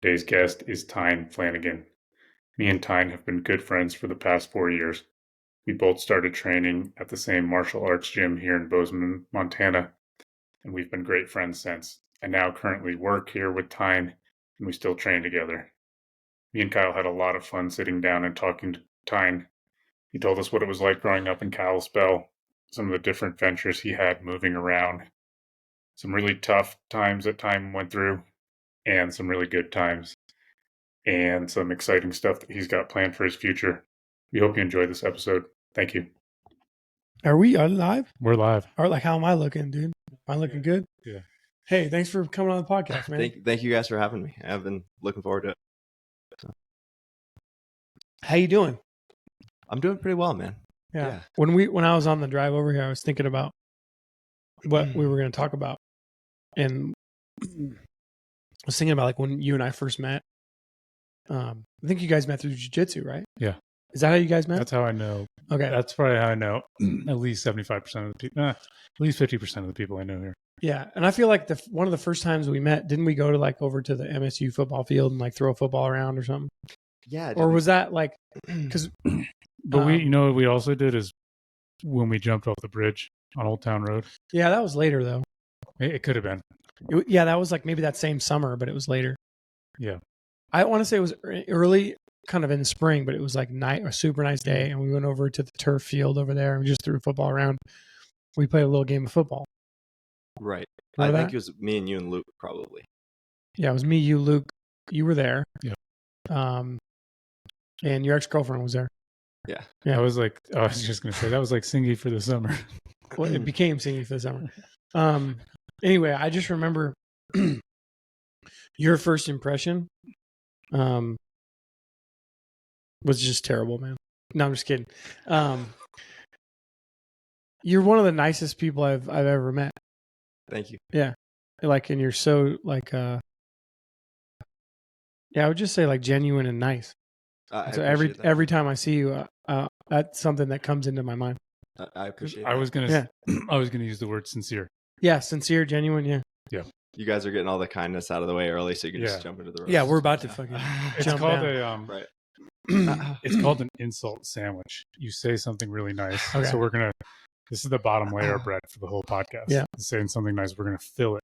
Today's guest is Tyne Flannigan. Me and Tyne have been good friends for the past 4 years. We both started training at the same martial arts gym here in Bozeman, Montana, and we've been great friends since. I now currently work here with Tyne, and we still train together. Me and Kyle had a lot of fun sitting down and talking to Tyne. He told us what it was like growing up in Kalispell, some of the different ventures he had moving around, some really tough times that Tyne went through, and some really good times, and some exciting stuff that he's got planned for his future. We hope you enjoy this episode. Thank you. Are we live? We're live. Or like, how am I looking, dude? Am I looking good? Yeah. Hey, thanks for coming on the podcast, man. Thank you guys for having me. I've been looking forward to it. How you doing? I'm doing pretty well, man. Yeah. When I was on the drive over here, I was thinking about what we were going to talk about, and I was thinking about like when you and I first met. I think you guys met through jiu-jitsu, right? Yeah. Is that how you guys met? That's how I know. Okay. That's probably how I know at least 75% of the people, at least 50% of the people I know here. Yeah. And I feel like one of the first times we met, didn't we go to like over to the MSU football field and like throw a football around or something? Yeah. Or was that like, because... But what we also did is when we jumped off the bridge on Old Town Road. Yeah, that was later though. It could have been. That was like maybe that same summer, but it was later. Yeah. I want to say it was early, kind of in the spring, but it was like a super nice day, and we went over to the turf field over there and we just threw football around. We played a little game of football. Right. Remember I think it was me and you and Luke probably. Yeah, it was me, you, Luke. You were there. Yeah. And your ex-girlfriend was there. Yeah. I was just going to say, that was like Singy for the summer. Well, it became Singy for the summer. Anyway, I just remember your first impression was just terrible, man. No, I'm just kidding. You're one of the nicest people I've ever met. Thank you. Yeah. Like, and you're so like, I would just say like genuine and nice. So every time I see you, that's something that comes into my mind. I appreciate it. I was gonna use the word sincere. Yeah, sincere, genuine. Yeah. Yeah. You guys are getting all the kindness out of the way early, so you can just jump into the roast. Yeah, we're about to fucking. It's jump called down. Right. It's called an insult sandwich. You say something really nice. Okay. So this is the bottom layer of bread for the whole podcast. Yeah. Saying something nice, we're gonna fill it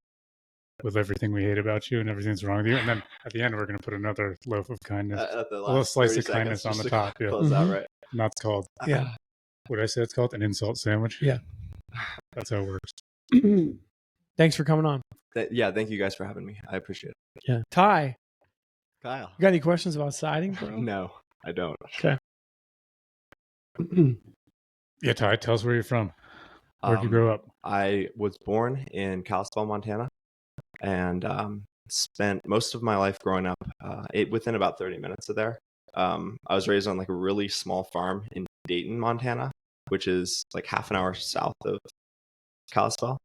with everything we hate about you and everything that's wrong with you, and then at the end we're gonna put another loaf of kindness, a little slice of kindness on the top. Yeah. Close out, right? And that's called. Yeah. What did I say? It's called an insult sandwich. Yeah. That's how it works. Thanks for coming on. Thank you guys for having me. I appreciate it. Yeah. Ty, Kyle. you got any questions about siding, bro? No, I don't. Okay. Yeah, Ty, tell us where you're from. Where'd you grow up? I was born in Kalispell, Montana, and spent most of my life growing up within about 30 minutes of there. I was raised on like a really small farm in Dayton, Montana, which is like half an hour south of Kalispell.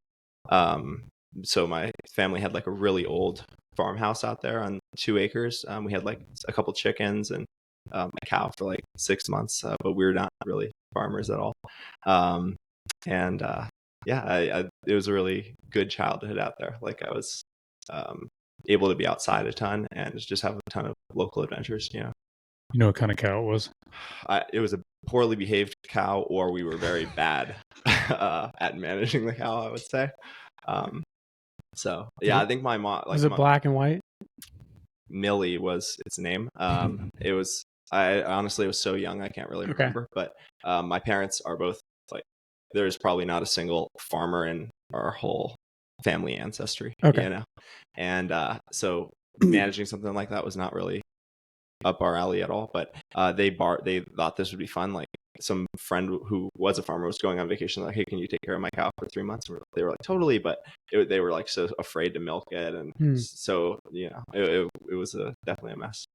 So my family had like a really old farmhouse out there on 2 acres. We had like a couple chickens and a cow for like 6 months, but we were not really farmers at all. It was a really good childhood out there. Like I was able to be outside a ton and just have a ton of local adventures. You know what kind of cow it was? It was a poorly behaved cow, or we were very bad at managing the cow, I would say. I think my mom. Was it black and white? Millie was its name. It was. I honestly was so young I can't really remember. But my parents are both like. There's probably not a single farmer in our whole family ancestry. Okay. You know, and so managing something like that was not really up our alley at all. But they thought this would be fun. Like some friend who was a farmer was going on vacation. Like, hey, can you take care of my cow for 3 months? And they were like, totally. But they were like so afraid to milk it, and so it was definitely a mess.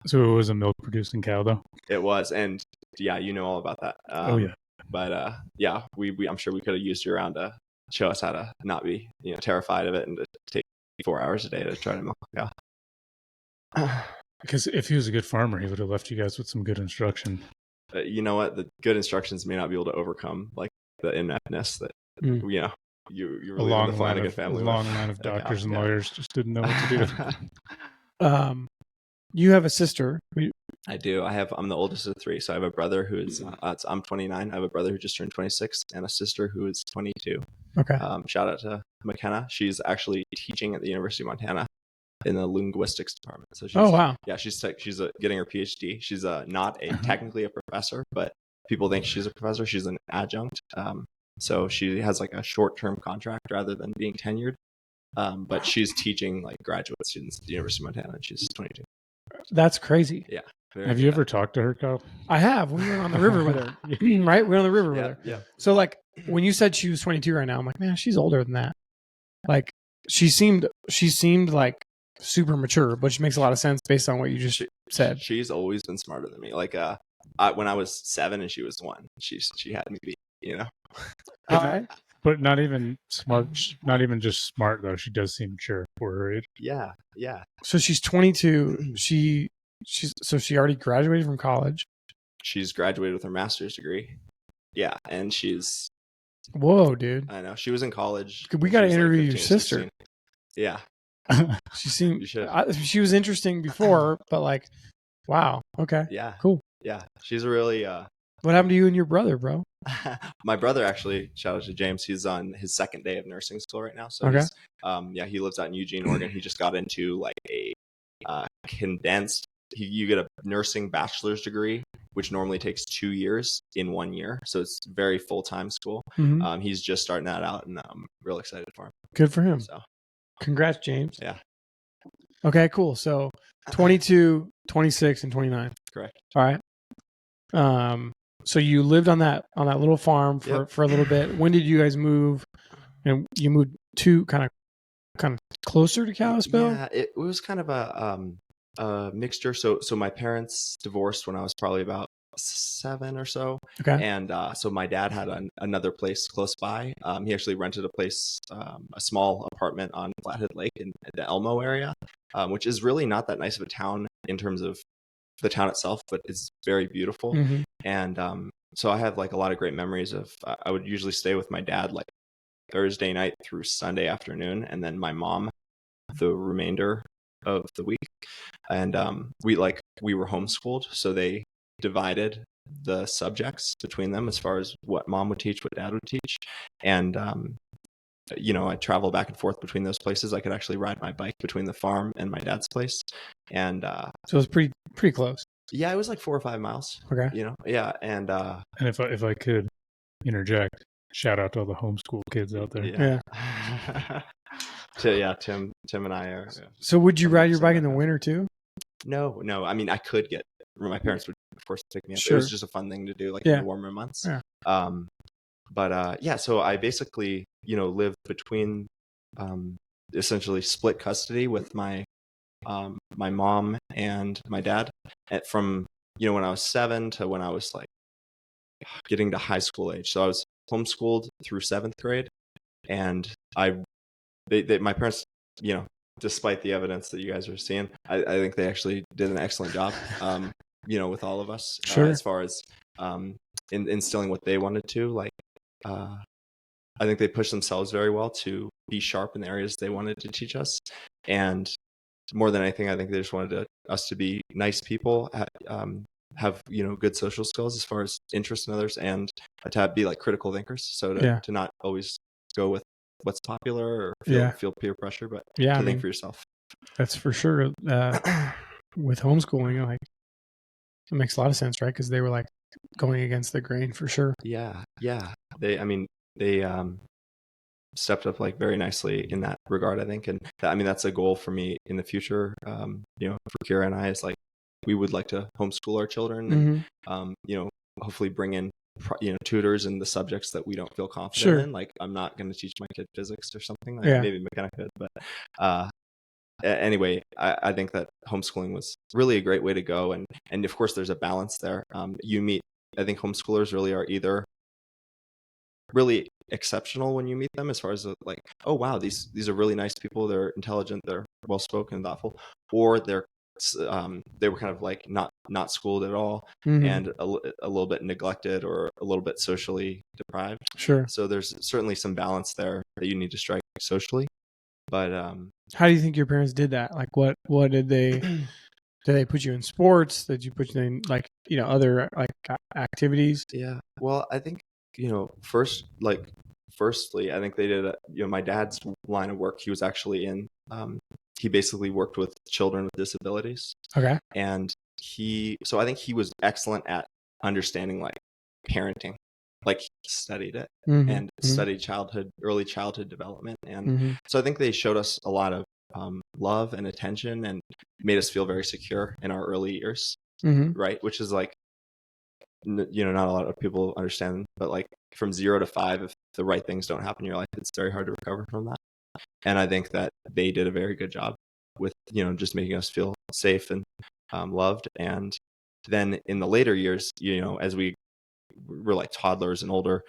So it was a milk producing cow, though. It was, and yeah, you know all about that. Oh yeah. But I'm sure we could have used you around to show us how to not be terrified of it and to take 4 hours a day to try to milk a cow. Because if he was a good farmer, he would have left you guys with some good instruction. You know what? The good instructions may not be able to overcome like the ineptness that you really a long the Flannigan family. A long line of doctors and lawyers just didn't know what to do. You have a sister. I do. I'm the oldest of 3. So I have a brother who's, I'm 29. I have a brother who just turned 26 and a sister who is 22. Okay. Shout out to McKenna. She's actually teaching at the University of Montana in the linguistics department. So she's, oh, wow. Yeah, she's getting her PhD. She's not technically a professor, but people think she's a professor. She's an adjunct. So she has like a short-term contract rather than being tenured. But she's teaching like graduate students at the University of Montana, and she's 22. That's crazy. Yeah. Have you ever talked to her, Kyle? I have. We were on the river with her, right? We were on the river with her. Yeah. So like when you said she was 22 right now, I'm like, man, she's older than that. Like she seemed like super mature, which makes a lot of sense based on what you just said. She's always been smarter than me. Like when I was 7 and she was 1, she had me beat, you know. All right. But not even smart. Not even just smart though. She does seem mature for her age. Yeah. So she's 22. She already graduated from college. She's graduated with her master's degree. Yeah, and she's. Whoa, dude! I know she was in college. We got to interview like 15, your sister. 16. Yeah. She seemed. You should. She was interesting before, but like, wow. Okay. Yeah. Cool. Yeah, she's a really. What happened to you and your brother, bro? My brother, actually, shout out to James. He's on his 2nd day of nursing school right now. So okay. he lives out in Eugene, Oregon. He just got into like a condensed. You get a nursing bachelor's degree, which normally takes 2 years in 1 year. So it's very full-time school. Mm-hmm. He's just starting that out, and I'm real excited for him. Good for him. So, congrats, James. Yeah. Okay, cool. So 22, 26, and 29. Correct. All right. So you lived on that little farm for a little bit. When did you guys move? And you moved to kind of closer to Kalispell? Yeah, it was kind of a mixture. So my parents divorced when I was probably about 7 or so. Okay. And so my dad had another place close by. He actually rented a place, a small apartment on Flathead Lake in the Elmo area, which is really not that nice of a town in terms of the town itself, but it's very beautiful. Mm-hmm. And so I have like a lot of great memories of, I would usually stay with my dad like Thursday night through Sunday afternoon, and then my mom the remainder of the week. And we were homeschooled, so they divided the subjects between them as far as what mom would teach, what dad would teach. And I travel back and forth between those places. I could actually ride my bike between the farm and my dad's place. And so it was pretty close. Yeah, it was like 4 or 5 miles. Okay. Yeah. And if I could interject, shout out to all the homeschool kids out there. Yeah. Tim and I are. So would you ride your bike in the winter too? No. I mean, I could get. My parents would, of course, pick me up. Sure. It was just a fun thing to do, like in the warmer months. Yeah. So I basically, lived between, essentially split custody with my mom and my dad from, when I was 7 to when I was like getting to high school age. So I was homeschooled through 7th grade, and my parents, despite the evidence that you guys are seeing, I think they actually did an excellent job, with all of us, sure. As far as instilling what they wanted to. Like, I think they pushed themselves very well to be sharp in the areas they wanted to teach us. And more than anything, I think they just wanted us to be nice people, have good social skills as far as interest in others, and to be like critical thinkers. So to not always go with what's popular or feel peer pressure, but to think for yourself. That's for sure. With homeschooling, like, it makes a lot of sense, right? Because they were like going against the grain for sure. Yeah. They stepped up like very nicely in that regard, I think. And that's a goal for me in the future. For Kira and I, is like, we would like to homeschool our children, and, hopefully bring in, tutors in the subjects that we don't feel confident in. Like, I'm not going to teach my kid physics or something. Like, maybe McKenna could, but anyway, I think that homeschooling was really a great way to go. And of course, there's a balance there. I think homeschoolers really are either really exceptional when you meet them, as far as like, oh wow, these are really nice people, they're intelligent, they're well spoken, thoughtful, or they were kind of like not schooled at all, and a little bit neglected or a little bit socially deprived. Sure. So there's certainly some balance there that you need to strike socially. But How do you think your parents did that? Like, what did they? Did they put you in sports? Did you put you in like other like activities? Yeah. Well, I think firstly, I think they did. My dad's line of work. He was actually in. He basically worked with children with disabilities, Okay. and so I think he was excellent at understanding like parenting. Like he studied it and studied early childhood development, and so I think they showed us a lot of love and attention, and made us feel very secure in our early years, right? Which is like, not a lot of people understand, but like from 0 to 5, if the right things don't happen in your life, it's very hard to recover from that. And I think that they did a very good job with just making us feel safe and loved. And then in the later years, as we were like toddlers and older,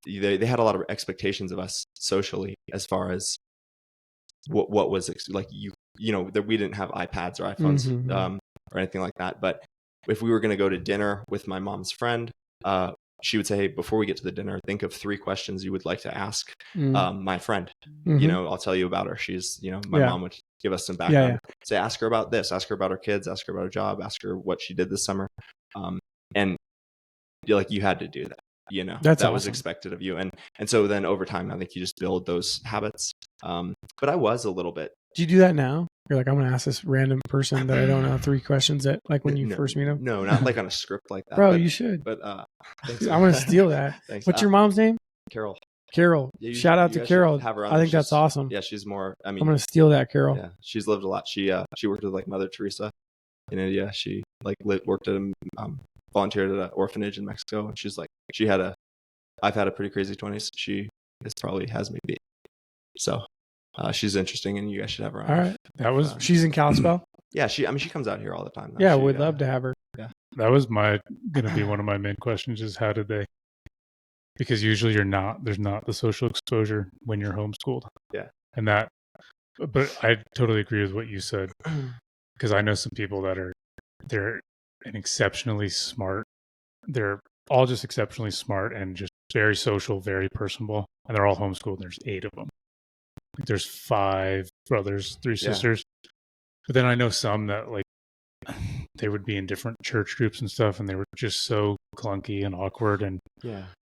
they had a lot of expectations of us socially, as far as what was like that we didn't have iPads or iPhones or anything like that. But if we were going to go to dinner with my mom's friend, she would say, hey, before we get to the dinner, think of 3 questions you would like to ask my friend. I'll tell you about her. She's, my mom would give us some background. Say, ask her about this, ask her about her kids, ask her about her job, ask her what she did this summer. And you had to do that. That's that awesome. was expected of you. And so then over time, I think you just build those habits. But I was a little bit. Do you do that now? You're like, I'm going to ask this random person that I don't know 3 questions that, like, when you first meet them? No, not like on a script like that. Bro, you should. But thanks. I'm going to steal that. Thanks. What's your mom's name? Carol. Shout out to Carol. I think that's awesome. Yeah, she's more. I mean, I'm going to steal that, Carol. Yeah, she's lived a lot. She worked with like Mother Teresa in India. She like worked at volunteered at an orphanage in Mexico, and she's like, I've had a pretty crazy 20s. She probably has me beat. So she's interesting, and you guys should have her on. All right. She's in Kalispell? Yeah, she comes out here all the time. Though. Yeah, we'd love to have her. Yeah. That was going to be one of my main questions, is how did they, because usually there's not the social exposure when you're homeschooled. Yeah. And but I totally agree with what you said, because I know some people that they're exceptionally smart. They're all just exceptionally smart and just very social, very personable. And they're all homeschooled. There's 8 of them. There's 5 brothers, 3 sisters. But then I know some that like they would be in different church groups and stuff, and they were just so clunky and awkward, and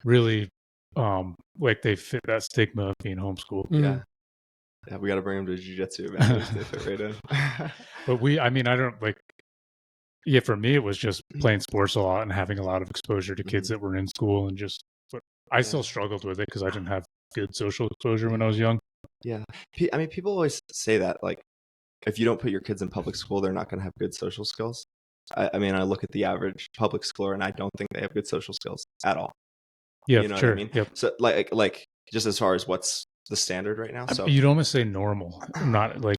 really like they fit that stigma of being homeschooled. Yeah. Yeah, we got to bring them to jiu-jitsu. They fit right in. But I don't like. Yeah, for me, it was just playing sports a lot and having a lot of exposure to kids that were in school, and just. But I still struggled with it because I didn't have good social exposure when I was young. Yeah, I mean, people always say that, like, if you don't put your kids in public school, they're not going to have good social skills. I mean, I look at the average public schooler, and I don't think they have good social skills at all. Yeah, you know sure. what I mean? Yep. So, like, just as far as what's the standard right now. So you'd almost say normal, not like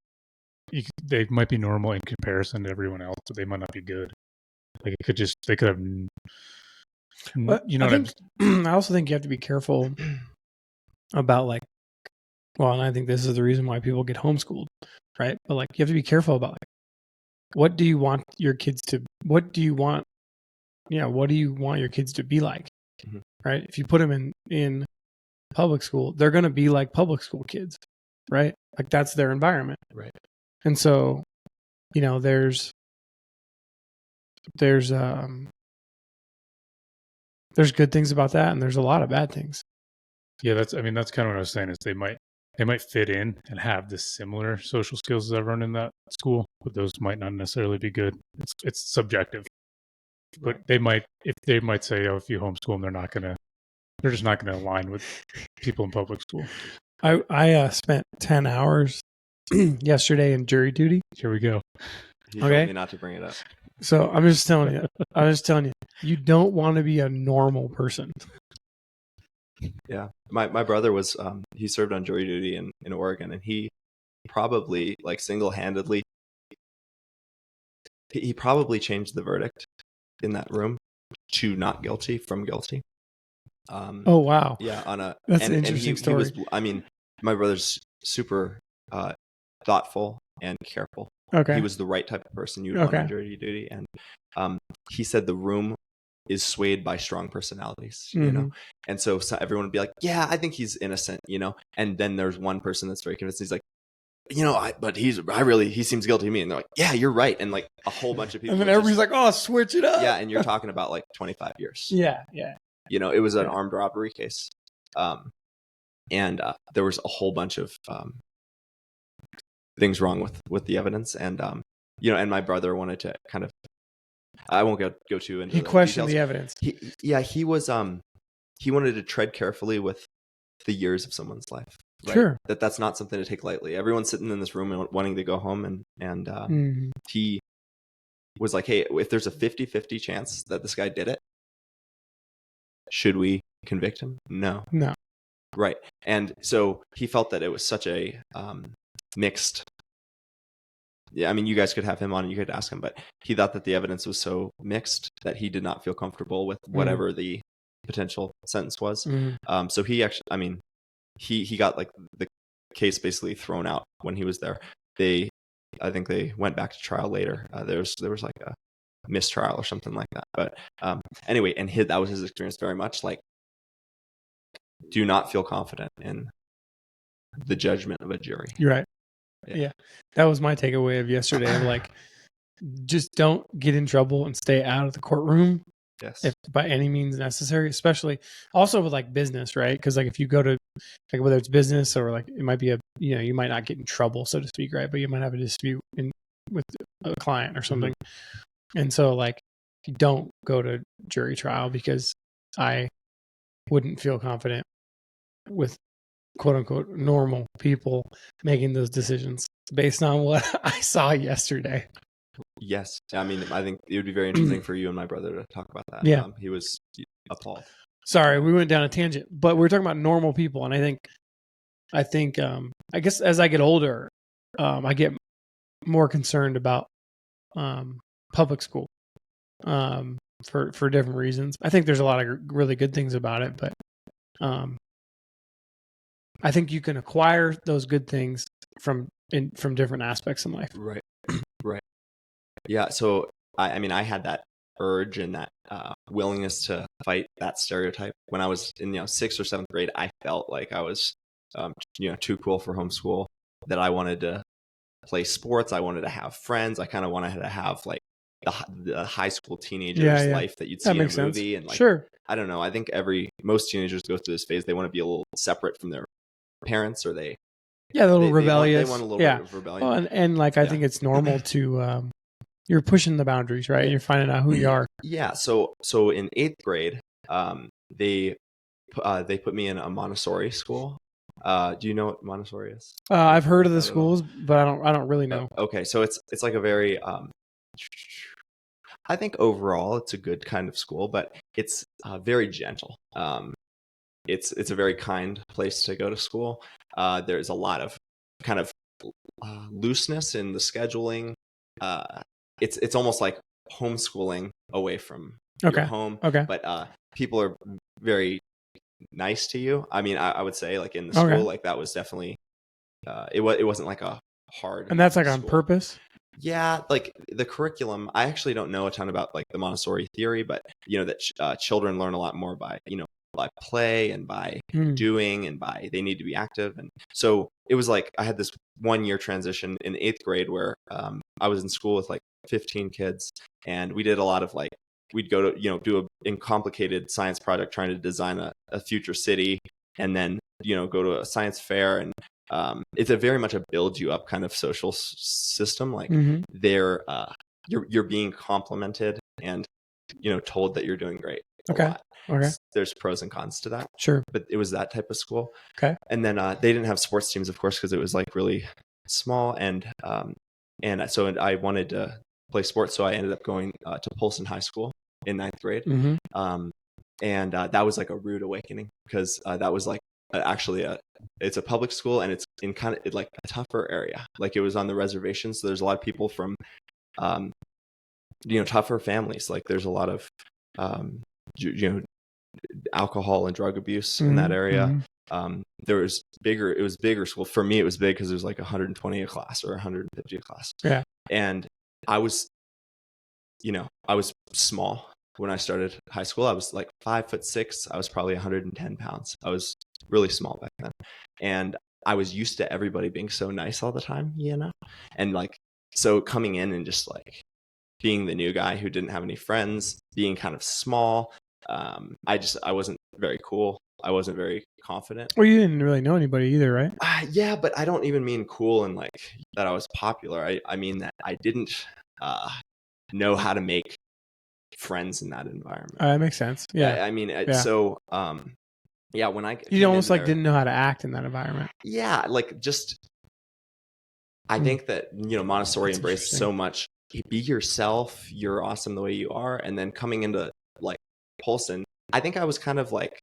they might be normal in comparison to everyone else, but they might not be good. Like they could have. But I also think you have to be careful about like. Well, and I think this is the reason why people get homeschooled, right? But like, you have to be careful about like, what do you want your kids to? What do you want your kids to be like, right? If you put them in public school, they're going to be like public school kids, right? Like that's their environment, right? And so, there's good things about that, and there's a lot of bad things. Yeah, that's kind of what I was saying. Is they might fit in and have the similar social skills as everyone in that school, but those might not necessarily be good. It's subjective. But they might say, oh, if you homeschool them, they're just not gonna align with people in public school. I spent 10 hours yesterday in jury duty. Here we go. You told me not to bring it up. So I'm just telling you, you don't want to be a normal person. Yeah. My brother was, he served on jury duty in Oregon, and he probably like single-handedly, he probably changed the verdict in that room to not guilty from guilty. Oh, wow. Yeah. That's an interesting story. My brother's super thoughtful and careful. Okay. He was the right type of person you'd want on jury duty. And he said the room is swayed by strong personalities, you know? And so everyone would be like, yeah, I think he's innocent, and then there's one person that's very convinced. He's like, he seems guilty to me. And they're like, yeah, you're right. And like a whole bunch of people. And then everybody's like, oh, switch it up. Yeah. And you're talking about like 25 years. Yeah. It was an armed robbery case. And there was a whole bunch of things wrong with the evidence. And, and my brother wanted to kind of, I won't go too into He questioned details. the evidence. He was, he wanted to tread carefully with the years of someone's life. Right? Sure. That's not something to take lightly. Everyone's sitting in this room and wanting to go home. And he was like, hey, if there's a 50-50 chance that this guy did it, should we convict him? No. Right. And so he felt that it was such a mixed. Yeah, I mean, you guys could have him on and you could ask him, but he thought that the evidence was so mixed that he did not feel comfortable with whatever the potential sentence was. So he actually, I mean, he got like the case basically thrown out when he was there. I think they went back to trial later. There was like a mistrial or something like that. But anyway, and that was his experience very much like, do not feel confident in the judgment of a jury. You're right. Yeah. That was my takeaway of yesterday. Of like, just don't get in trouble and stay out of the courtroom. Yes. If by any means necessary, especially also with like business, right? Because like if you go to like whether it's business or like it might be you might not get in trouble, so to speak, right? But you might have a dispute with a client or something. And so like you don't go to jury trial because I wouldn't feel confident with quote unquote normal people making those decisions based on what I saw yesterday. Yes. I mean, I think it would be very interesting for you and my brother to talk about that. Yeah. He was appalled. Sorry, we went down a tangent, but we were talking about normal people. And I think, I guess as I get older, I get more concerned about public school for different reasons. I think there's a lot of really good things about it, but I think you can acquire those good things from different aspects in life. Right. Yeah. So I mean, I had that urge and that willingness to fight that stereotype when I was in 6th or 7th grade. I felt like I was too cool for homeschool, that I wanted to play sports. I wanted to have friends. I kind of wanted to have like the high school teenager's life that you'd see in a movie. And like, sure. I don't know. I think most teenagers go through this phase. They want to be a little separate from their parents, or a little rebellious. They want a little bit of rebellion. Well, and like I think it's normal to you're pushing the boundaries, right? And you're finding out who you are. Yeah. So in 8th grade, they put me in a Montessori school. Do you know what Montessori is? I've heard of the schools, but I don't really know. Okay, so it's like a very I think overall it's a good kind of school, but it's very gentle. It's a very kind place to go to school. There's a lot of kind of looseness in the scheduling. It's almost like homeschooling away from your home. Okay. But people are very nice to you. I mean, I would say like in the school, like that was definitely it wasn't like a hard. And that's like school. On purpose. Yeah, like the curriculum. I actually don't know a ton about like the Montessori theory, but that children learn a lot more by by play and by doing and by they need to be active. And so it was like I had this 1-year transition in 8th grade where I was in school with like 15 kids, and we did a lot of like we'd go to do a complicated science project trying to design a future city, and then go to a science fair. And it's a very much a build you up kind of social system. Like they're you're being complimented and told that you're doing great. Okay. There's pros and cons to that. Sure. But it was that type of school. Okay. And then they didn't have sports teams, of course, because it was like really small. And so I wanted to play sports, so I ended up going to Polson High School in 9th grade. And that was like a rude awakening, because that was like actually it's a public school, and it's in kind of like a tougher area. Like it was on the reservation, so there's a lot of people from tougher families. Like there's a lot of alcohol and drug abuse in that area. It was bigger school. For me, it was big because there was like 120 a class or 150 a class. Yeah. And I was small when I started high school. I was like 5'6". I was probably 110 pounds. I was really small back then. And I was used to everybody being so nice all the time, and like, so coming in and just like being the new guy who didn't have any friends, being kind of small, I wasn't very cool. I wasn't very confident. Well, you didn't really know anybody either, right? Yeah, but I don't even mean cool and like that I was popular. I mean that I didn't know how to make friends in that environment. That makes sense. Yeah. I mean, Yeah. so yeah, when I You almost like didn't know how to act in that environment. Yeah, like just I think that Montessori That's embraced so much. Be yourself. You're awesome the way you are. And then coming into like Polson, I think I was kind of like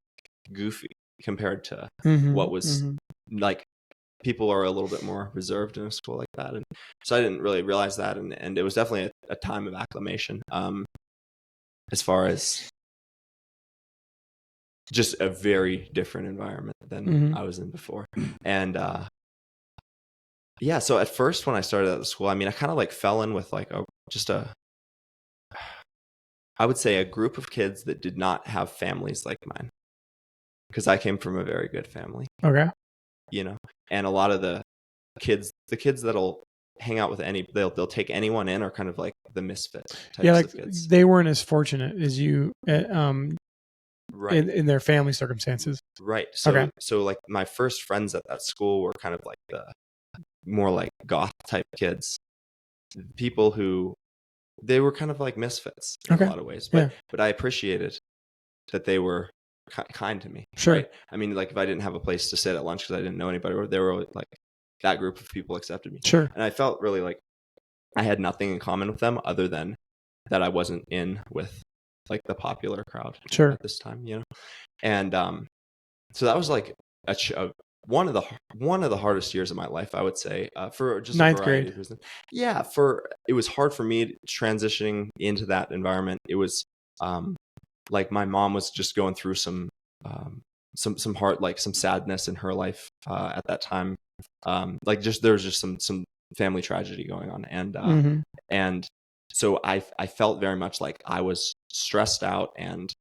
goofy compared to what was like. People are a little bit more reserved in a school like that, and so I didn't really realize that. And it was definitely a time of acclimation. As far as just a very different environment than I was in before, and yeah. So at first, when I started at the school, I mean, I kind of like fell in with like I would say a group of kids that did not have families like mine, because I came from a very good family. Okay. And a lot of the kids that'll hang out with they'll take anyone in, are kind of like the misfit types of kids. They weren't as fortunate as you, right, in their family circumstances. Right. So like my first friends at that school were kind of like the more like goth type kids, people who they were kind of like misfits in a lot of ways, but I appreciated that they were kind to me. Sure. Right? I mean, like if I didn't have a place to sit at lunch because I didn't know anybody, or they were like that group of people accepted me. Sure. And I felt really like I had nothing in common with them other than that I wasn't in with like the popular crowd at this time, And so that was like one of the hardest years of my life, I would say, for just ninth a variety grade. of reasons. Yeah, it was hard for me transitioning into that environment. It was like my mom was just going through some hard, like some sadness in her life at that time. Like there was just some family tragedy going on, and so I felt very much like I was stressed out and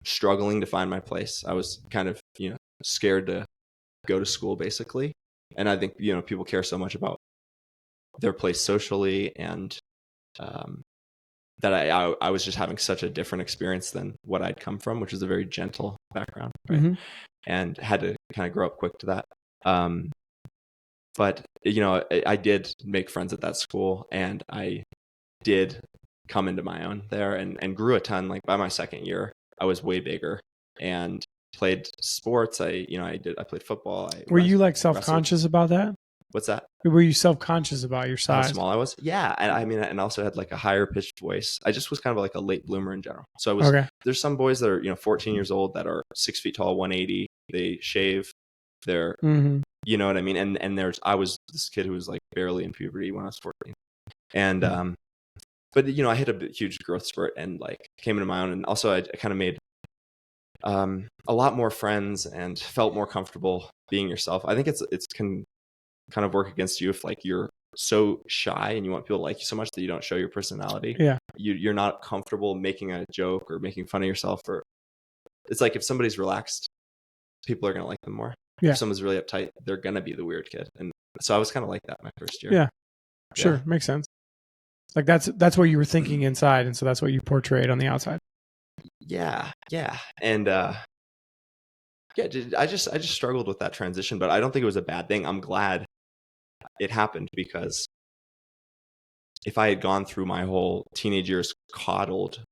struggling to find my place. I was kind of scared to go to school, basically. And I think people care so much about their place socially, and that I was just having such a different experience than what I'd come from, which is a very gentle background, right? And had to kind of grow up quick to that. But I did make friends at that school, and I did come into my own there, and grew a ton. Like by my second year, I was way bigger and played sports. I played football. Were you like self-conscious about that? What's that? Were you self-conscious about your size? How small I was? Yeah. And I mean, and also had like a higher pitched voice. I just was kind of like a late bloomer in general. So I was, there's some boys that are, 14 years old that are 6 feet tall, 180. They shave. They're, you know what I mean? And I was this kid who was like barely in puberty when I was 14. And, but I hit a huge growth spurt and like came into my own. And also I kind of made a lot more friends and felt more comfortable being yourself. I think it's can kind of work against you if like you're so shy and you want people to like you so much that you don't show your personality. Yeah. You're not comfortable making a joke or making fun of yourself, or it's like if somebody's relaxed, people are going to like them more. Yeah. If someone's really uptight, they're going to be the weird kid. And so I was kind of like that my first year. Yeah. Sure. Makes sense. Like that's what you were thinking inside. And so that's what you portrayed on the outside. Yeah. Yeah. And, I just struggled with that transition, but I don't think it was a bad thing. I'm glad it happened, because if I had gone through my whole teenage years coddled,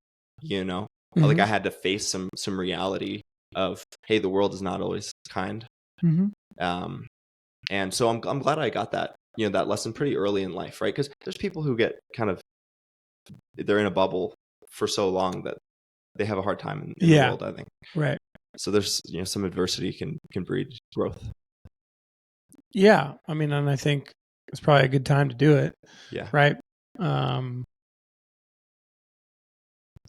like I had to face some reality of, hey, the world is not always kind. And so I'm glad I got that, that lesson pretty early in life, right? Because there's people who get they're in a bubble for so long that they have a hard time in the world, I think. Right. So there's, some adversity can breed growth. Yeah. I mean, and I think it's probably a good time to do it. Yeah. Right.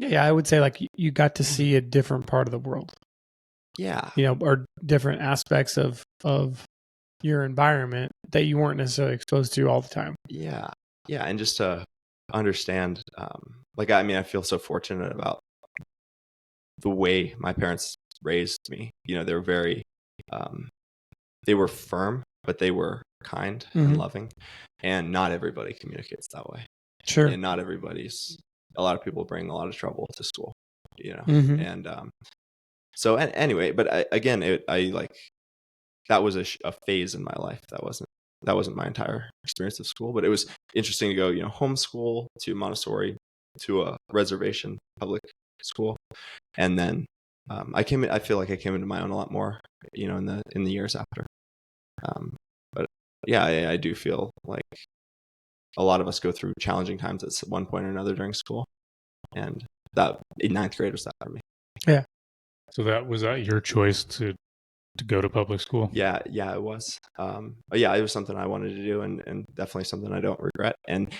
Yeah, I would say like you got to see a different part of the world. Yeah. Or different aspects of your environment that you weren't necessarily exposed to all the time. Yeah. Yeah. And just to understand, I feel so fortunate about the way my parents raised me. They were very were firm, but they were kind and loving, and not everybody communicates that way. Sure. And not a lot of people bring a lot of trouble to school, and so anyway, but that was a phase in my life. That wasn't my entire experience of school, but it was interesting to go, homeschool to Montessori to a reservation public school, and then I feel like I came into my own a lot more, in the years after. But yeah, I do feel like a lot of us go through challenging times at one point or another during school, and that in ninth grade was that for me. Yeah. So was that your choice to go to public school? Yeah, it was. Yeah, it was something I wanted to do, and definitely something I don't regret. And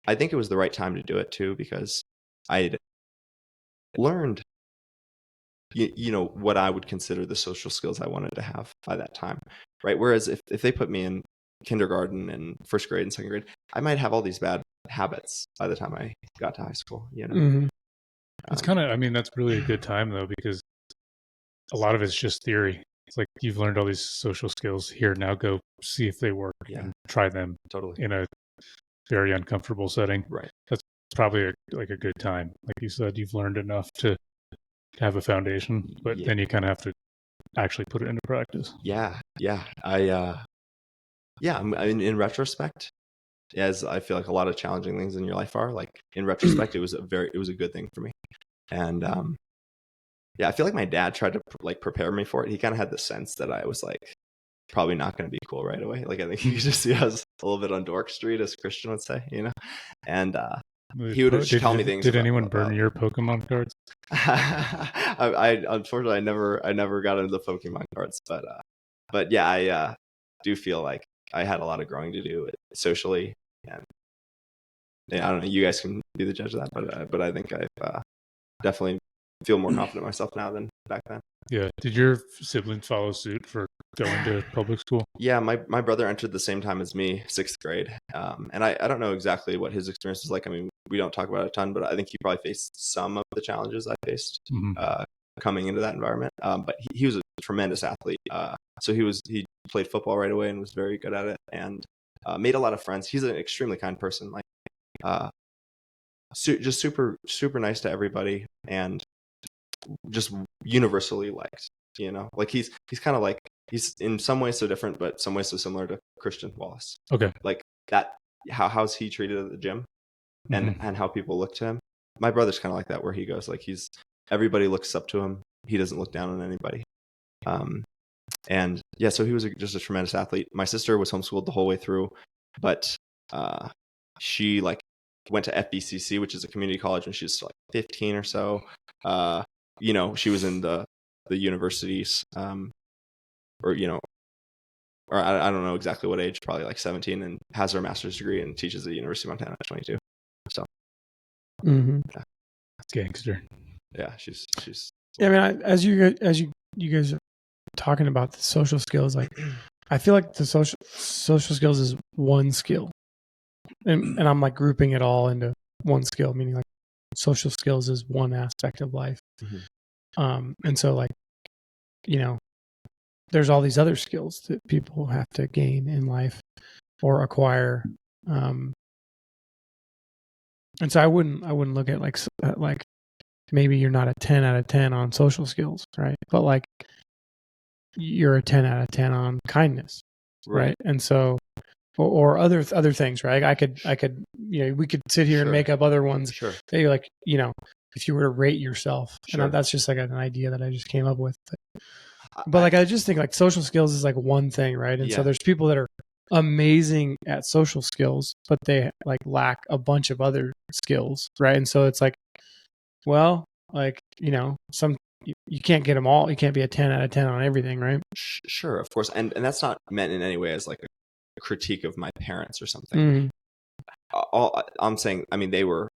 I think it was the right time to do it too, because I'd learned, what I would consider the social skills I wanted to have by that time, right? Whereas if they put me in kindergarten and first grade and second grade, I might have all these bad habits by the time I got to high school. It's kind of, that's really a good time though, because a lot of it's just theory. It's like you've learned all these social skills here. Now go see if they work and try them totally in a very uncomfortable setting. Right. That's probably a good time. Like you said, you've learned enough to have a foundation, but then you kind of have to actually put it into practice. Yeah. In retrospect, as I feel like a lot of challenging things in your life are, like in retrospect, it was a good thing for me. And I feel like my dad tried to prepare me for it. He kind of had the sense that I was probably not going to be cool right away. Like I think he could just see I was a little bit on Dork Street, as Christian would say, and he would just tell me things. Did anyone burn your Pokemon cards? I unfortunately I never got into the Pokemon cards, but yeah, I do feel like I had a lot of growing to do socially, and I don't know. You guys can be the judge of that, but I think I definitely feel more confident in myself now than back then. Yeah. Did your siblings follow suit for going to public school? Yeah, my brother entered the same time as me, 6th grade. And I don't know exactly what his experience was like. I mean, we don't talk about it a ton, but I think he probably faced some of the challenges I faced coming into that environment. But he was a tremendous athlete. So he played football right away and was very good at it, and made a lot of friends. He's an extremely kind person, just super, super nice to everybody, and just universally liked, like he's kind of he's in some ways so different, but some ways so similar to Christian Wallace. Okay. Like that, how's he treated at the gym, and how people look to him. My brother's kind of like that, where he goes everybody looks up to him. He doesn't look down on anybody. And yeah, so he was just a tremendous athlete. My sister was homeschooled the whole way through, but she went to FBCC, which is a community college, when she was 15 or so. She was in the universities, or I don't know exactly what age, probably 17, and has her master's degree and teaches at the University of Montana at 22. So, yeah. Gangster. Yeah, she's. Yeah, I mean, as you guys are talking about the social skills, I feel like the social skills is one skill, and I'm grouping it all into one skill, meaning social skills is one aspect of life. And so there's all these other skills that people have to gain in life or acquire. And so I wouldn't look at maybe you're not a 10 out of 10 on social skills, right? But you're a 10 out of 10 on kindness, right? And so, or other things, right? I could, we could sit here and make up other ones. Sure. Maybe if you were to rate yourself, sure. And that's just an idea that I just came up with. But I just think social skills is one thing, right? And so there's people that are amazing at social skills, but they lack a bunch of other skills, right? And so it's some you can't get them all. You can't be a 10 out of 10 on everything, right? Sure, of course, and that's not meant in any way as a critique of my parents or something. All I'm saying, I mean, they were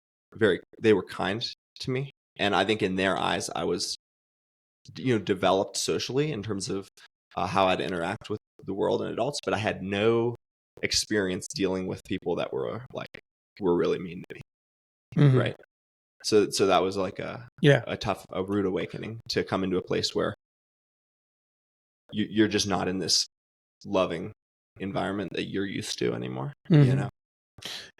kind to me, and I think in their eyes, I was, developed socially in terms of how I'd interact with the world and adults, but I had no experience dealing with people that were really mean to me, right? So that was a rude awakening to come into a place where you're just not in this loving environment that you're used to anymore. Mm-hmm.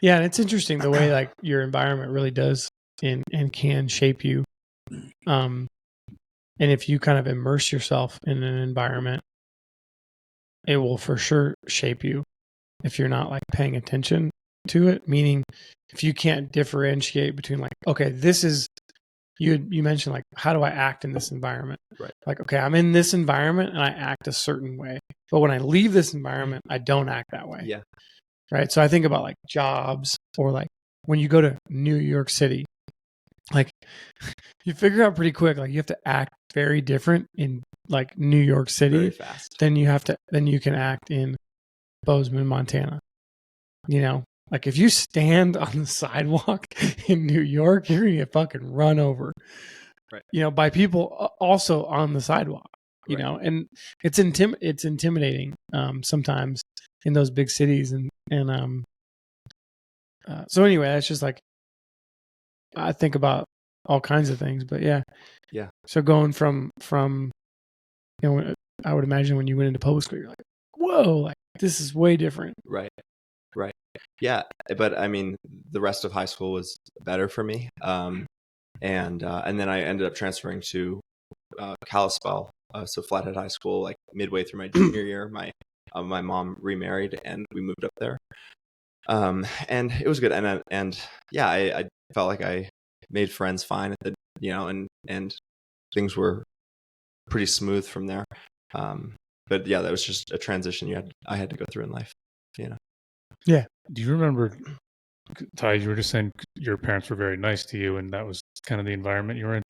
Yeah, and it's interesting the way like your environment really does and can shape you. And if you kind of immerse yourself in an environment, it will for sure shape you if you're not like paying attention to it. Meaning, if you can't differentiate between like, okay, this is you mentioned like, how do I act in this environment? Right. Like, okay, I'm in this environment and I act a certain way, but when I leave this environment, I don't act that way. Yeah. Right. So I think about like jobs or like when you go to New York City, like you figure out pretty quick, like you have to act very different in like New York City than you can act in Bozeman, Montana. You know, like if you stand on the sidewalk in New York, you're gonna get fucking run over. Right. You know, by people also on the sidewalk. You Right. know, and it's intimidating sometimes in those big cities and so anyway, that's just like I think about all kinds of things, but yeah. So going from you know, I would imagine when you went into public school, you're like, whoa, like this is way different. Right. Yeah, but I mean, the rest of high school was better for me, and then I ended up transferring to Kalispell, so Flathead High School, like midway through my junior year. My mom remarried, and we moved up there, and it was good. And yeah, I felt like I made friends fine at the and things were pretty smooth from there. But yeah, that was just a transition I had to go through in life. Yeah. Do you remember, Ty, you were just saying your parents were very nice to you and that was kind of the environment you were in.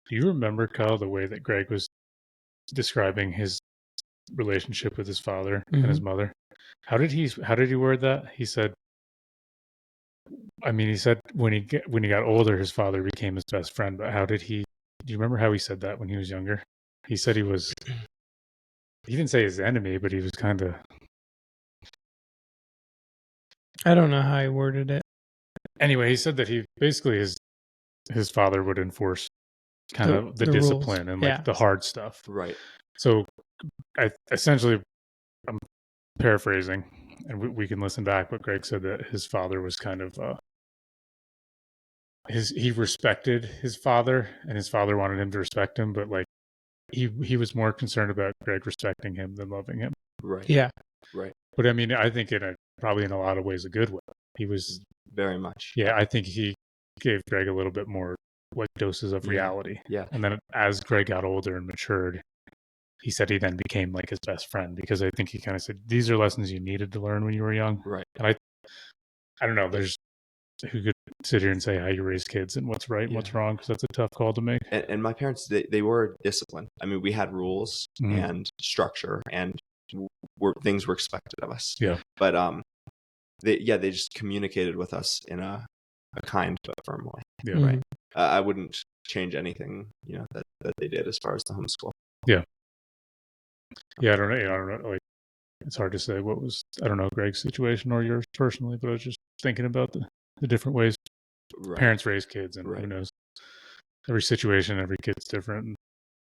Do you remember, Kyle, the way that Greg was describing his relationship with his father and his mother? How did he word that? He said when he got older, his father became his best friend, but do you remember how he said that when he was younger? He said he didn't say his enemy, but he was kind of, I don't know how he worded it. Anyway, he said that he basically his father would enforce kind of the discipline rules. And like the hard stuff. Right. So I'm paraphrasing, and we can listen back, but Greg said that his father was kind of he respected his father, and his father wanted him to respect him, but like he was more concerned about Greg respecting him than loving him. Right. Yeah. Right. But I mean, I think probably in a lot of ways a good way. He was very much. Yeah, I think he gave Greg a little bit more like doses of reality. Yeah. And then as Greg got older and matured, he said he then became like his best friend, because I think he kind of said, these are lessons you needed to learn when you were young. Right. And I don't know, there's who could sit here and say how you raise kids and what's right and what's wrong, because that's a tough call to make. And my parents, they were disciplined. I mean, we had rules and structure, and things were expected of us. Yeah. But they just communicated with us in a kind but firm way. Yeah. Right. I wouldn't change anything, that they did as far as the homeschool. Yeah. Yeah, I don't know. Like, it's hard to say I don't know Greg's situation or yours personally, but I was just thinking about the different ways parents raise kids, and who knows, every situation, every kid's different. And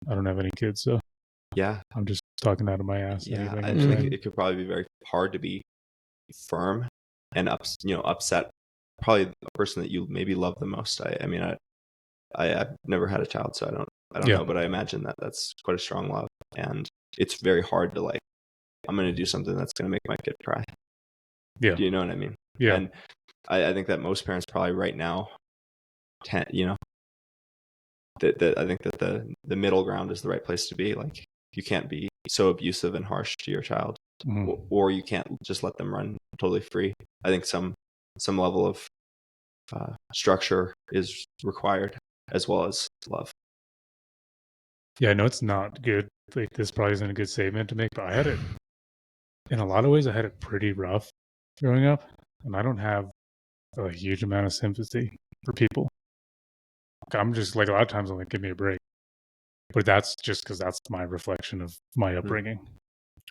I don't have any kids, so yeah, I'm just talking out of my ass. Yeah, I think it could probably be very hard to be firm and upset probably the person that you maybe love the most. I've never had a child, so I don't know, but I imagine that's quite a strong love, and it's very hard to like, I'm going to do something that's going to make my kid cry. Yeah. Do you know what I mean? Yeah. And I think that most parents probably right now, that I think that the middle ground is the right place to be. Like, you can't be so abusive and harsh to your child, or you can't just let them run totally free. I think some level of structure is required, as well as love. Yeah, I know it's not good. Like, this probably isn't a good statement to make, but I had it, in a lot of ways, I had it pretty rough growing up, and I don't have a huge amount of sympathy for people. I'm just like, a lot of times I'm like, give me a break. But that's just because that's my reflection of my upbringing.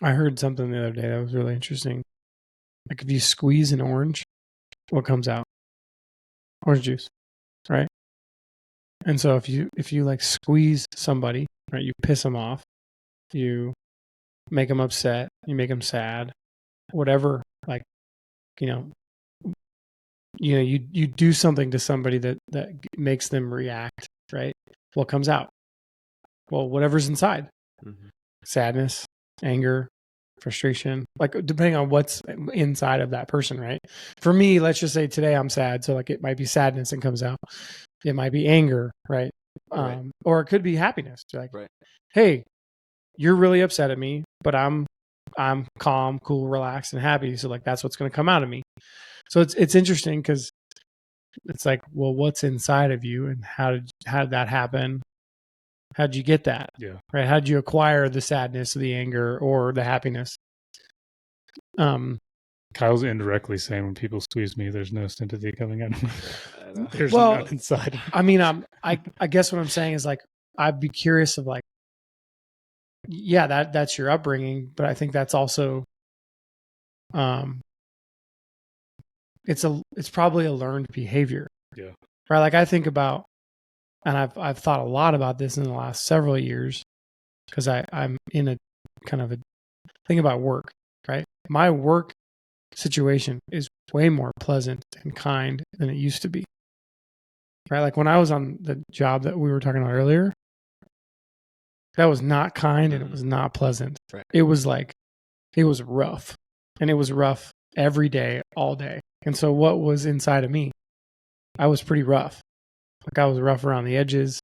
I heard something the other day that was really interesting. Like, if you squeeze an orange, what comes out? Orange juice, right? And so if you like squeeze somebody, right, you piss them off, you make them upset, you make them sad, whatever. Like, you you do something to somebody that makes them react, right? What comes out? Well, whatever's inside. Mm-hmm. Sadness, anger, frustration, like depending on what's inside of that person, right? For me, let's just say today I'm sad. So like it might be sadness and comes out. It might be anger, right? Right. Or it could be happiness. Like, Right. hey, you're really upset at me, but I'm calm, cool, relaxed, and happy. So like that's what's going to come out of me. So it's interesting because it's like, well, what's inside of you, and how did that happen? How did you get that? Yeah. Right? How did you acquire the sadness, the anger, or the happiness? Kyle's indirectly saying when people squeeze me, there's no sympathy coming out of me. There's Well, none inside. I mean, I guess what I'm saying is like I'd be curious of like, yeah, that's your upbringing, but I think that's also, it's probably a learned behavior. Yeah. Right. Like I think about, and I've thought a lot about this in the last several years because I'm in a kind of a thing about work, right? My work situation is way more pleasant and kind than it used to be. Right? Like when I was on the job that we were talking about earlier, that was not kind and it was not pleasant. Right. It was like, it was rough, and it was rough every day, all day. And so what was inside of me? I was pretty rough. Like I was rough around the edges.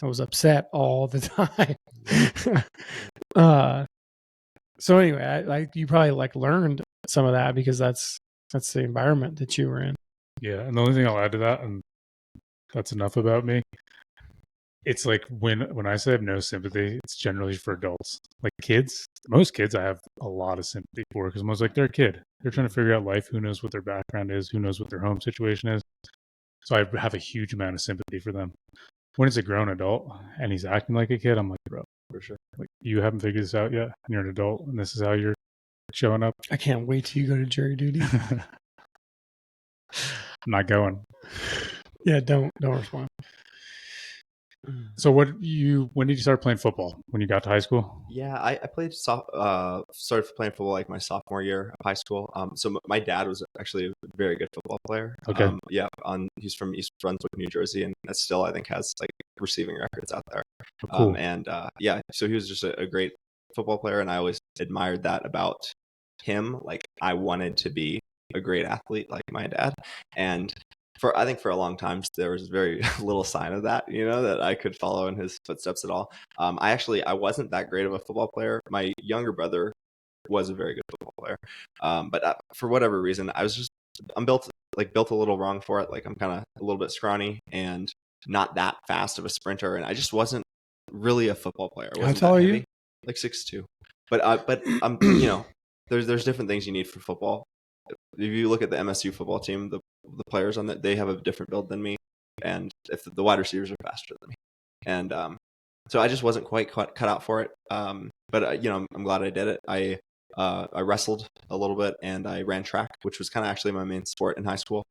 I was upset all the time. So anyway, you probably like learned some of that because that's the environment that you were in. Yeah, and the only thing I'll add to that, and that's enough about me. It's like when I say I have no sympathy, it's generally for adults. Like kids, most kids I have a lot of sympathy for because most like they're a kid. They're trying to figure out life. Who knows what their background is? Who knows what their home situation is? So I have a huge amount of sympathy for them. When it's a grown adult and he's acting like a kid, I'm like, bro, for sure. Like you haven't figured this out yet, and you're an adult, and this is how you're showing up. I can't wait till you go to jury duty. I'm not going. Yeah, don't respond. So when did you start playing football? When you got to high school? Yeah, I played started playing football like my sophomore year of high school. So my dad was actually a very good football player. Okay. He's from East Brunswick, New Jersey, and that still I think has like receiving records out there. Oh, cool. So he was just a great football player, and I always admired that about him. Like I wanted to be a great athlete like my dad, and I think for a long time there was very little sign of that, that I could follow in his footsteps at all. I wasn't that great of a football player. My younger brother was a very good football player, but for whatever reason, I'm built a little wrong for it. Like I'm kind of a little bit scrawny and not that fast of a sprinter, and I just wasn't really a football player. How tall are you? Like 6'2". But there's different things you need for football. If you look at the MSU football team, the players on that, they have a different build than me, and if the wide receivers are faster than me, and so I just wasn't quite cut out for it. But I'm glad I did it. I wrestled a little bit, and I ran track, which was kind of actually my main sport in high school.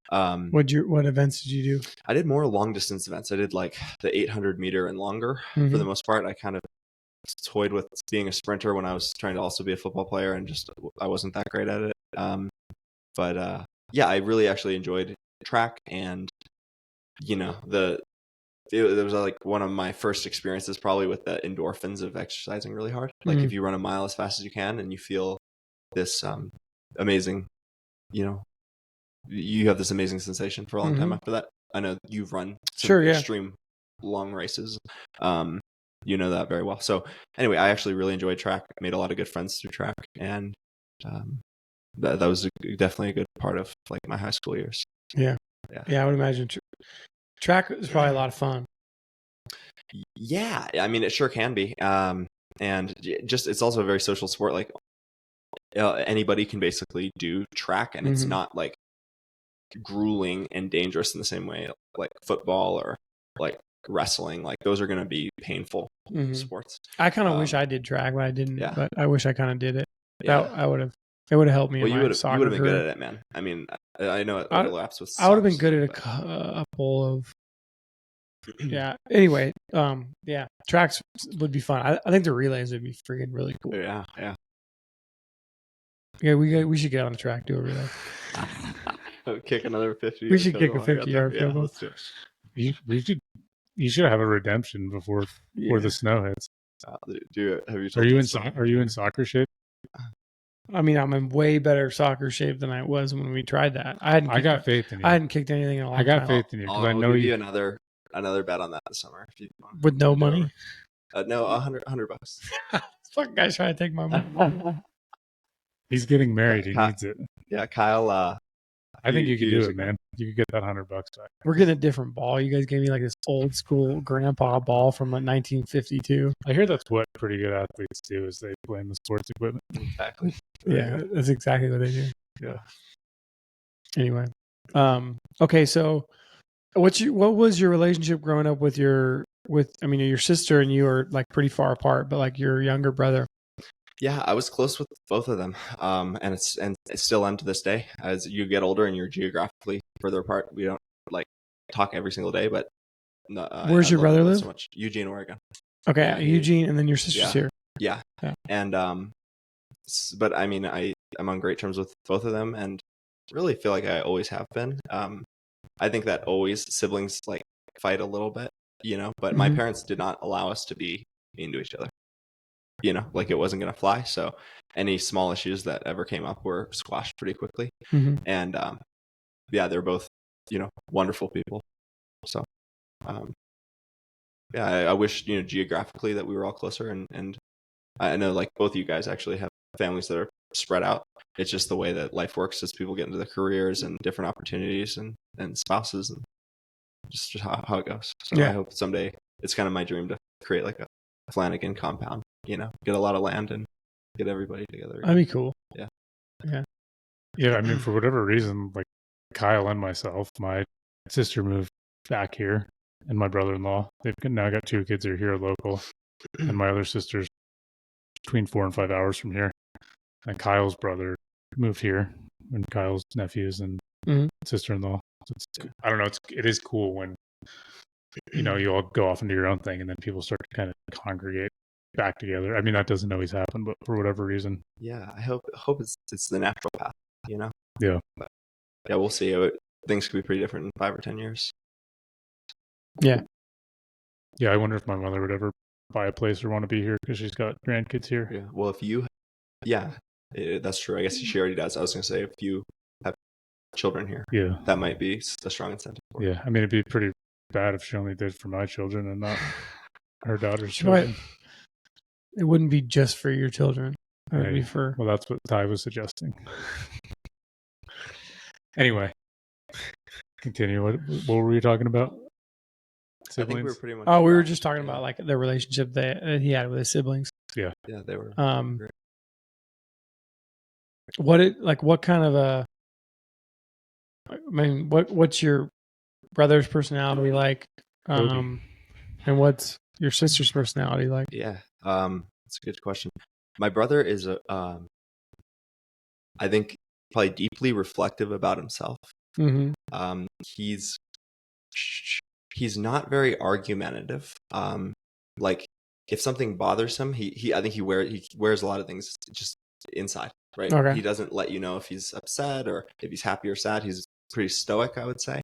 What events did you do? I did more long distance events. I did like the 800 meter and longer for the most part. I kind of toyed with being a sprinter when I was trying to also be a football player, and just I wasn't that great at it. I really actually enjoyed track, and it was like one of my first experiences probably with the endorphins of exercising really hard. Like if you run a mile as fast as you can and you feel this amazing, you have this amazing sensation for a long time after that. I know you've run some extreme long races. You know that very well. So anyway, I actually really enjoyed track. I made a lot of good friends through track, and that was definitely a good part of like my high school years. Yeah, I would imagine track is probably a lot of fun. Yeah, I mean, it sure can be. And just it's also a very social sport. Like anybody can basically do track, and it's not like grueling and dangerous in the same way like football or like wrestling. Like those are going to be painful sports. I kind of wish I did track, but I didn't. Yeah. But I wish I kind of did it. Yeah. It would have helped me. Well, in you my would soccer have been career. good at it, man. I mean, I know it overlaps with. I would have been good at a couple of Yeah. Anyway, yeah, tracks would be fun. I think the relays would be freaking really cool. Yeah. Yeah, we should get on the track, do a relay. Kick another 50. We should kick a 50-yard field goal. Let's do it. You should have a redemption before the snow hits. Have you? Are you in soccer shape? I mean, I'm in way better soccer shape than I was when we tried that. I got faith in you. I hadn't kicked anything in a long time. I got faith in you because I know give you another bet on that this summer if you want. With no money. No, $100. This fucking guy's trying to take my money. He's getting married. He needs it. Yeah, Kyle. I think you can do it, man. You could get that $100 back. We're getting a different ball. You guys gave me like this old school grandpa ball from like 1952. I hear that's what pretty good athletes do is they blame the sports equipment. Exactly. Yeah, that's exactly what they do. Yeah. Anyway, okay. So, what was your relationship growing up with your sister and you are like pretty far apart, but like your younger brother? Yeah, I was close with both of them, and it still am to this day. As you get older and you're geographically further apart, we don't like talk every single day. But where's your brother live? So much. Eugene, Oregon. Okay, yeah, Eugene, and then your sister's here. Yeah, and but I mean, I'm on great terms with both of them, and really feel like I always have been. I think that always siblings like fight a little bit, but my parents did not allow us to be mean to each other. Like it wasn't going to fly. So any small issues that ever came up were squashed pretty quickly. And they're both, wonderful people. So, I wish, geographically that we were all closer. And I know like both of you guys actually have families that are spread out. It's just the way that life works as people get into their careers and different opportunities and spouses and just how it goes. So I hope someday it's kind of my dream to create like a Flannigan compound. Get a lot of land and get everybody together. That'd be cool. Yeah. I mean, for whatever reason, like Kyle and myself, my sister moved back here, and my brother-in-law. They've now got 2 kids that are here local, and my other sister's between 4 and 5 hours from here. And Kyle's brother moved here, and Kyle's nephews and sister-in-law. So I don't know. It is cool when you all go off and do your own thing, and then people start to kind of congregate back together. I mean, that doesn't always happen, but for whatever reason. Yeah, I hope it's the natural path, Yeah. But we'll see. Things could be pretty different in 5 or 10 years. Yeah. Yeah, I wonder if my mother would ever buy a place or want to be here because she's got grandkids here. Yeah. Well, that's true. I guess she already does. I was going to say if you have children here, that might be a strong incentive. Yeah, I mean, it'd be pretty bad if she only did for my children and not her daughter's children. It wouldn't be just for your children. It would be for... Well, that's what Ty was suggesting. Anyway, continue. What were we talking about? Siblings? I think we were pretty much... we were just talking about like the relationship that he had with his siblings. Yeah, they were great. What kind of a... I mean, what's your brother's personality like? And what's your sister's personality like? Yeah, that's a good question. My brother is I think probably deeply reflective about himself. He's not very argumentative. Like if something bothers him, I think he wears a lot of things just inside, right? Okay. He doesn't let you know if he's upset or if he's happy or sad. He's pretty stoic, I would say.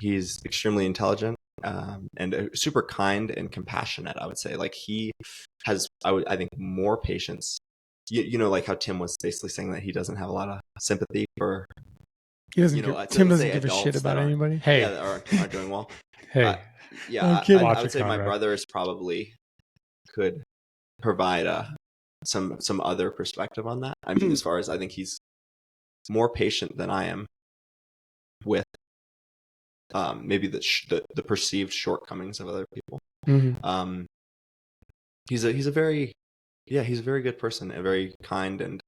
He's extremely intelligent. And super kind and compassionate, I would say. Like he has, I think, more patience. Like how Tim was basically saying that he doesn't have a lot of sympathy for. Tim doesn't give a shit about anybody. That aren't doing well. Hey, I would say my brother is probably could provide some other perspective on that. I mean, as far as I think he's more patient than I am with. Maybe the perceived shortcomings of other people. He's a very good person, and very kind and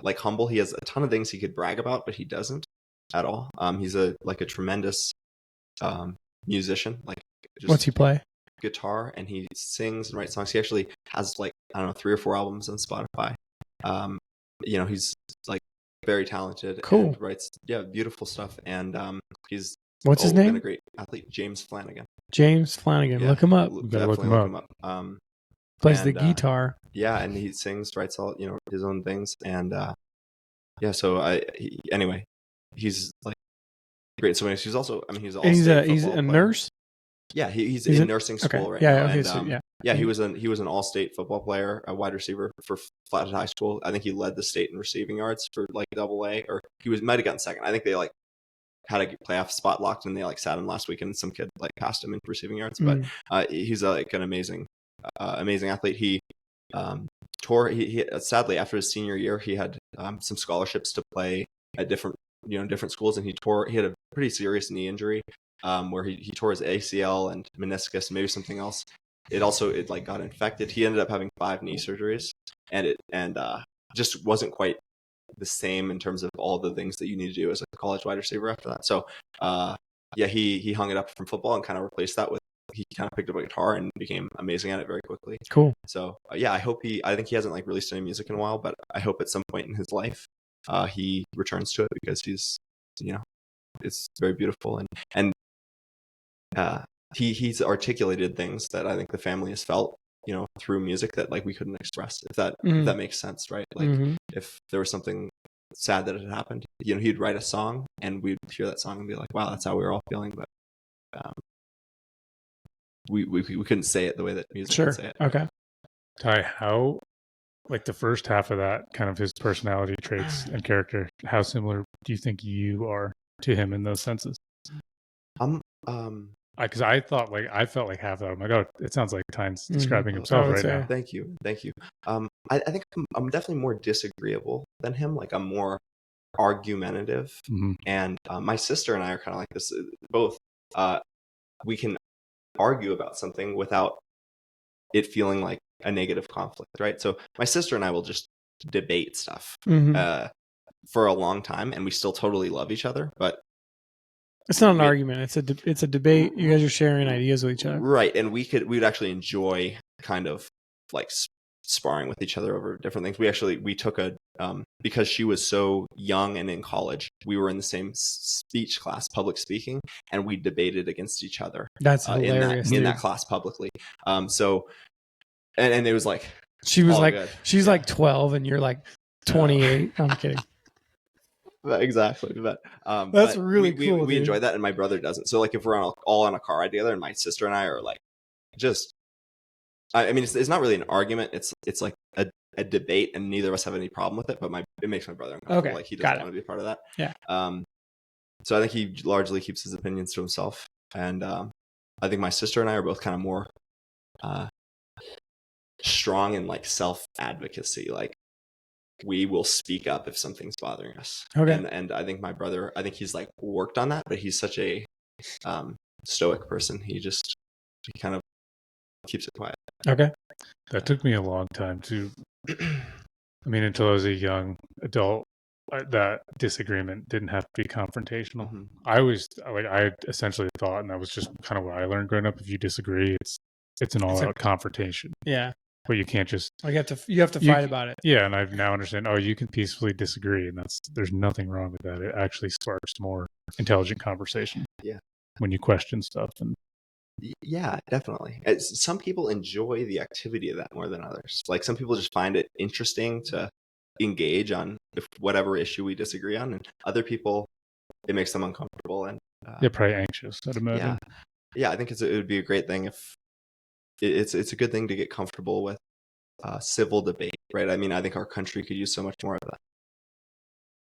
like humble. He has a ton of things he could brag about, but he doesn't at all. He's a tremendous musician. Like, what's he play? Guitar, and he sings and writes songs. He actually has 3 or 4 albums on Spotify. He's like very talented. Cool. And writes beautiful stuff, and he's What's his name? Been a great athlete, James Flannigan. James Flannigan. Yeah, Look him up. Gotta look him up. Plays the guitar. Yeah, and he sings, writes all his own things, and yeah. So anyway, he's like great. So he's also, I mean, he's He's a nurse. Yeah, he's in nursing school right now. Okay, And, he was an all-state football player, a wide receiver for Flathead High School. I think he led the state in receiving yards for like AA, or might have gotten second. I think they like had a playoff spot locked, and they like sat him last week, and some kid like passed him in receiving yards. But he's like an amazing athlete. He tore. He sadly, after his senior year, he had some scholarships to play at different schools, and he had a pretty serious knee injury where he tore his ACL and meniscus and maybe something else. It like got infected. He ended up having 5 knee surgeries, and just wasn't quite the same in terms of all the things that you need to do as a college wide receiver after that. So he hung it up from football and kind of replaced that with, he kind of picked up a guitar and became amazing at it very quickly. Cool. So I think he hasn't like released any music in a while, but I hope at some point in his life he returns to it, because he's it's very beautiful, and he's articulated things that I think the family has felt through music that like we couldn't express, if that makes sense, right? Like if there was something sad that had happened, he'd write a song and we'd hear that song and be like, wow, that's how we were all feeling, but we couldn't say it the way that music could say it. Okay. Ty, how, like the first half of that, kind of his personality traits and character, how similar do you think you are to him in those senses? Because I felt like half of that. I'm like, oh, it sounds like Tyne's describing himself right now. Thank you. I think I'm definitely more disagreeable than him. Like I'm more argumentative, and my sister and I are kind of like this. Both, we can argue about something without it feeling like a negative conflict, right? So my sister and I will just debate stuff for a long time, and we still totally love each other, but it's not an argument. It's a debate. You guys are sharing ideas with each other, right? And we'd actually enjoy kind of like sparring with each other over different things. We took a because she was so young and in college, we were in the same speech class, public speaking, and we debated against each other. That's hilarious in that class publicly. So and it was like she's like 12 and you're like 28. I'm kidding. Exactly, but that's really cool. We enjoy that, and my brother doesn't. So like if we're all on a car ride together, and my sister and I are like, just, I mean, it's not really an argument. It's like a debate, and neither of us have any problem with it. But it makes my brother uncomfortable. Okay, like he doesn't want to be a part of that. Yeah. So I think he largely keeps his opinions to himself, and I think my sister and I are both kind of more strong in like self advocacy, like. We will speak up if something's bothering us. Okay. And I think my brother, he's like worked on that, but he's such a stoic person. He kind of keeps it quiet. Okay. That took me a long time to, I mean, until I was a young adult, that disagreement didn't have to be confrontational. I essentially thought, and that was just kind of what I learned growing up, if you disagree, it's an all-out confrontation. Yeah. But you can't just you have to fight about it. Yeah, and I now understand. Oh, you can peacefully disagree, and there's nothing wrong with that. It actually sparks more intelligent conversation. Yeah, when you question stuff, and yeah, definitely. Some people enjoy the activity of that more than others. Like some people just find it interesting to engage on whatever issue we disagree on, and other people it makes them uncomfortable and they're probably anxious. I'd imagine. Yeah. I think it would be a great thing if. It's a good thing to get comfortable with civil debate, right? I mean, I think our country could use so much more of that.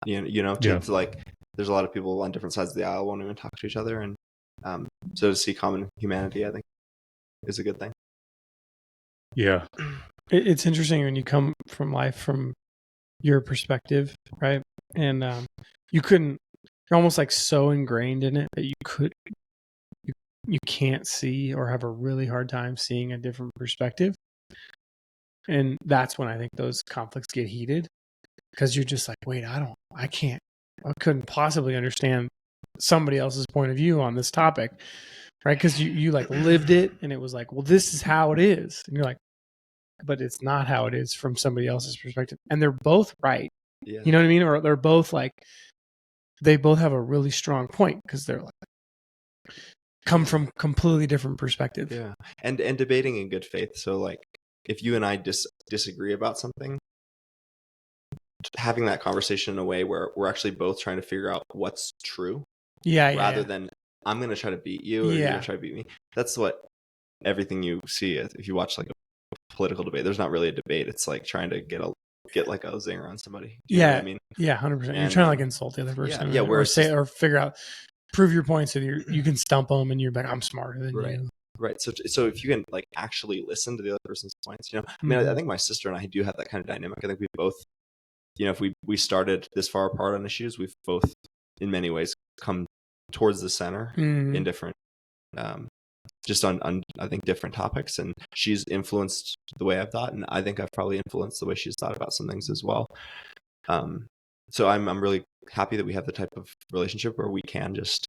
To like, there's a lot of people on different sides of the aisle won't even talk to each other, and so to see common humanity, I think, is a good thing. Yeah, it's interesting when you come from life from your perspective, right? And you're almost like so ingrained in it that you can't see or have a really hard time seeing a different perspective. And that's when I think those conflicts get heated, because you're just like, wait, I couldn't possibly understand somebody else's point of view on this topic, right? Because you like lived it, and it was like, well, this is how it is. And you're like, but it's not how it is from somebody else's perspective. And they're both right. Yeah. You know what I mean? Or they're both like, they both have a really strong point, because they're like, come from completely different perspective. Yeah. And debating in good faith. So like if you and I disagree about something, having that conversation in a way where we're actually both trying to figure out what's true, rather than I'm going to try to beat you or you're going to try to beat me. That's what everything you see if you watch like a political debate. There's not really a debate. It's like trying to get like a zinger on somebody. Do you know what I mean? Yeah, 100%. You're trying to like insult the other person, or say or figure out, prove your point so you can stump them, and you're like, I'm smarter than you. Right. So if you can like actually listen to the other person's points, I mean, I think my sister and I do have that kind of dynamic. I think we both, if we started this far apart on issues, we've both in many ways come towards the center in different, just on I think different topics. And she's influenced the way I've thought, and I think I've probably influenced the way she's thought about some things as well. So I'm really happy that we have the type of relationship where we can just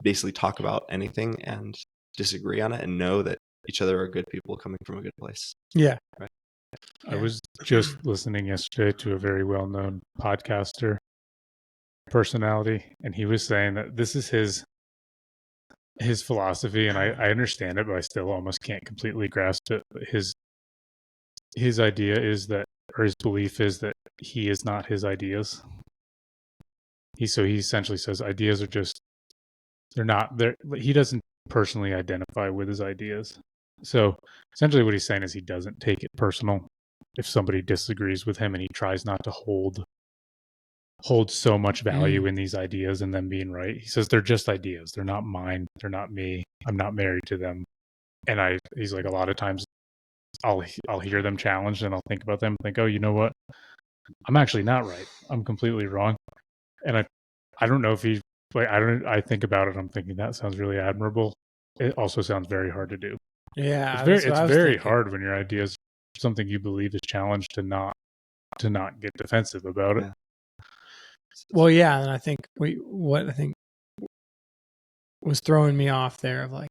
basically talk about anything and disagree on it and know that each other are good people coming from a good place. Yeah. Right. I was just listening yesterday to a very well-known podcaster personality, and he was saying that this is his philosophy, and I understand it, but I still almost can't completely grasp it. But his idea is that, or his belief is that he is not his ideas. He essentially says ideas are just, they're not there. He doesn't personally identify with his ideas. So essentially what he's saying is he doesn't take it personal if somebody disagrees with him, and he tries not to hold so much value in these ideas and them being right. He says they're just ideas. They're not mine. They're not me. I'm not married to them. And he's like, a lot of times I'll hear them challenged, and I'll think about them and think, oh, you know what? I'm actually not right. I'm completely wrong. And I don't know if he, like, I think about it. I'm thinking that sounds really admirable. It also sounds very hard to do. Yeah. It's very hard when your ideas, something you believe is challenged, to not get defensive about it. Well, yeah. And I think what I think was throwing me off there of like,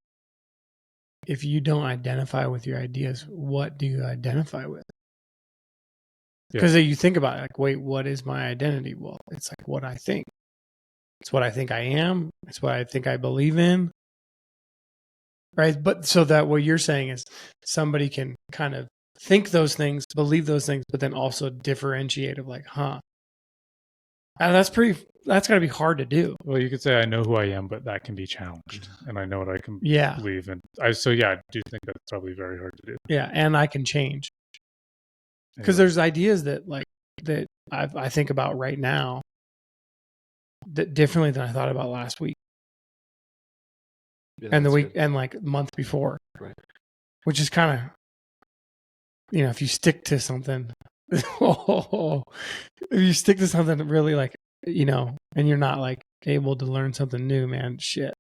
if you don't identify with your ideas, what do you identify with? Because you think about it, like, wait, what is my identity? Well, it's like what I think. It's what I think I am. It's what I think I believe in. Right. But so that what you're saying is somebody can kind of think those things, believe those things, but then also differentiate of like, and that's got to be hard to do. Well, you could say I know who I am, but that can be challenged, and I know what I can believe in. I do think that's probably very hard to do. Yeah. And I can change. Because there's ideas that I think about right now that differently than I thought about last week, and the week and like month before, right? Which is kind of, if you stick to something, if you stick to something really like, and you're not like able to learn something new, man, shit,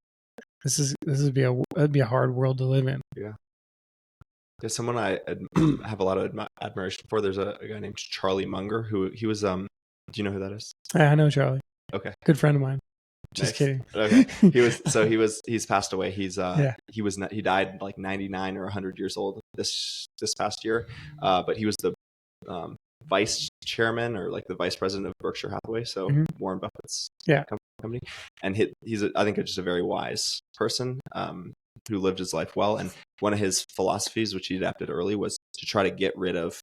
that'd be a hard world to live in. Yeah. There's someone I have a lot of admiration for. There's a guy named Charlie Munger he was do you know who that is? Yeah, I know Charlie. Okay. Good friend of mine. Just kidding. Okay. He's passed away. He died like 99 or 100 years old this past year. But he was the vice chairman or like the vice president of Berkshire Hathaway. So Warren Buffett's company. And he's I think just a very wise person. Who lived his life well. And one of his philosophies, which he adapted early, was to try to get rid of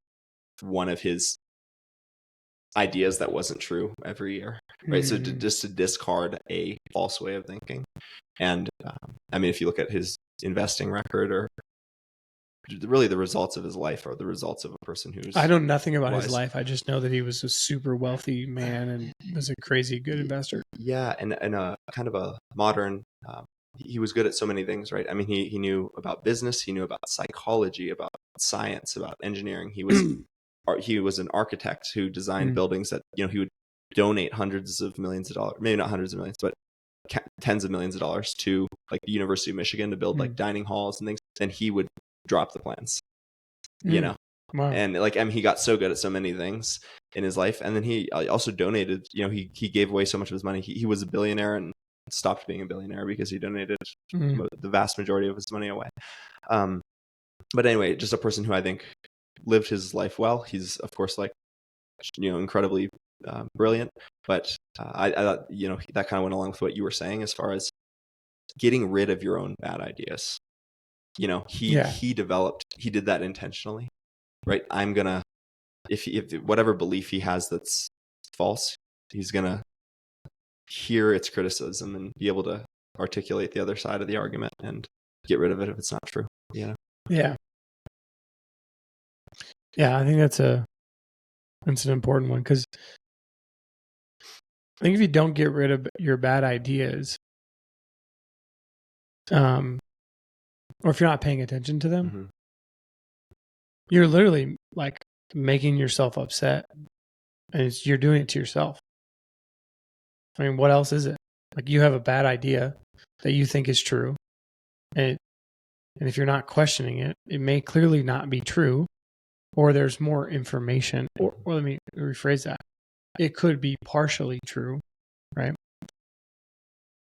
one of his ideas that wasn't true every year, right? So just to discard a false way of thinking. And I mean, if you look at his investing record, or really the results of his life are the results of a person who's... I know nothing about his life. I just know that he was a super wealthy man and was a crazy good investor. Yeah, and a kind of a modern... he was good at so many things, right? I mean, he knew about business, he knew about psychology, about science, about engineering. He was an architect who designed buildings that, he would donate hundreds of millions of dollars, maybe not hundreds of millions, but tens of millions of dollars to like the University of Michigan to build like dining halls and things. And he would drop the plans, Wow. And like, I mean, he got so good at so many things in his life. And then he also donated, he gave away so much of his money. He was a billionaire and stopped being a billionaire because he donated the vast majority of his money away. But anyway, just a person who I think lived his life well. He's of course like, incredibly brilliant, but I thought, that kind of went along with what you were saying as far as getting rid of your own bad ideas. You know, he did that intentionally, right? I'm gonna, if whatever belief he has that's false, he's gonna hear its criticism and be able to articulate the other side of the argument and get rid of it if it's not true. You know? Yeah. Yeah, I think that's an important one, because I think if you don't get rid of your bad ideas, or if you're not paying attention to them, Mm-hmm. you're literally like making yourself upset, and you're doing it to yourself. I mean, what else is it? Like, you have a bad idea that you think is true, and if you're not questioning it, it may clearly not be true, or there's more information, or let me rephrase that. It could be partially true, right?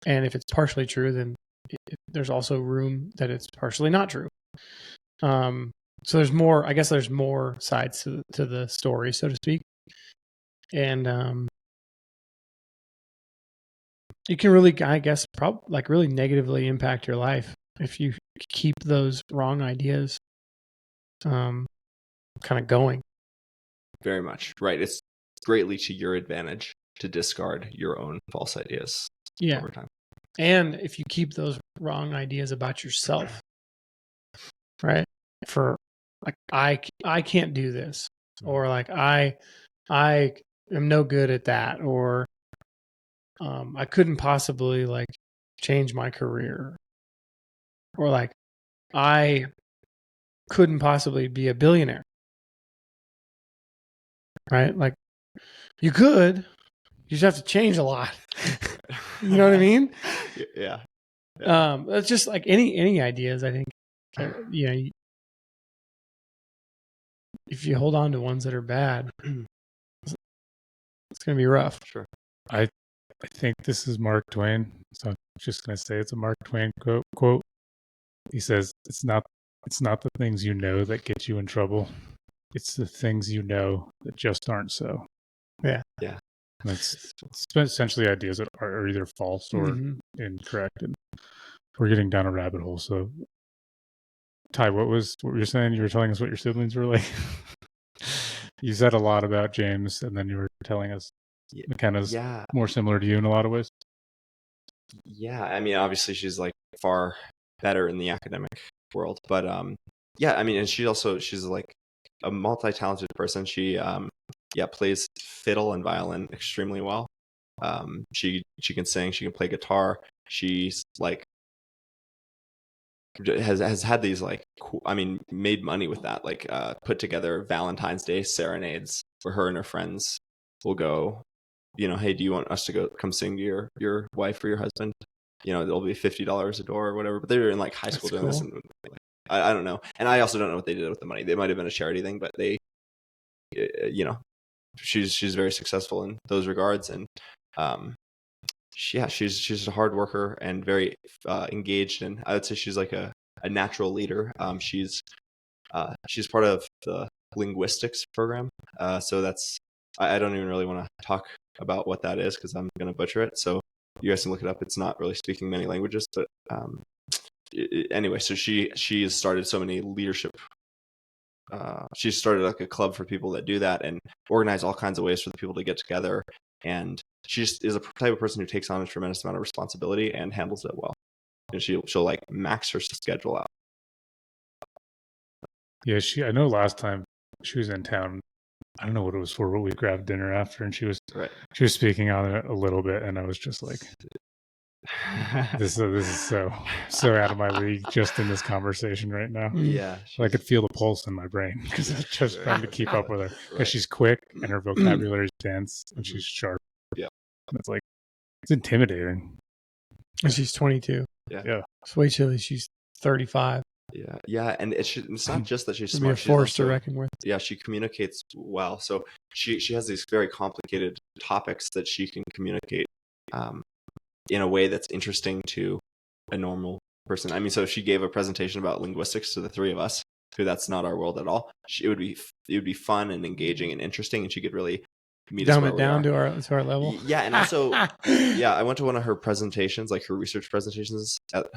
And if it's partially true, then there's also room that it's partially not true. So there's more, I guess there's more sides to the story, so to speak. And it can really, I guess, really negatively impact your life if you keep those wrong ideas kind of going. Very much. Right. It's greatly to your advantage to discard your own false ideas over time. And if you keep those wrong ideas about yourself, right? For like, I can't do this, or like I am no good at that, or I couldn't possibly like change my career, or like I couldn't possibly be a billionaire, right? Like, you could, you just have to change a lot. You know what I mean? Yeah. It's just like any ideas, I think, you know, if you hold on to ones that are bad, it's going to be rough. Sure. I think this is Mark Twain, so I'm just going to say it's a Mark Twain quote. He says, it's not the things you know that get you in trouble. It's the things you know that just aren't so. Yeah. Yeah. And it's essentially ideas that are either false or incorrect. And we're getting down a rabbit hole. So, Ty, what were you saying? You were telling us what your siblings were like. You said a lot about James, and then you were telling us McKenna's more similar to you in a lot of ways. Yeah, I mean, obviously she's like far better in the academic world, but yeah, I mean, and she's like a multi-talented person. She plays fiddle and violin extremely well. She can sing, she can play guitar. She's like has had these like cool, I mean, made money with that, like put together Valentine's Day serenades where her and her friends will go, you know, hey, do you want us to come sing to your wife or your husband? You know, it'll be $50 a door or whatever. But they were in like high school doing this, and like, I don't know. And I also don't know what they did with the money. They might have been a charity thing, but they, you know, she's very successful in those regards, and she's a hard worker and very engaged, and I would say she's like a natural leader. She's part of the linguistics program, so that's I don't even really want to talk about what that is because I'm going to butcher it. So you guys can look it up. It's not really speaking many languages, but anyway, so she has started so many leadership. She started like a club for people that do that and organize all kinds of ways for the people to get together. And she just is a type of person who takes on a tremendous amount of responsibility and handles it well. And she'll like max her schedule out. Yeah, I know last time she was in town, I don't know what it was for, but we grabbed dinner after, and she was speaking on it a little bit, and I was just like, this is so out of my league just in this conversation right now. Yeah, I could feel the pulse in my brain because I'm just trying to keep up with her because she's quick and her vocabulary is dense and she's sharp. Yeah, and it's intimidating. And she's 22. Yeah. So wait till she's 35. Yeah, and it's not just that she's smart. Be a force to reckon with. Yeah, she communicates well. So she has these very complicated topics that she can communicate in a way that's interesting to a normal person. I mean, so if she gave a presentation about linguistics to the three of us, who that's not our world at all, it would be fun and engaging and interesting, and she could really meet us Dumb where it we down are. to our level. Yeah, and also, yeah, I went to one of her presentations, like her research presentations at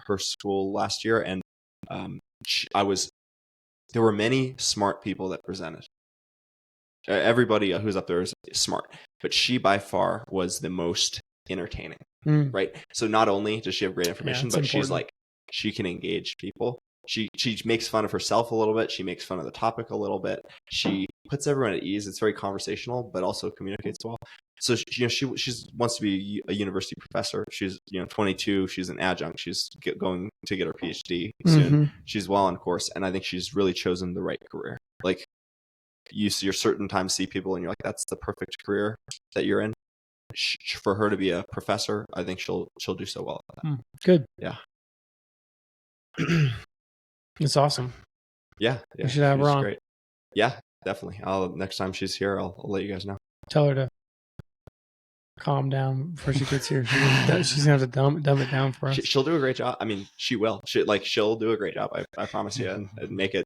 her school last year, and there were many smart people that presented. Everybody who's up there is smart, but she by far was the most entertaining, right? So not only does she have great information, but she's like, she can engage people. She makes fun of herself a little bit. She makes fun of the topic a little bit. She puts everyone at ease. It's very conversational, but also communicates well. So she wants to be a university professor. She's 22. She's an adjunct. She's going to get her PhD soon. She's well on course, and I think she's really chosen the right career. Like, you're certain times see people and you're like, that's the perfect career that you're in. For her to be a professor, I think she'll do so well at that. Good. Yeah. It's awesome. Yeah. We should have her on. Great. Yeah, definitely. Next time she's here, I'll let you guys know. Tell her to calm down before she gets here. She's gonna have to dumb it down for us. She'll do a great job. I mean, she will. She'll do a great job. I promise you, and make it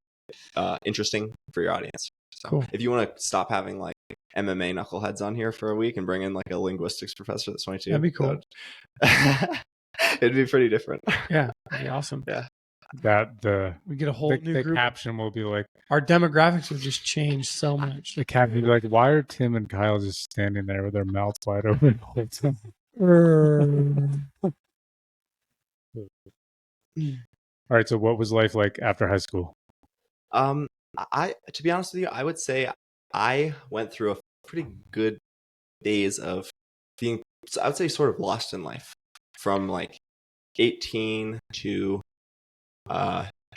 interesting for your audience. So cool. If you want to stop having like MMA knuckleheads on here for a week and bring in like a linguistics professor that's 22, that'd be cool. It'd be pretty different. Yeah, that'd be awesome. Yeah. We get a whole new group. The caption will be like, our demographics would just change so much. The caption will be like, why are Tim and Kyle just standing there with their mouths wide open? All right, so what was life like after high school? To be honest with you, I would say I went through a pretty good days of being, I would say, sort of lost in life from like 18 to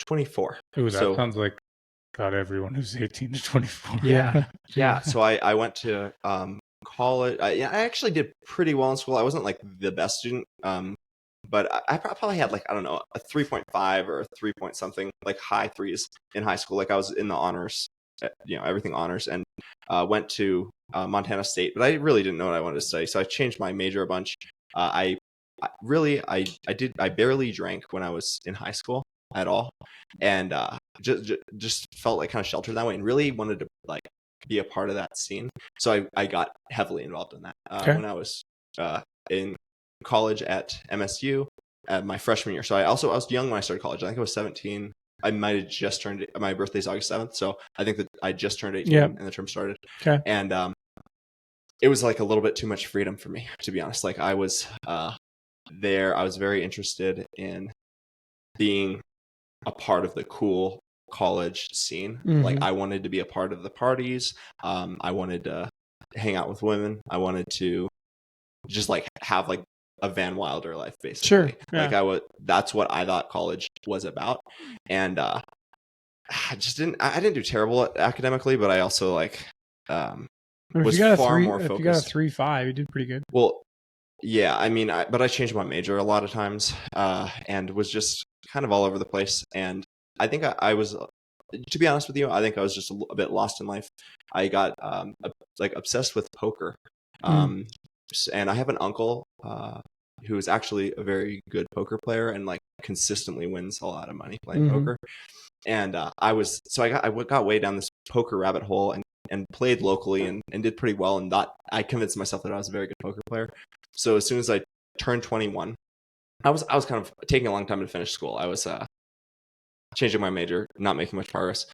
24. Ooh, that sounds like about everyone who's 18 to 24. Yeah. Yeah. So I went to college. I actually did pretty well in school. I wasn't like the best student, but I probably had like, I don't know, a 3.5 or a 3 point something, like high threes in high school. Like I was in the honors, everything honors, and went to Montana State, but I really didn't know what I wanted to study. So I changed my major a bunch. I barely drank when I was in high school at all, and just felt like kind of sheltered that way, and really wanted to like be a part of that scene. So I got heavily involved in that when I was in college at MSU at my freshman year. So I was young when I started college. I think I was 17. I might have just turned, my birthday's August 7th. So I think that I just turned 18 and the term started. Okay. And it was like a little bit too much freedom for me, to be honest. Like I was there. I was very interested in being a part of the cool college scene. Like I wanted to be a part of the parties. I wanted to hang out with women. I wanted to just like have like a Van Wilder life, basically. Sure. Yeah. Like that's what I thought college was about. And I didn't do terrible academically, but I also like was far more focused. If you got a 3.5, you did pretty good. Well, yeah, I mean, but I changed my major a lot of times, and was just kind of all over the place. And I think I was, to be honest with you, I think I was just a bit lost in life. I got like obsessed with poker. And I have an uncle who is actually a very good poker player and like consistently wins a lot of money playing poker. And I got way down this poker rabbit hole and played locally and did pretty well. And I convinced myself that I was a very good poker player. So as soon as I turned 21, I was kind of taking a long time to finish school. I was changing my major, not making much progress.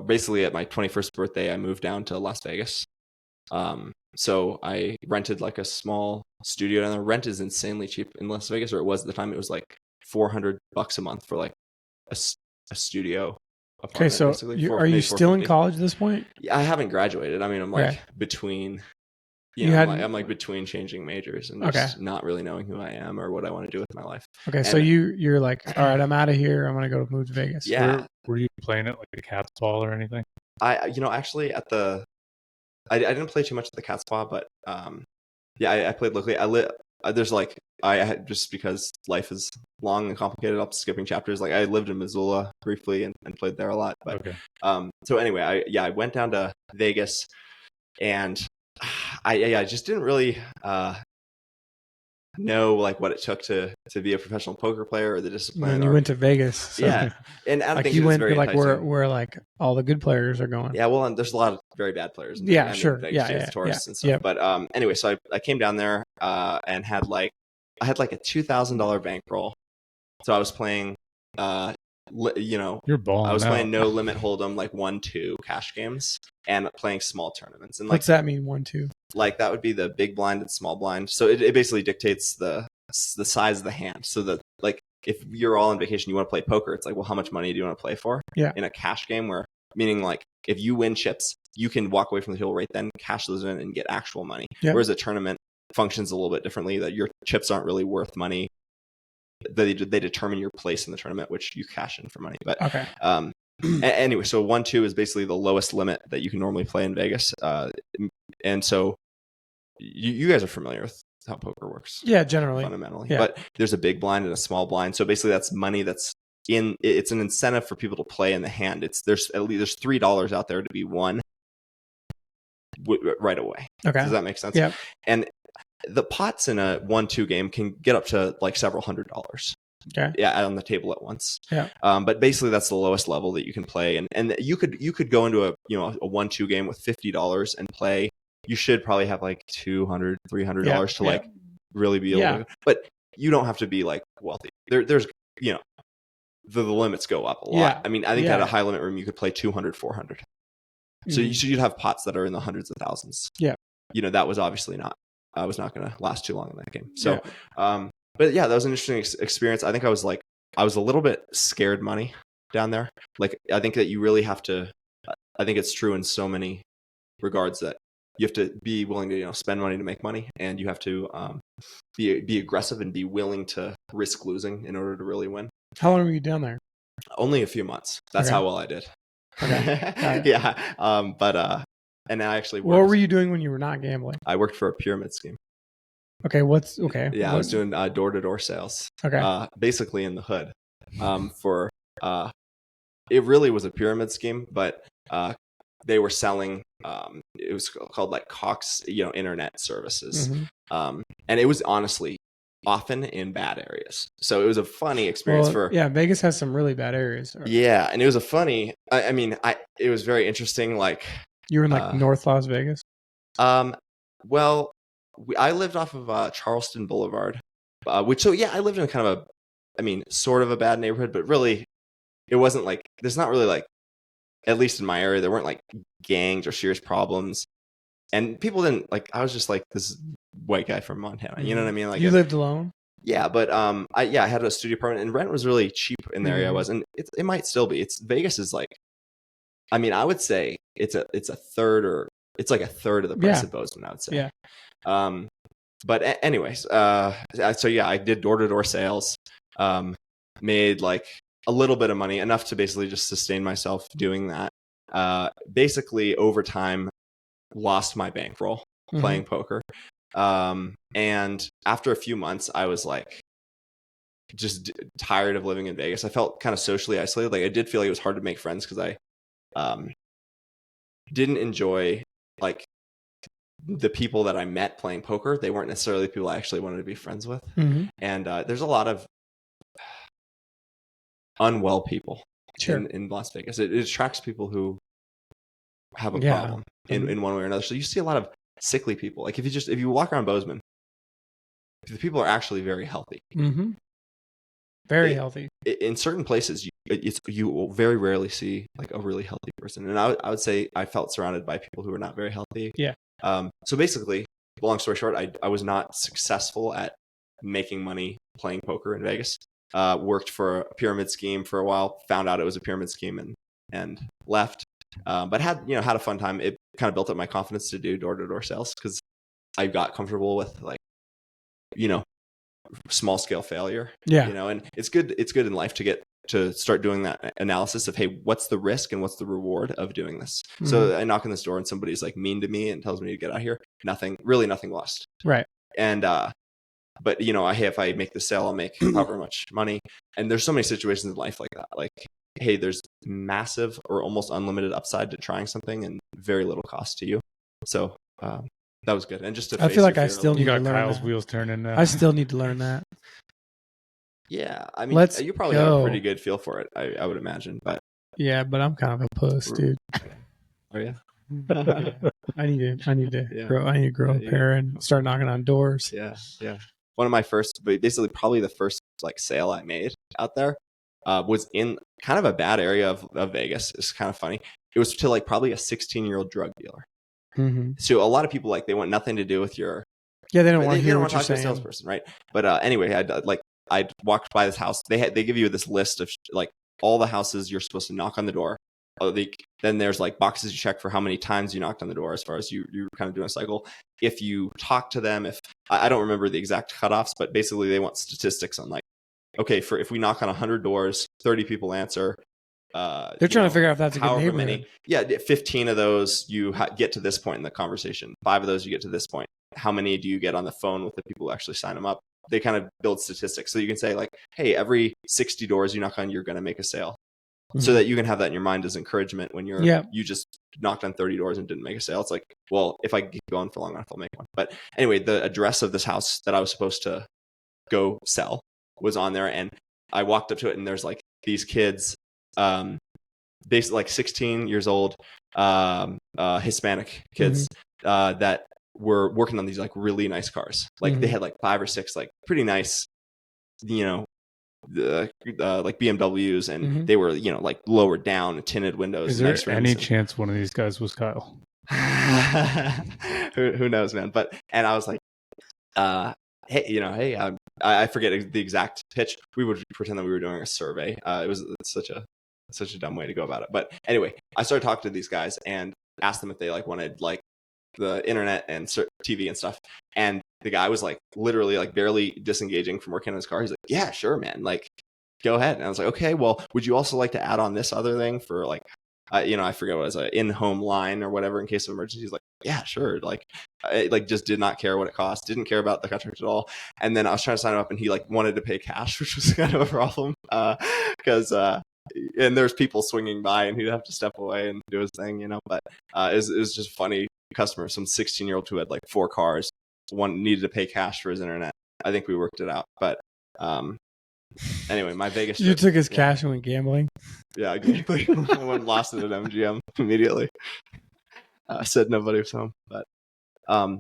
Basically, at my 21st birthday, I moved down to Las Vegas. So I rented like a small studio, and the rent is insanely cheap in Las Vegas, or it was at the time. It was like $400 a month for like a studio apartment. Okay, so are you still in college at this point? Yeah, I haven't graduated. I mean, I'm like between, I'm like between changing majors and just not really knowing who I am or what I want to do with my life. Okay, and so you're like, all right, I'm out of here. I'm gonna move to Vegas. Yeah. Were you playing it like a cat's ball or anything? Actually I didn't play too much at the Cat's Paw, but I played locally. I had, just because life is long and complicated, I'm skipping chapters. Like I lived in Missoula briefly and played there a lot. But so anyway, I went down to Vegas, and I just didn't really know like what it took to be a professional poker player or the discipline. And you went to Vegas. So. Yeah, and I like think you it's went very like enticing. where like all the good players are going. Yeah, well, and there's a lot of very bad players. Yeah, sure. Vegas, tourists and stuff. Yep. But anyway, so I came down there and had like a $2,000 bankroll. So I was playing, You're balling I was out. playing no limit hold'em, like 1-2 cash games, and playing small tournaments. And like, what's that mean, 1-2? Like that would be the big blind and small blind. So it basically dictates the size of the hand. So that like if you're all on vacation, you want to play poker. It's like, well, how much money do you want to play for? Yeah. In a cash game, meaning like if you win chips, you can walk away from the table right then, cash those in, and get actual money. Yeah. Whereas a tournament functions a little bit differently. That your chips aren't really worth money. They determine your place in the tournament, which you cash in for money. But okay. Anyway, so 1-2 is basically the lowest limit that you can normally play in Vegas. And so you guys are familiar with how poker works. Yeah, generally. Fundamentally. Yeah. But there's a big blind and a small blind. So basically that's money that's it's an incentive for people to play in the hand. There's $3 out there to be won right away. Okay. Does that make sense? Yeah. And the pots in a 1-2 game can get up to like several $100s. Okay. Yeah, on the table at once. Yeah. But basically that's the lowest level that you can play. And you could go into a 1-2 game with $50 and play. You should probably have like $200, $300 to like really be able to, but you don't have to be like wealthy. There's the limits go up a lot. Yeah. I mean, I think at a high limit room you could play 200, 400. So you'd have pots that are in the hundreds of thousands. Yeah. That was obviously I was not going to last too long in that game. So, but yeah, that was an interesting experience. I think I was a little bit scared money down there. Like, I think that you really have to, I think it's true in so many regards that you have to be willing to, spend money to make money. And you have to be aggressive and be willing to risk losing in order to really win. How long were you down there? Only a few months. That's how well I did. Okay. Yeah. And I actually worked. What were you doing when you were not gambling? I worked for a pyramid scheme. Okay. Okay. Yeah, I was doing door-to-door sales. Okay. Basically in the hood. It really was a pyramid scheme, but they were selling. It was called like Cox, internet services, Mm-hmm. and it was honestly often in bad areas. So it was a funny experience Vegas has some really bad areas. Yeah, and it was a funny. It was very interesting. Like you were in like North Las Vegas. Well, I lived off of Charleston Boulevard, I lived in kind of sort of a bad neighborhood, but really, it wasn't like there's not really like, at least in my area, there weren't like gangs or serious problems, and people didn't like. I was just like this white guy from Montana. You know what I mean? Like you lived alone. Yeah, but I had a studio apartment, and rent was really cheap in the area I was, and it might still be. Vegas is like, I would say it's a third or it's like a third of the price of Bozeman, I would say. Yeah. But anyways, I did door-to-door sales, made like a little bit of money, enough to basically just sustain myself doing that. Basically over time, lost my bankroll playing poker. And after a few months, I was like, just tired of living in Vegas. I felt kind of socially isolated. Like I did feel like it was hard to make friends because I didn't enjoy like the people that I met playing poker. They weren't necessarily the people I actually wanted to be friends with. Mm-hmm. And there's a lot of unwell people in Las Vegas. It attracts people who have a problem in one way or another. So you see a lot of sickly people. Like if you walk around Bozeman, the people are actually very healthy. Mm-hmm. Very healthy. In certain places, you will very rarely see like a really healthy person. And I would say I felt surrounded by people who were not very healthy. Yeah. So basically, long story short, I was not successful at making money playing poker in Vegas. Worked for a pyramid scheme for a while, found out it was a pyramid scheme and left. But had a fun time. It kind of built up my confidence to do door-to-door sales because I got comfortable with like, small scale failure. Yeah. And it's good in life to get to start doing that analysis of, hey, what's the risk and what's the reward of doing this? Mm-hmm. So I knock on this door and somebody's like mean to me and tells me to get out of here. Nothing lost. Right. And, but hey, if I make the sale, I'll make however much money. And there's so many situations in life like that. Like, hey, there's massive or almost unlimited upside to trying something and very little cost to you. So, That was good. And just to I face feel like your I fear a still little You need to got learn Kyle's that. wheels turning now. I still need to learn that. Yeah, I mean, Let's you probably got a go. pretty good feel for it, I would imagine. But Yeah, but I'm kind of a puss, dude. oh yeah, I need to Yeah. grow. I need to grow Yeah, up here and start knocking on doors. yeah. One of my first, but basically probably the first like sale I made out there was in kind of a bad area of Vegas. It's kind of funny. It was to like probably a 16-year-old drug dealer. Mm-hmm. So a lot of people like they want nothing to do with your. Yeah, they don't want to They hear don't what want to you're talk to a saying. salesperson, right? But anyway, I walked by this house. They give you this list of like all the houses you're supposed to knock on the door. Then there's like boxes you check for how many times you knocked on the door as far as you kind of doing a cycle. If you talk to them, if I don't remember the exact cutoffs, but basically they want statistics on like, okay, if we knock on 100 doors, 30 people answer. They're trying to figure out if that's a good neighborhood. Many, 15 of those you get to this point in the conversation. 5 of those you get to this point. How many do you get on the phone with the people who actually sign them up? They kind of build statistics. So you can say like, hey, every 60 doors you knock on, you're going to make a sale. So that you can have that in your mind as encouragement when you just knocked on 30 doors and didn't make a sale. It's like, well, if I keep going for long enough, I'll make one. But anyway, the address of this house that I was supposed to go sell was on there. And I walked up to it and there's like these kids, basically like 16 years old, Hispanic kids that were working on these like really nice cars. Like they had like 5 or 6 like pretty nice, like BMWs, and they were like lower down, tinted windows. Is there any chance one of these guys was Kyle? Who knows, man? And I was like, hey, I forget the exact pitch. We would pretend that we were doing a survey. It's such a dumb way to go about it. But anyway, I started talking to these guys and asked them if they like wanted like the internet and TV and stuff. And the guy was like literally like barely disengaging from working on his car. He's like, yeah, sure, man. Like, go ahead. And I was like, okay, well, would you also like to add on this other thing for like, I forget what it was, an in-home line or whatever in case of emergency. He's like, yeah, sure. Like, I just did not care what it cost. Didn't care about the contract at all. And then I was trying to sign him up and he like wanted to pay cash, which was kind of a problem because and there's people swinging by and he'd have to step away and do his thing, but it was just funny. Customer, some 16-year-old who had like 4 cars, one needed to pay cash for his internet. I think we worked it out, but anyway, my Vegas trip, you took his cash and went gambling. Yeah, exactly. I went and lost it at MGM immediately. Said nobody was home, but I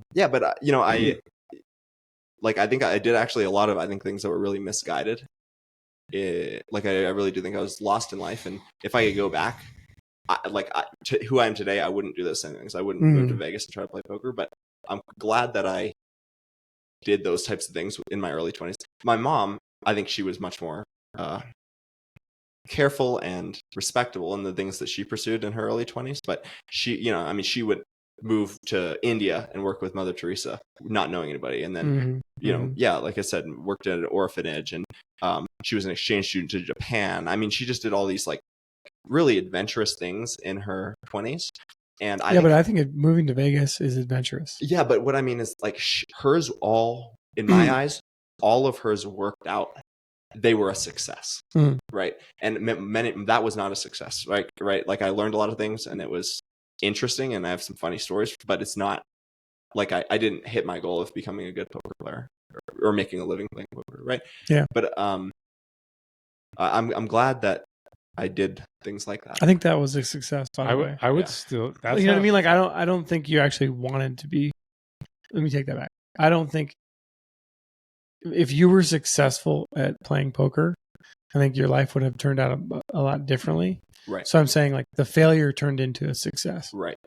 think I did actually a lot of things that were really misguided. I really do think I was lost in life, and if I could go back, to who I am today, I wouldn't do those same things. I wouldn't move to Vegas and try to play poker, but I'm glad that I did those types of things in my early 20s. My mom, I think she was much more careful and respectable in the things that she pursued in her early 20s, but she, she would move to India and work with Mother Teresa, not knowing anybody. And then, like I said, worked at an orphanage, and she was an exchange student to Japan. I mean, she just did all these like really adventurous things in her 20s. And I think moving to Vegas is adventurous. Yeah, but what I mean is like hers all, in my eyes, all of hers worked out. They were a success, right? And that was not a success, right? Like I learned a lot of things and it was interesting and I have some funny stories, but it's not like I didn't hit my goal of becoming a good poker player or making a living playing poker, right? Yeah. But I'm glad that I did things like that. I think that was a success. By the way, I would still. That's you know what I mean? Like I don't think you actually wanted to be. Let me take that back. I don't think if you were successful at playing poker, I think your life would have turned out a lot differently. Right. So I'm saying like the failure turned into a success. Right.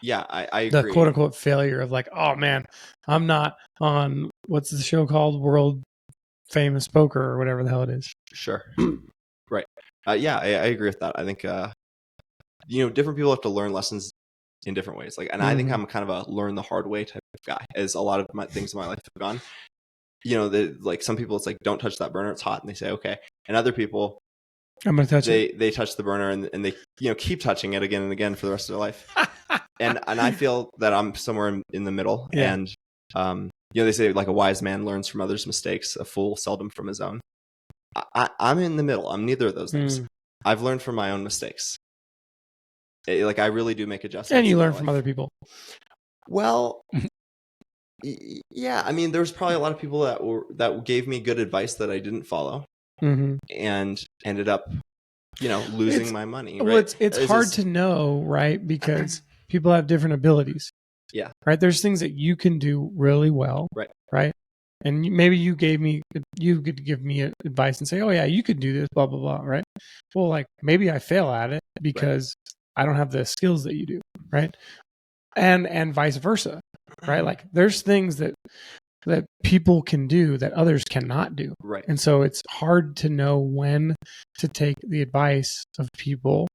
Yeah, I agree. The quote unquote failure of like, oh man, I'm not on what's the show called, World Famous Poker or whatever the hell it is. Sure. Right. Yeah, I agree with that. I think different people have to learn lessons in different ways. Like, and I think I'm kind of a learn the hard way type of guy, as a lot of my things in my life have gone. Like some people, it's like, don't touch that burner, it's hot, and they say okay. And other people, I'm gonna touch it. They touch the burner and they keep touching it again and again for the rest of their life. and I feel that I'm somewhere in the middle. Yeah. And they say like a wise man learns from others' mistakes, a fool seldom from his own. I'm in the middle. I'm neither of those things. I've learned from my own mistakes. I really do make adjustments. And you learn from other people. Well, Yeah, I mean, there was probably a lot of people that gave me good advice that I didn't follow, and ended up, losing my money. Right? Well, it's hard to know, right? Because people have different abilities. Yeah. Right. There's things that you can do really well. Right. Right. And maybe you could give me advice and say, oh yeah, you could do this, blah, blah, blah. Right. Well, like maybe I fail at it because I don't have the skills that you do. Right. And vice versa. Right. Like there's things that people can do that others cannot do. Right. And so it's hard to know when to take the advice of people,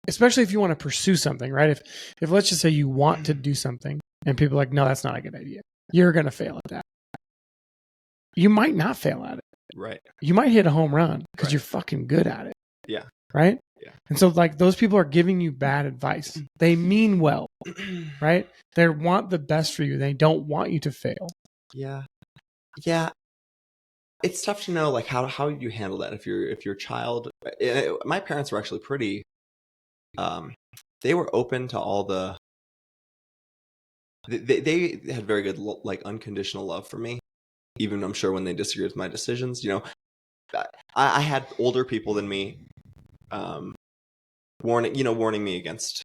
especially if you want to pursue something, right? If let's just say you want to do something and people are like, no, that's not a good idea. You're going to fail at that. You might not fail at it. Right. You might hit a home run because you're fucking good at it. Yeah. Right. Yeah. And so like those people are giving you bad advice. They mean well, right? They want the best for you. They don't want you to fail. Yeah. Yeah. It's tough to know like how you handle that if your child. My parents were actually pretty. They were open to all the. They had very good like unconditional love for me, even I'm sure when they disagreed with my decisions. I had older people than me, warning me against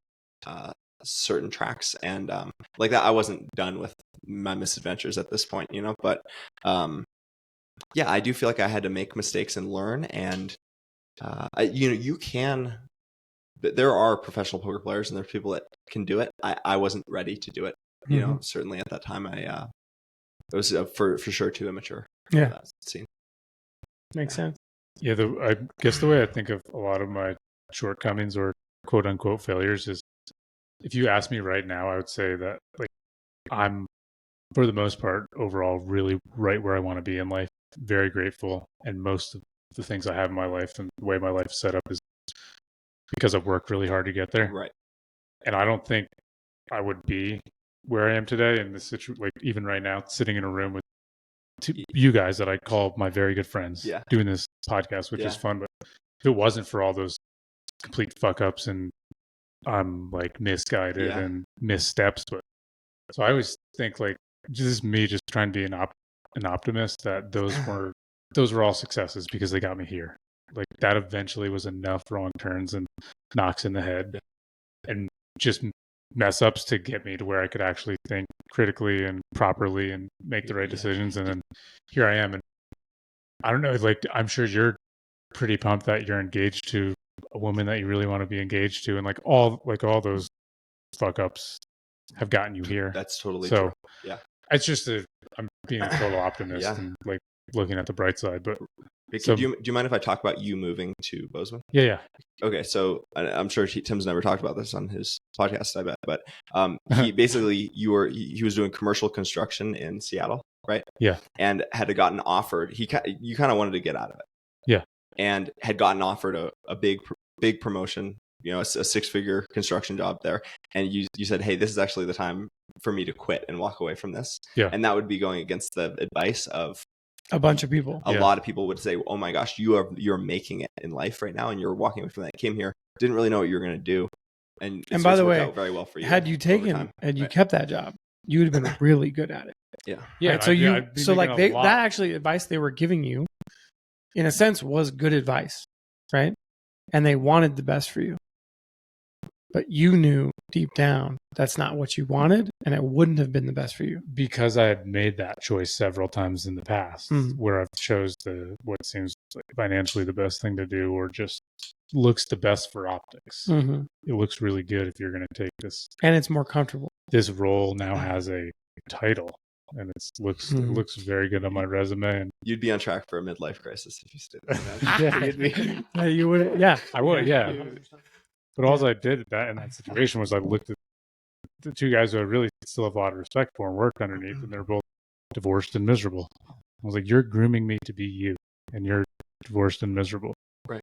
certain tracks, and like that. I wasn't done with my misadventures at this point, but yeah, I do feel like I had to make mistakes and learn, and you can. There are professional poker players, and there's people that can do it. I wasn't ready to do it. Certainly at that time, it was for sure too immature. Yeah, that scene makes sense. Yeah, I guess the way I think of a lot of my shortcomings or quote unquote failures is, if you ask me right now, I would say that like I'm, for the most part, overall really right where I want to be in life. Very grateful, and most of the things I have in my life and the way my life's set up is because I've worked really hard to get there. Right. And I don't think I would be where I am today in this situation, like even right now, sitting in a room with you guys that I call my very good friends, doing this podcast, which is fun. But if it wasn't for all those complete fuck ups and I'm like misguided and missteps, but so I always think like this is me just trying to be an optimist that those were all successes because they got me here. Like that eventually was enough wrong turns and knocks in the head and just mess ups to get me to where I could actually think critically and properly and make the right decisions. And then here I am. And I don't know, like, I'm sure you're pretty pumped that you're engaged to a woman that you really want to be engaged to. And like all those fuck ups have gotten you here. That's totally true. Yeah. It's just I'm being a total optimist and like looking at the bright side, but do you mind if I talk about you moving to Bozeman? Yeah. Okay, so I'm sure Tim's never talked about this on his podcast, I bet, but he basically he was doing commercial construction in Seattle, right? Yeah, and had gotten offered. You kind of wanted to get out of it, yeah, and had gotten offered a big promotion, a 6-figure construction job there, and you said, hey, this is actually the time for me to quit and walk away from this, and that would be going against the advice of a bunch of people. A lot of people would say, oh my gosh, you're making it in life right now and you're walking away from that. Came here, didn't really know what you were going to do. And by the way, out very well for you. Had you taken and you kept that job, you would have been really good at it. Yeah. Yeah. Right? So that actually advice they were giving you, in a sense, was good advice, right? And they wanted the best for you. But you knew deep down that's not what you wanted, and it wouldn't have been the best for you. Because I had made that choice several times in the past, where I've chose what seems like financially the best thing to do, or just looks the best for optics. It looks really good if you're going to take this, and it's more comfortable. This role now has a title, and it looks very good on my resume. And you'd be on track for a midlife crisis if you stayed there. You would. Yeah, I would. Yeah. But all I did in that situation was I looked at the two guys who I really still have a lot of respect for and worked underneath, and they're both divorced and miserable. I was like, you're grooming me to be you, and you're divorced and miserable. Right.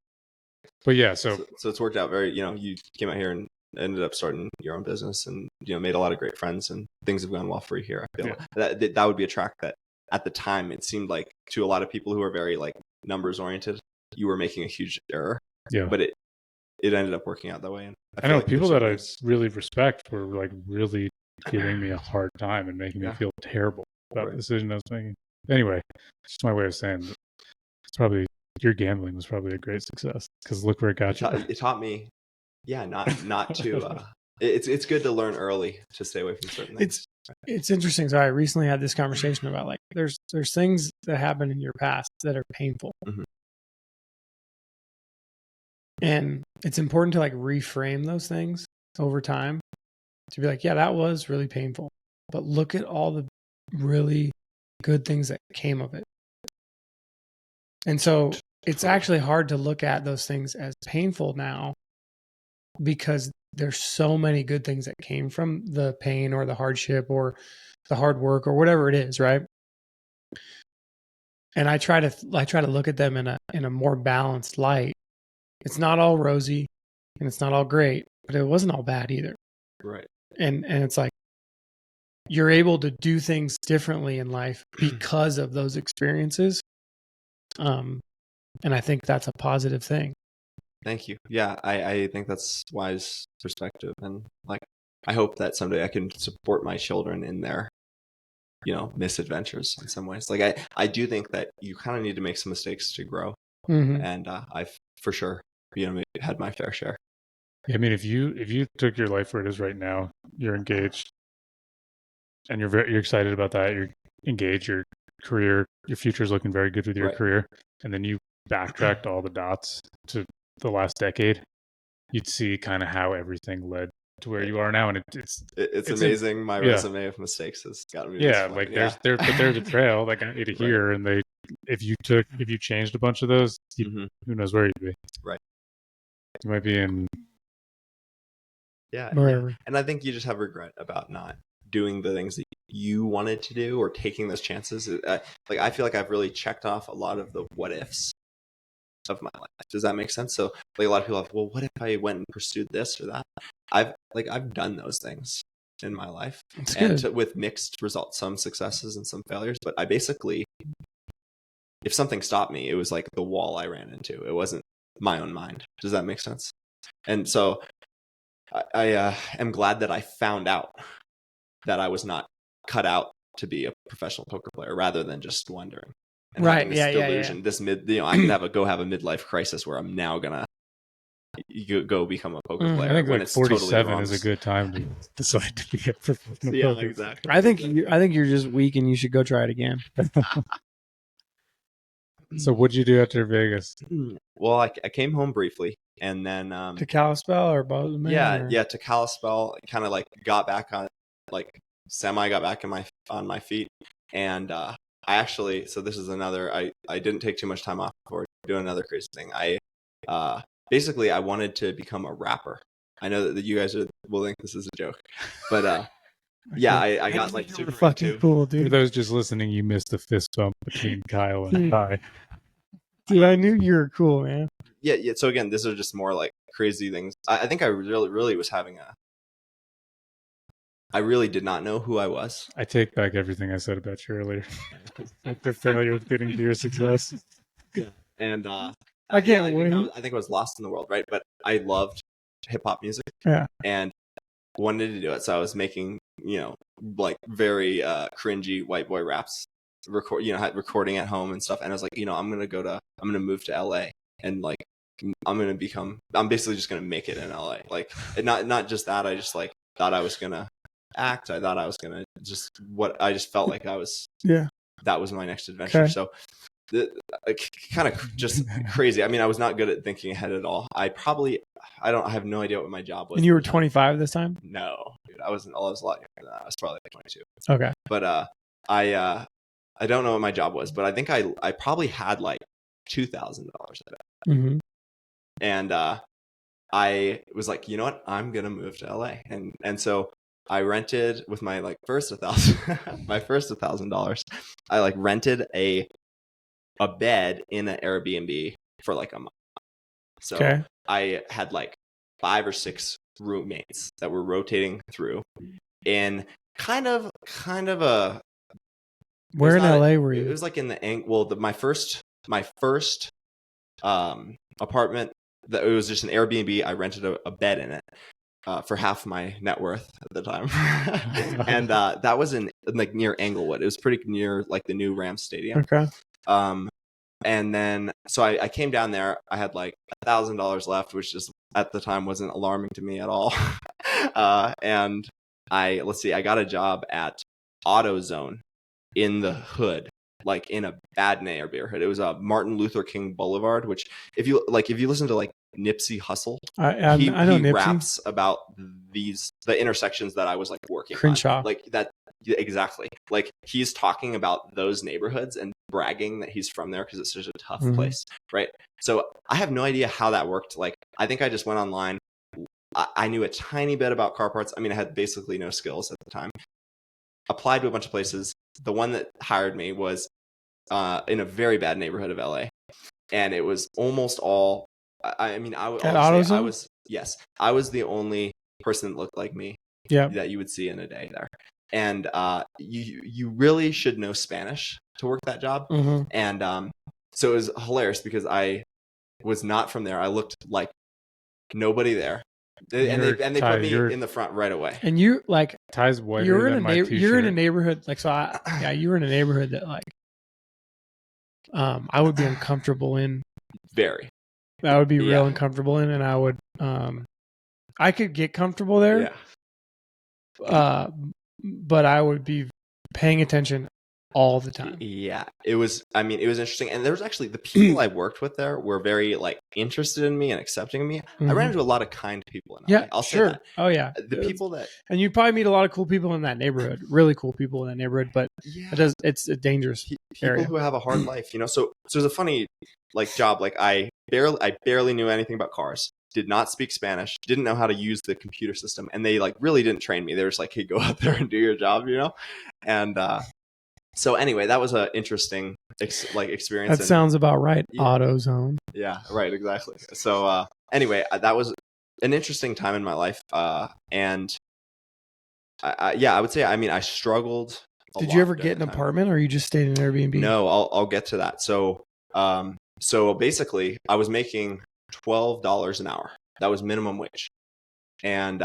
But yeah, so it's worked out very, you came out here and ended up starting your own business and, made a lot of great friends, and things have gone well for you here. I feel that would be a track that at the time it seemed like to a lot of people who are very like numbers oriented, you were making a huge error. Yeah. But it ended up working out that way. And I know people that I really respect were like really giving me a hard time and making me Yeah. feel terrible about the Right. decision I was making. Anyway, it's just my way of saying that it's probably your gambling was probably a great success because look where it got you. It taught me, yeah, not to. It's good to learn early to stay away from certain things. It's interesting. So I recently had this conversation about like there's things that happen in your past that are painful. Mhm. And it's important to like reframe those things over time to be like, yeah, that was really painful, but look at all the really good things that came of it. And so it's actually hard to look at those things as painful now because there's so many good things that came from the pain or the hardship or the hard work or whatever it is, right? And I try to look at them in a more balanced light. It's not all rosy and it's not all great, but it wasn't all bad either. Right. And it's like you're able to do things differently in life because of those experiences. And I think that's a positive thing. Thank you. Yeah, I think that's wise perspective, and like I hope that someday I can support my children in their, misadventures in some ways. Like I do think that you kind of need to make some mistakes to grow, and I've for sure, had my fair share. Yeah, I mean, if you took your life where it is right now, you're engaged, and you're excited about that. You're engaged. Your career, your future is looking very good with your Right. career, and then you backtracked all the dots to the last decade, you'd see kind of how everything led to where you are now, and it's amazing. My resume of mistakes has gotten me. Yeah, like there's a trail that got you to here, and if you changed a bunch of those, who knows where you'd be. Right. You might be in. Yeah, and I think you just have regret about not doing the things that you wanted to do or taking those chances. Like I feel like I've really checked off a lot of the what ifs of my life. Does that make sense? So like a lot of people have, well, what if I went and pursued this or that? I've done those things in my life, with mixed results, some successes and some failures. But I basically, if something stopped me, it was like the wall I ran into. It wasn't my own mind. Does that make sense? And so I am glad that I found out that I was not cut out to be a professional poker player, rather than just wondering. And having this delusion, this I could have a midlife crisis where I'm now gonna go become a poker player. I think when like it's 47 totally is a good time to decide to be a professional poker. Exactly. I think you're just weak and you should go try it again. So what'd you do after Vegas? Well, I came home briefly, and then to Kalispell or Bozeman? Yeah, to Kalispell. Kind of like got back on, like semi got back on my feet, and I actually, so this is another. I didn't take too much time off before doing another crazy thing. I basically I wanted to become a rapper. I know that you guys will think this is a joke, but yeah, I got like super fucking cool, dude. For those just listening, you missed the fist bump between Kyle and Ty. Dude, I knew you were cool, man. Yeah. So again, these are just more like crazy things. I think I really was having I really did not know who I was. I take back everything I said about you earlier. Like the failure of getting to your success. And I can't wait. I think I was lost in the world, right? But I loved hip hop music. Yeah. And wanted to do it, so I was making like very cringy white boy raps, recording at home and stuff. And I was like, I'm gonna move to LA, and like I'm basically just gonna make it in LA. Like not just that, I just like thought I was gonna act. I thought I was gonna I just felt like I was, that was my next adventure. Okay. So kind of just crazy. I mean, I was not good at thinking ahead at all. I have no idea what my job was. And you were 25 this time? No, dude, I was a lot younger than that. I was probably like 22. Okay. But I don't know what my job was, but I think I probably had like $2,000 of that. Mm-hmm. And I was like, you know what? I'm gonna move to LA, and so I rented with my like first $1,000. I like rented a bed in an Airbnb for like a month. So I had like 5 or 6 roommates that were rotating through in kind of a. Where in LA were you? It was like in my first apartment. That it was just an Airbnb. I rented a bed in it, for half my net worth at the time. And that was in like near Englewood. It was pretty near like the new Rams stadium. Okay. And then, so I came down there. I had like $1,000 left, which just at the time wasn't alarming to me at all. And I got a job at AutoZone in the hood, like in a bad neighborhood. It was Martin Luther King Boulevard, which if you listen to like Nipsey Hussle, I know he Nipsey. raps about the intersections that I was like working Crenshaw. on, like that. Exactly. Like he's talking about those neighborhoods and bragging that he's from there because it's such a tough place, right? So I have no idea how that worked. Like I think I just went online. I knew a tiny bit about car parts. I mean, I had basically no skills at the time. Applied to a bunch of places. The one that hired me was in a very bad neighborhood of LA, and it was almost all. I was the only person that looked like me. Yeah. That you would see in a day there. And you really should know Spanish to work that job. And so it was hilarious because I was not from there. I looked like nobody there. And they put me in the front right away. And you like Ty's whiter you're in than my t-shirt. You're in a neighborhood like you were in a neighborhood that like I would be uncomfortable in. Very. I would be real uncomfortable in, and I would I could get comfortable there. Yeah. But I would be paying attention all the time. Yeah, it was interesting. And there was actually the people I worked with there were very like interested in me and accepting of me. I ran into a lot of kind people in LA. I'll say that. Oh yeah. The people that, and you probably meet a lot of cool people in that neighborhood, really cool people in that neighborhood, but it's a dangerous area. People who have a hard life, So it was a funny like job. Like I barely knew anything about cars. Did not speak Spanish, didn't know how to use the computer system. And they like really didn't train me. They were just like, hey, go out there and do your job, And so anyway, that was an interesting experience. That sounds about right. Yeah. AutoZone. Yeah, right. Exactly. So anyway, that was an interesting time in my life. And I would say, I struggled. Did you ever get an apartment or you just stayed in Airbnb? No, I'll get to that. So basically I was making $12 an hour. That was minimum wage. And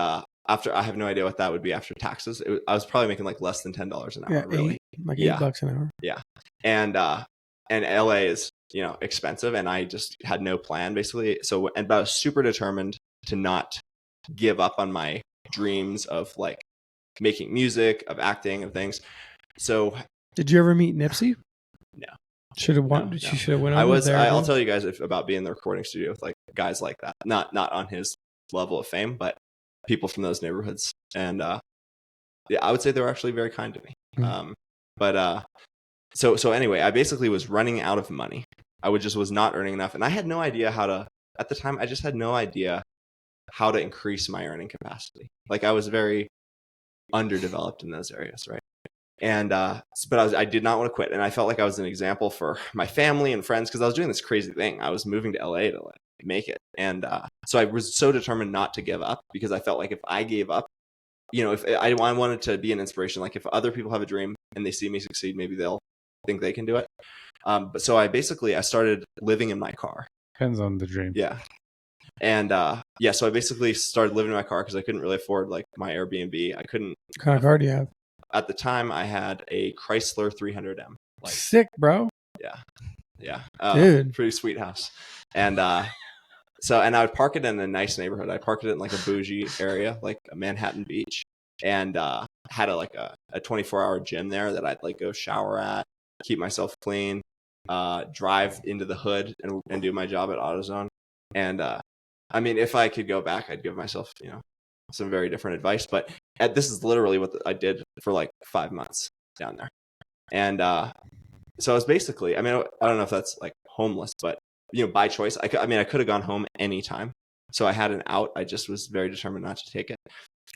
after, I have no idea what that would be after taxes. I was probably making like less than $10 an hour. Yeah, really. $8 an hour. Yeah. And LA is, expensive, and I just had no plan basically. So, but I was super determined to not give up on my dreams of like making music, of acting, of things. So did you ever meet Nipsey? No. Should have went. No. She should have went over there. I'll tell you guys about being in the recording studio with like guys like that. Not on his level of fame, but people from those neighborhoods. And I would say they were actually very kind to me. So anyway, I basically was running out of money. I was not earning enough, and I had no idea how to. At the time, I just had no idea how to increase my earning capacity. Like I was very underdeveloped in those areas, right? And but I did not want to quit, and I felt like I was an example for my family and friends because I was doing this crazy thing. I was moving to LA to like make it, and so I was so determined not to give up because I felt like if I gave up, if I wanted to be an inspiration, like if other people have a dream and they see me succeed, maybe they'll think they can do it. But so I started living in my car. Depends on the dream. Yeah. And so I basically started living in my car because I couldn't really afford like my Airbnb. I couldn't. What kind of car do you have? At the time, I had a Chrysler 300M. Like, sick, bro. Yeah. Dude. Pretty sweet house. And and I would park it in a nice neighborhood. I parked it in like a bougie area, like Manhattan Beach, and had a 24-hour gym there that I'd like go shower at, keep myself clean, drive into the hood and do my job at AutoZone. And if I could go back, I'd give myself, some very different advice. But this is literally what I did for like 5 months down there. And so I was basically, I don't know if that's like homeless, but by choice, I could have gone home anytime. So I had an out. I just was very determined not to take it.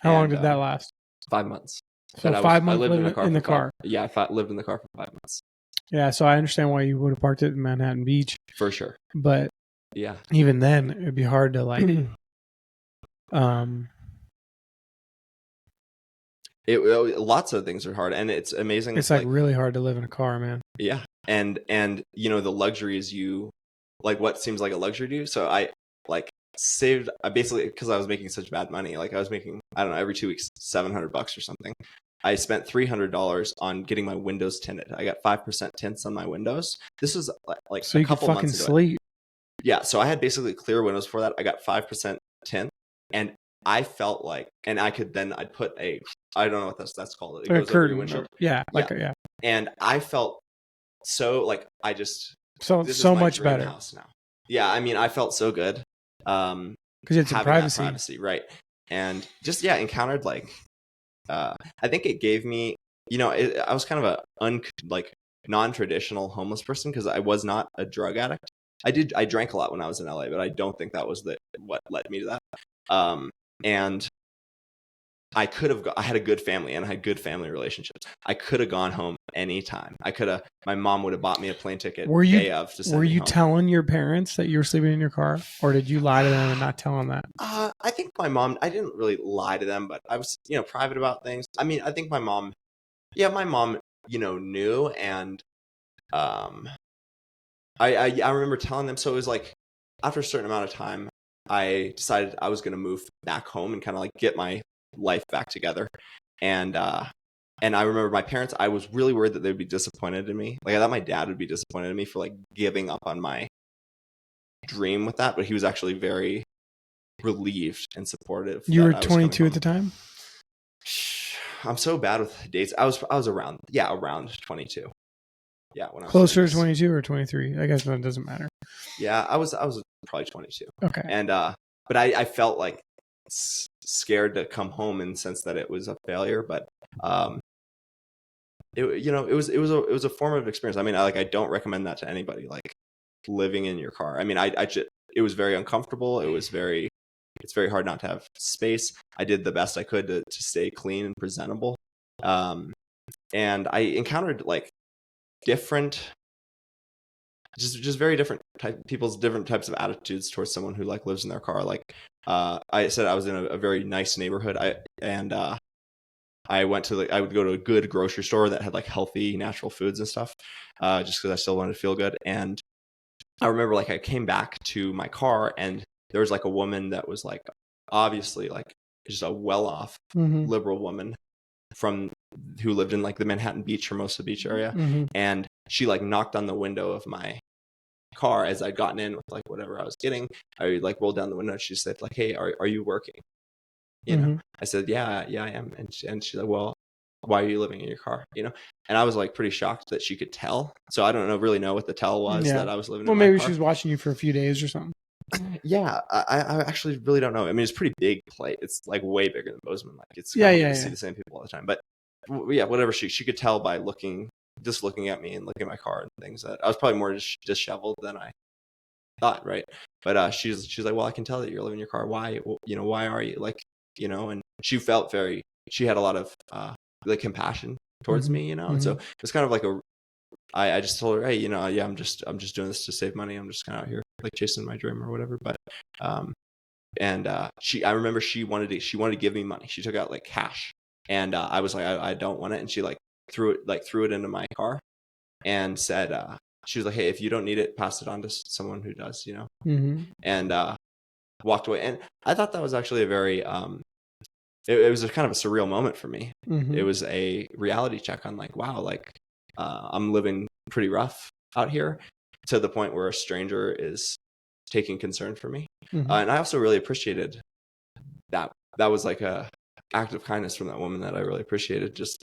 How long did that last? 5 months. So 5 months living in the car. Yeah, I lived in the car for 5 months. Yeah, so I understand why you would have parked it in Manhattan Beach. For sure. But yeah, even then, it'd be hard to like. Lots of things are hard, and it's amazing. It's like really hard to live in a car, man. Yeah, and the luxuries you like, what seems like a luxury to you. So I like saved, I basically, because I was making such bad money, like I was making, I don't know, every 2 weeks, $700 or something. I spent $300 on getting my windows tinted. I got 5% tints on my windows. This was like So a you could couple fucking months ago. sleep. Yeah, so I had basically clear windows for that. I got 5% tint, and I felt like, and I'd put I don't know what that's called. It Like a goes over your curtain. windshield. Yeah. And I felt so like So this is so my much dream better house now. Yeah, I mean, I felt so good. because you had some Having that privacy. right? And just encountered like, I think it gave me, I was kind of a non-traditional homeless person because I was not a drug addict. I drank a lot when I was in LA, but I don't think that was what led me to that. And I had a good family and I had good family relationships. I could have gone home anytime. My mom would have bought me a plane ticket day of to send Were me you home. telling your parents that you were sleeping in your car, or did you lie to them and not tell them that? I think my mom, I didn't really lie to them, but I was, private about things. I mean, I think my mom, knew. And, I remember telling them. So it was like, after a certain amount of time, I decided I was going to move back home and kind of like get my life back together. And I remember my parents, I was really worried that they'd be disappointed in me. Like I thought my dad would be disappointed in me for like giving up on my dream with that, but he was actually very relieved and supportive. You were 22 at the time? I'm so bad with dates. I was around 22. Yeah, when I was closer to 22 or 23. I guess that doesn't matter. Yeah, I was probably 22. Okay. And but I felt like scared to come home in the sense that it was a failure, but it was a formative experience. I mean, I don't recommend that to anybody, like living in your car. I mean, it was very uncomfortable. It's very hard not to have space. I did the best I could to stay clean and presentable. And I encountered like just very different people's different types of attitudes towards someone who like lives in their car. Like I said, I was in a very nice neighborhood. I would go to a good grocery store that had like healthy natural foods and stuff, just because I still wanted to feel good. And I remember like I came back to my car and there was like a woman that was like obviously like just a well-off liberal woman who lived in like the Manhattan Beach, Hermosa Beach area. And she like knocked on the window of my car as I'd gotten in with like whatever I was getting. I like rolled down the window and she said like, "Hey, are you working?" I said, yeah, I am. And she's like, "Well, why are you living in your car?" And I was like pretty shocked that she could tell. So I don't really know what the tell was that I was living in my car. Well, maybe she was watching you for a few days or something. Yeah, I actually really don't know. I mean, it's a pretty big place. It's like way bigger than Bozeman. Like it's kind of see the same people all the time. But yeah, whatever. She could tell by looking at me and looking at my car and things that I was probably more disheveled than I thought, right? But she's like, "Well, I can tell that you're living in your car. Why? Why are you like?" And she had a lot of like compassion towards me, and so it was kind of like I just told her, "Hey, yeah, I'm just doing this to save money. I'm just kind of out here like chasing my dream or whatever." But I remember she wanted to give me money. She took out like cash, and I was like, I don't want it, and she like threw it into my car, and said, she was like, "Hey, if you don't need it, pass it on to someone who does," and walked away. And I thought that was actually a very it was a kind of a surreal moment for me. It was a reality check on like, wow, like I'm living pretty rough out here, to the point where a stranger is taking concern for me. And I also really appreciated that. That was like a act of kindness from that woman that I really appreciated. Just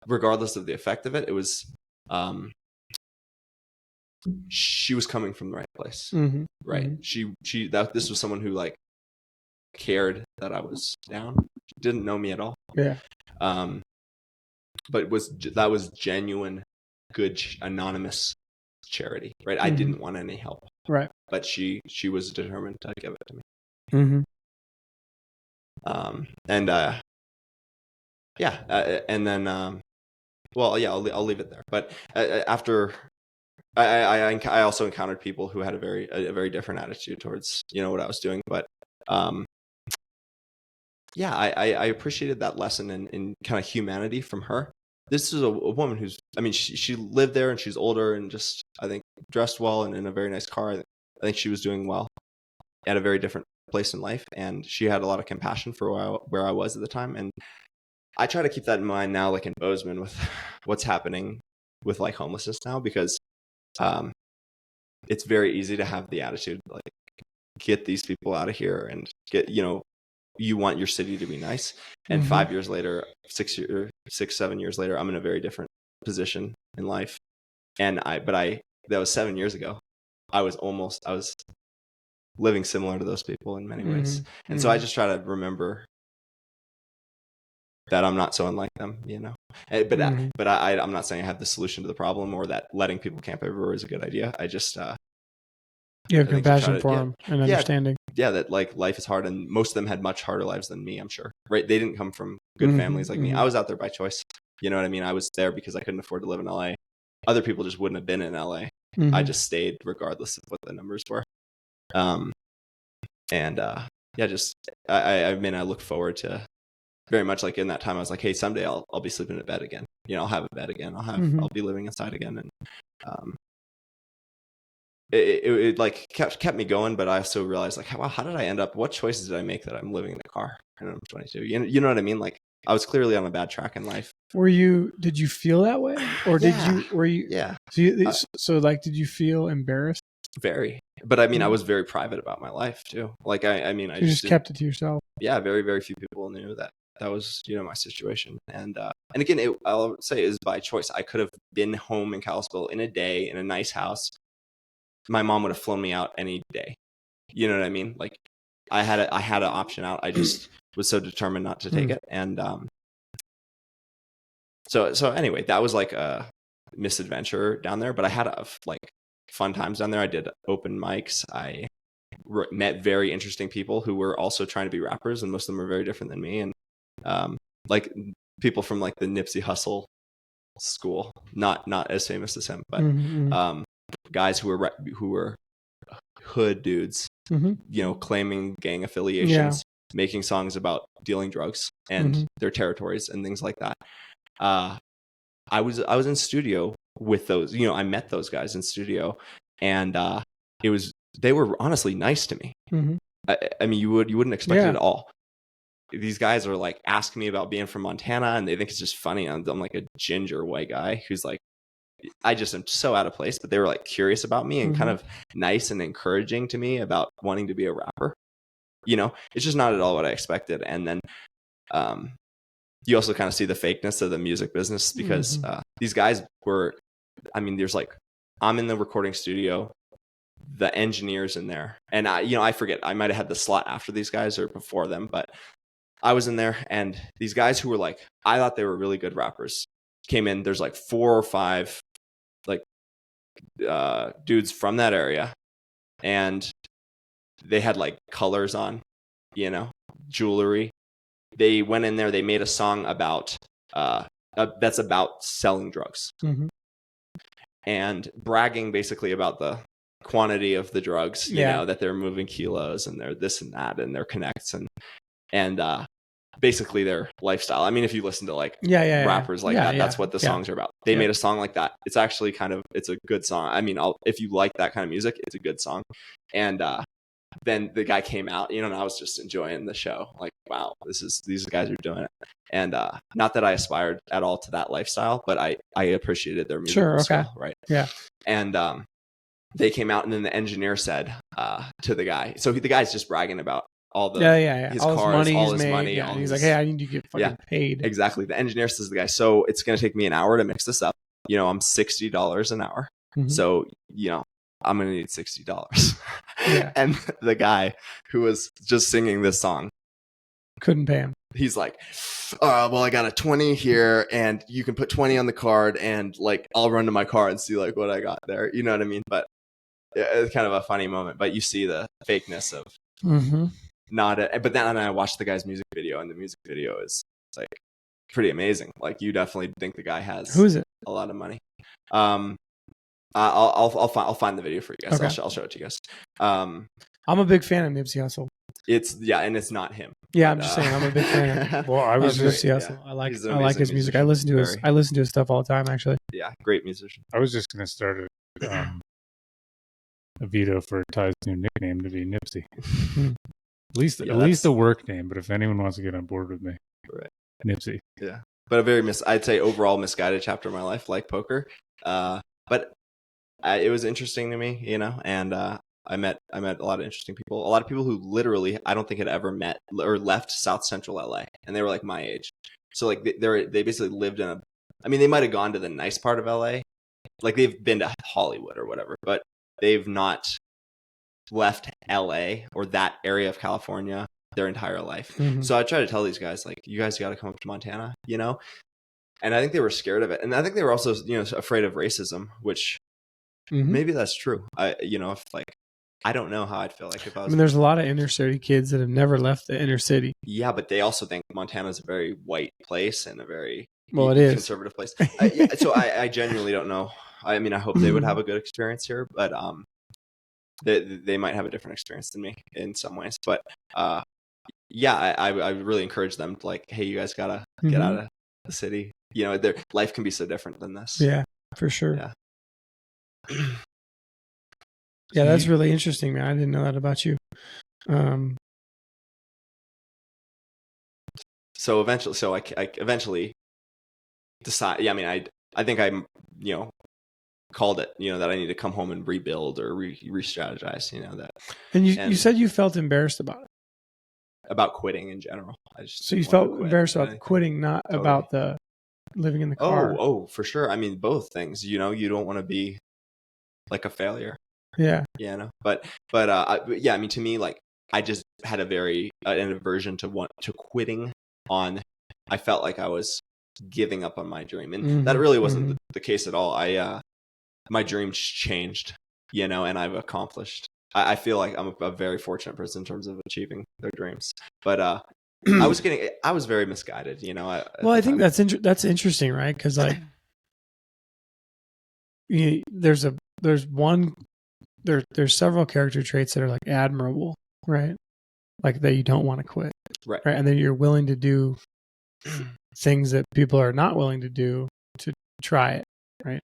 regardless of the effect of it, it was she was coming from the right place, right? This was someone who like cared that I was down. She didn't know me at all. Yeah. But that was genuine, good, anonymous charity, right? I didn't want any help, right? But she was determined to give it to me. And well, yeah, I'll leave it there. But after I also encountered people who had a very different attitude towards what I was doing, but yeah, I appreciated that lesson in kind of humanity from her. This is a woman who's, I mean, she lived there and she's older and just, I think, dressed well and in a very nice car. I think she was doing well. at a very different place in life, and she had a lot of compassion for where I was at the time. And I try to keep that in mind now, like in Bozeman, with what's happening with like homelessness now, because it's very easy to have the attitude like, get these people out of here and get, you want your city to be nice. And 5 years later, 7 years later, I'm in a very different position in life. And that was 7 years ago. I was living similar to those people in many ways. And so I just try to remember that I'm not so unlike them, But I'm not saying I have the solution to the problem, or that letting people camp everywhere is a good idea. I just you have compassion for them and understanding. Yeah, that like life is hard, and most of them had much harder lives than me, I'm sure. Right? They didn't come from good families like me. I was out there by choice. You know what I mean? I was there because I couldn't afford to live in LA. Other people just wouldn't have been in LA. I just stayed regardless of what the numbers were. I look forward to very much, like in that time I was like, hey, someday I'll be sleeping in a bed again. I'll have a bed again. I'll be living inside again. And it like kept me going, but I also realized like, wow, how did I end up? What choices did I make that I'm living in a car and I'm 22? You know what I mean? Like I was clearly on a bad track in life. Did you feel that way, or were you? Yeah. So like, did you feel embarrassed? Very, but I mean, I was very private about my life too. Like I just kept it to yourself. Yeah, very, very few people knew that was my situation. And again, I'll say is by choice. I could have been home in Kalispell in a day in a nice house. My mom would have flown me out any day. You know what I mean? Like I had an option out. I just was so determined not to take it. And so anyway, that was like a misadventure down there. But I had like fun times down there. I did open mics. I met very interesting people who were also trying to be rappers, and most of them were very different than me. And like people from like the Nipsey Hussle school, not as famous as him, but guys who were hood dudes, claiming gang affiliations, making songs about dealing drugs and their territories and things like that. I was in studio with those, I met those guys in studio, and they were honestly nice to me. I mean, you wouldn't expect it at all. These guys are like asking me about being from Montana, and they think it's just funny. I'm like a ginger white guy who's like, I just am so out of place. But they were like curious about me and kind of nice and encouraging to me about wanting to be a rapper. It's just not at all what I expected. And then you also kind of see the fakeness of the music business, because these guys were, there's like, I'm in the recording studio, the engineers in there, and I forget, I might have had the slot after these guys or before them, but I was in there, and these guys who were like, I thought they were really good rappers, came in. There's like 4 or 5 like dudes from that area, and they had like colors on, jewelry. They went in there, they made a song about that's about selling drugs and bragging basically about the quantity of the drugs, that they're moving kilos and they're this and that and their connects and basically their lifestyle. I mean, if you listen to like rappers like that, that's what the songs are about. They made a song like that. It's actually it's a good song. I mean, if you like that kind of music, it's a good song. And then the guy came out, and I was just enjoying the show. Like, wow, these guys are doing it. And not that I aspired at all to that lifestyle, but I appreciated their music. Sure, okay. Right. Yeah. And they came out, and then the engineer said to the guy, so the guy's just bragging about all the his all cars, his money all his money. Yeah. And he's like, hey, I need to get fucking paid. Exactly. The engineer says to the guy, so it's going to take me an hour to mix this up. I'm $60 an hour. So, I'm going to need $60. And the guy who was just singing this song couldn't pay him. He's like, well, I got a 20 here, and you can put 20 on the card, and like, I'll run to my car and see like what I got there. You know what I mean? But it's kind of a funny moment, but you see the fakeness of but then I watched the guy's music video, and the music video is like pretty amazing. Like, you definitely think the guy has a lot of money. I'll find the video for you guys. Okay. I'll show it to you guys. I'm a big fan of Nipsey Hussle. And it's not him. Yeah, I'm just saying I'm a big fan. Well, I was just Nipsey Hussle. I like his music. I listen to his stuff all the time, actually. Yeah, great musician. I was just gonna start a veto for Ty's new nickname to be Nipsey. Hmm. At least a work name, but if anyone wants to get on board with me, Right. Nipsey. Yeah, but a very I'd say overall misguided chapter of my life, like poker. But it was interesting to me, and I met a lot of interesting people. A lot of people who literally I don't think had ever met or left South Central LA, and they were like my age. So like they basically lived in they might have gone to the nice part of LA, like they've been to Hollywood or whatever, but they've not left LA or that area of California their entire life. Mm-hmm. So I try to tell these guys, like, you guys got to come up to Montana, and I think they were scared of it. And I think they were also, afraid of racism, which maybe that's true. If like, I don't know how I'd feel like if I was. there's a lot of inner city kids that have never left the inner city. Yeah, but they also think Montana's a very white place and a very it is conservative place. So I genuinely don't know. I hope they would have a good experience here, but they might have a different experience than me in some ways. But I really encourage them to, like, hey, you guys gotta get out of the city. Their life can be so different than this. Yeah, for sure. Yeah. Yeah, that's really interesting, man. I didn't know that about you. So I eventually decide. Yeah, I think I'm called it. That I need to come home and rebuild or re-strategize. That. And you said you felt embarrassed about it. About quitting in general. So you felt embarrassed about quitting, not totally. About the living in the car. Oh, for sure. Both things. You don't want to be like a failure. Yeah. But to me, like, I just had an aversion to quitting on. I felt like I was giving up on my dream, and that really wasn't the case at all. My dreams changed, and I've accomplished. I feel like I'm a very fortunate person in terms of achieving their dreams. But I was very misguided, I think that's interesting, right? Because like, there's several character traits that are like admirable, right? Like that you don't want to quit, right? And then you're willing to do things that people are not willing to do to try it, right?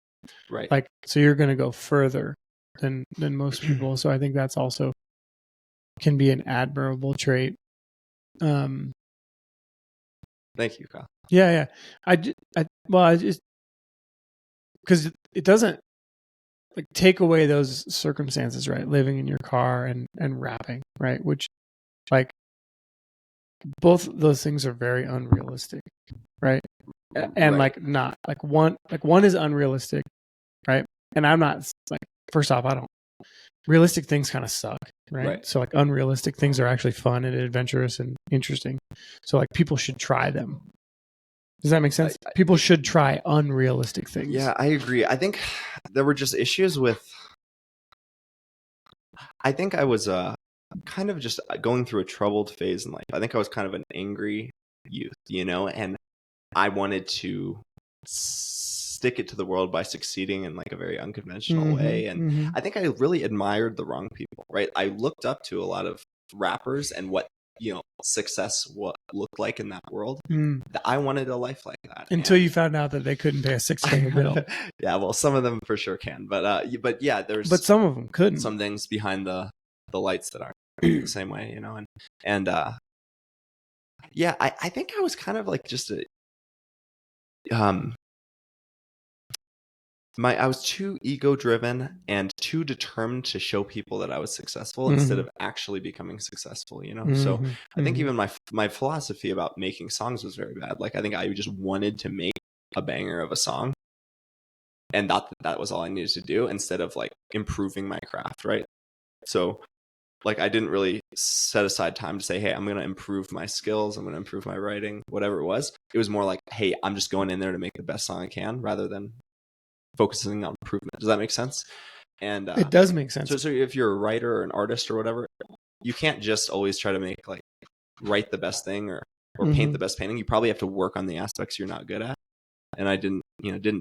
Right. Like, so you're going to go further than most people. So I think that's also can be an admirable trait. Thank you, Kyle. Yeah. I just because it doesn't like take away those circumstances, right? Living in your car and rapping, right? Which, like, both those things are very unrealistic, right? And right. one is unrealistic, right? And I'm not like, first off, realistic things kind of suck, right? So like unrealistic things are actually fun and adventurous and interesting. So like people should try them. Does that make sense? People should try unrealistic things. Yeah, I agree. I think there were just issues with. I think I was kind of just going through a troubled phase in life. I think I was kind of an angry youth, and I wanted to stick it to the world by succeeding in like a very unconventional way. And I think I really admired the wrong people, right? I looked up to a lot of rappers and what success looked like in that world. I wanted a life like that until you found out that they couldn't pay a $6 bill. Yeah, well, some of them for sure can, but yeah, there's some of them couldn't. Some things behind the lights that aren't the same way, and yeah, I think I was kind of like just I was too ego driven and too determined to show people that I was successful instead of actually becoming successful, So I think even my philosophy about making songs was very bad. Like, I think I just wanted to make a banger of a song, and that was all I needed to do instead of like improving my craft, right? So like, I didn't really set aside time to say, hey, I'm going to improve my skills, I'm going to improve my writing, whatever it was. It was more like, hey, I'm just going in there to make the best song I can, rather than focusing on improvement. Does that make sense? And it does make sense. So if you're a writer or an artist or whatever, you can't just always try to make write the best thing or paint the best painting. You probably have to work on the aspects you're not good at. And I didn't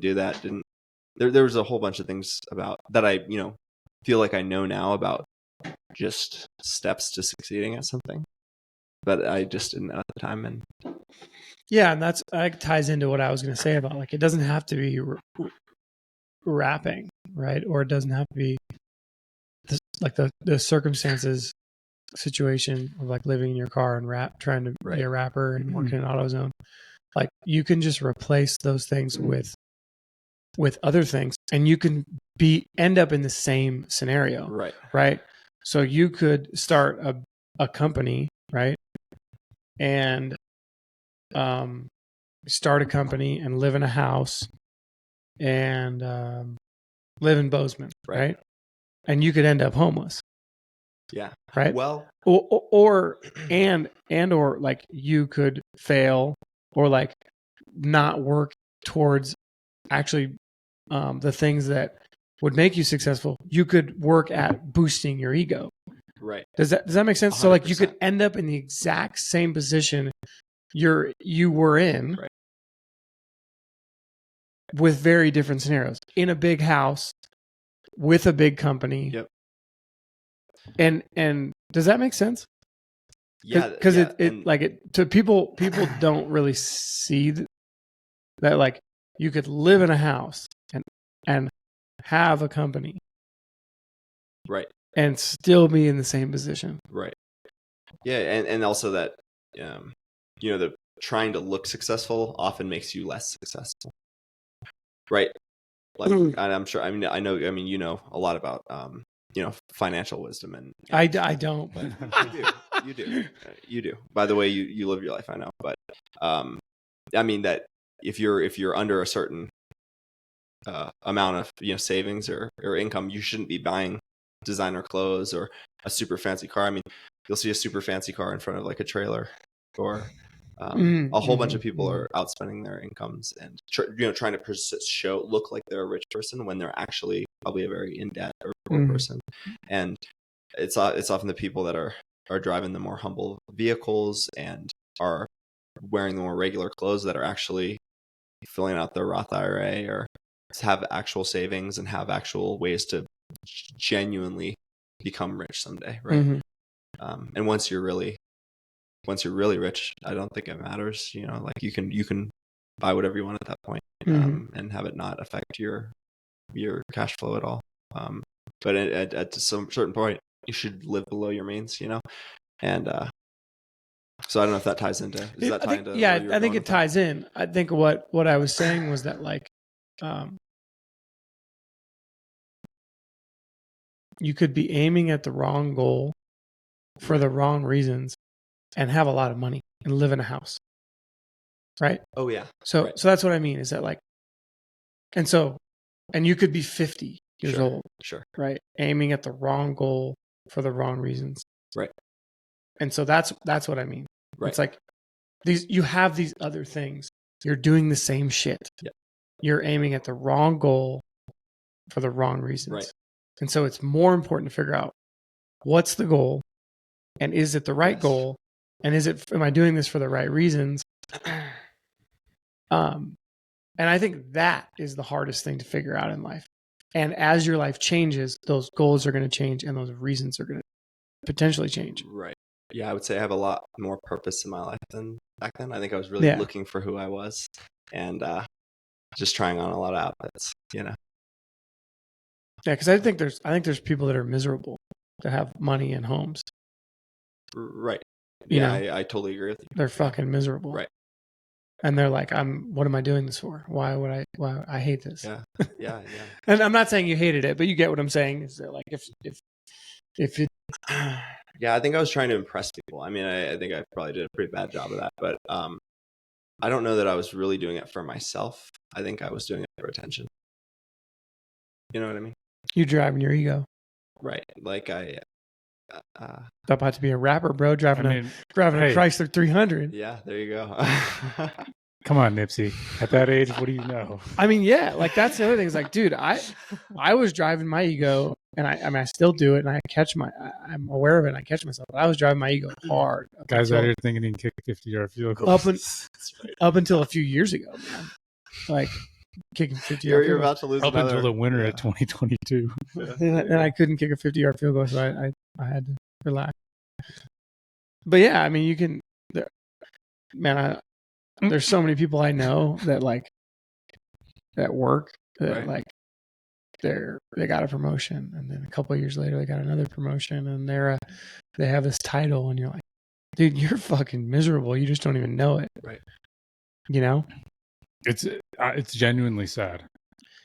do that. There was a whole bunch of things about that I feel like I know now about just steps to succeeding at something, but I just didn't know at the time. And yeah, and that ties into what I was going to say about like, it doesn't have to be rapping, right? Or it doesn't have to be like the circumstances situation of like living in your car and trying to be a rapper and working in AutoZone. Like you can just replace those things with other things, and you can end up in the same scenario. Right. So you could start a company, right? And start a company and live in a house and live in Bozeman, right? And you could end up homeless. Yeah. Right. Well, or like you could fail or like not work towards actually the things that would make you successful. You could work at boosting your ego. Right. Does that make sense? 100%. So like you could end up in the exact same position you were in, right, with very different scenarios in a big house with a big company. Yep. And does that make sense? Yeah, because to people don't really see that like you could live in a house and have a company, right, and still be in the same position, right. Yeah, and also that the trying to look successful often makes you less successful, right? Like, and I'm sure. I know a lot about financial wisdom, and I don't, but you do. By the way, you live your life, I know, but I mean that if you're under a certain amount of savings or income, you shouldn't be buying designer clothes or a super fancy car. I mean, you'll see a super fancy car in front of like a trailer, or a whole bunch of people are outspending their incomes and trying to look like they're a rich person when they're actually probably a very in debt or poor person. And it's often the people that are driving the more humble vehicles and are wearing the more regular clothes that are actually filling out their Roth IRA or have actual savings and have actual ways to genuinely become rich someday, right? And once you're really rich, I don't think it matters. Like you can buy whatever you want at that point, and have it not affect your cash flow at all. But at some certain point, you should live below your means, and so I don't know if that ties into. Does that tie into? Yeah, I think it ties in. I think what I was saying was that like, you could be aiming at the wrong goal for the wrong reasons and have a lot of money and live in a house. Right? Oh yeah. So that's what I mean is that like, and you could be 50 years old. Sure. Right? Aiming at the wrong goal for the wrong reasons. Right. And so that's what I mean. Right. It's like you have these other things. You're doing the same shit. Yep. You're aiming at the wrong goal for the wrong reasons. Right. And so it's more important to figure out what's the goal, and is it the right goal, and am I doing this for the right reasons? And I think that is the hardest thing to figure out in life. And as your life changes, those goals are going to change and those reasons are going to potentially change. Right. Yeah, I would say I have a lot more purpose in my life than back then. I think I was really looking for who I was and just trying on a lot of outfits, Yeah, because I think there's people that are miserable that have money and homes. Right. Yeah, I totally agree with you. They're fucking miserable. Right. And they're like, what am I doing this for? Why I hate this? Yeah. And I'm not saying you hated it, but you get what I'm saying. Is that like if it yeah, I think I was trying to impress people. I mean, I think I probably did a pretty bad job of that, but I don't know that I was really doing it for myself. I think I was doing it for attention. You know what I mean? You driving your ego. Right. Like about to be a rapper, bro, driving a Chrysler 300. Yeah, there you go. Come on, Nipsey. At that age, what do you know? I mean, yeah, like that's the other thing. Is like, dude, I was driving my ego, and I still do it, and I'm aware of it, and I catch myself. But I was driving my ego hard. Guys out here thinking he can kick 50-yard field goals. Up until a few years ago, man. Like kicking 50 yard field goals. You're about to lose up until the winter of 2022. And I couldn't kick a 50-yard field goal, so I had to relax. But yeah, I mean, you can, there's so many people I know that like that work that like they got a promotion, and then a couple of years later they got another promotion, and they have this title, and you're like, dude, you're fucking miserable. You just don't even know it. Right. You know, it's genuinely sad,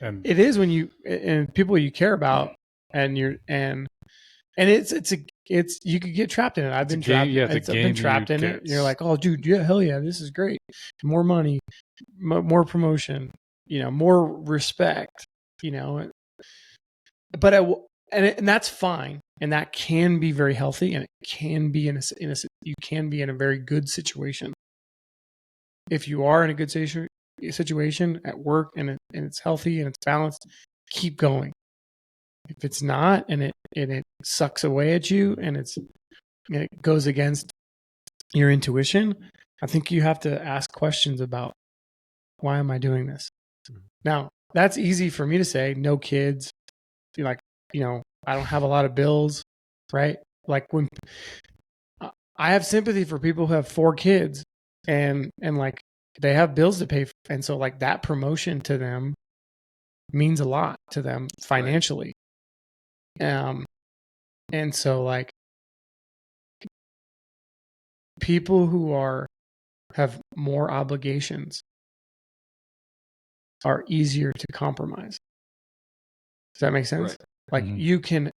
and it is when you and people you care about, and it's you could get trapped in it. I've been trapped. I've been trapped in it. You're like, oh, dude, yeah, hell yeah, this is great. More money, more promotion, more respect, but and that's fine, and that can be very healthy, and it can be you can be in a very good situation if you are in a good situation at work, and it's healthy and it's balanced. Keep going. If it's not, and it sucks away at you, and it goes against your intuition, I think you have to ask questions about, why am I doing this? Now, that's easy for me to say. No kids, I don't have a lot of bills, right? Like, when I have sympathy for people who have 4 kids and like they have bills to pay, and so like that promotion to them means a lot to them financially. Right. And so like people who have more obligations are easier to compromise. Does that make sense? Right. Like you can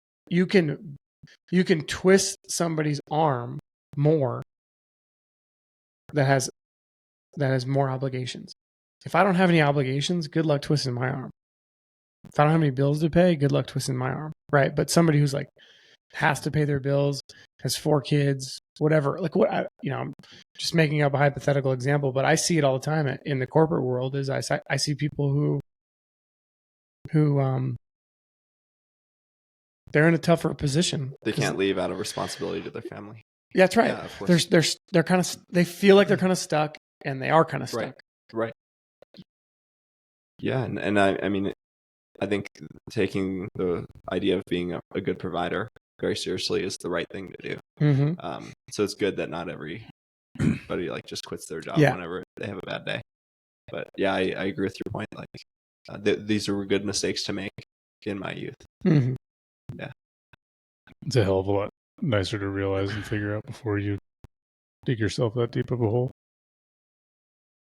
twist somebody's arm more that has more obligations. If I don't have any obligations, good luck twisting my arm. If I don't have any bills to pay, good luck twisting my arm, right? But somebody who's like has to pay their bills, has 4 kids, whatever. Like I'm just making up a hypothetical example, but I see it all the time in the corporate world. Is I see people who they're in a tougher position. They can't leave out of responsibility to their family. Yeah, that's right. Yeah, of course. They're kind of, they feel like they're kind of stuck, and they are kind of stuck. Right. Yeah, and I mean, I think taking the idea of being a good provider very seriously is the right thing to do. Mm-hmm. So it's good that not everybody like just quits their job whenever they have a bad day. But yeah, I agree with your point. Like these are good mistakes to make in my youth. Mm-hmm. Yeah, it's a hell of a lot nicer to realize and figure out before you dig yourself that deep of a hole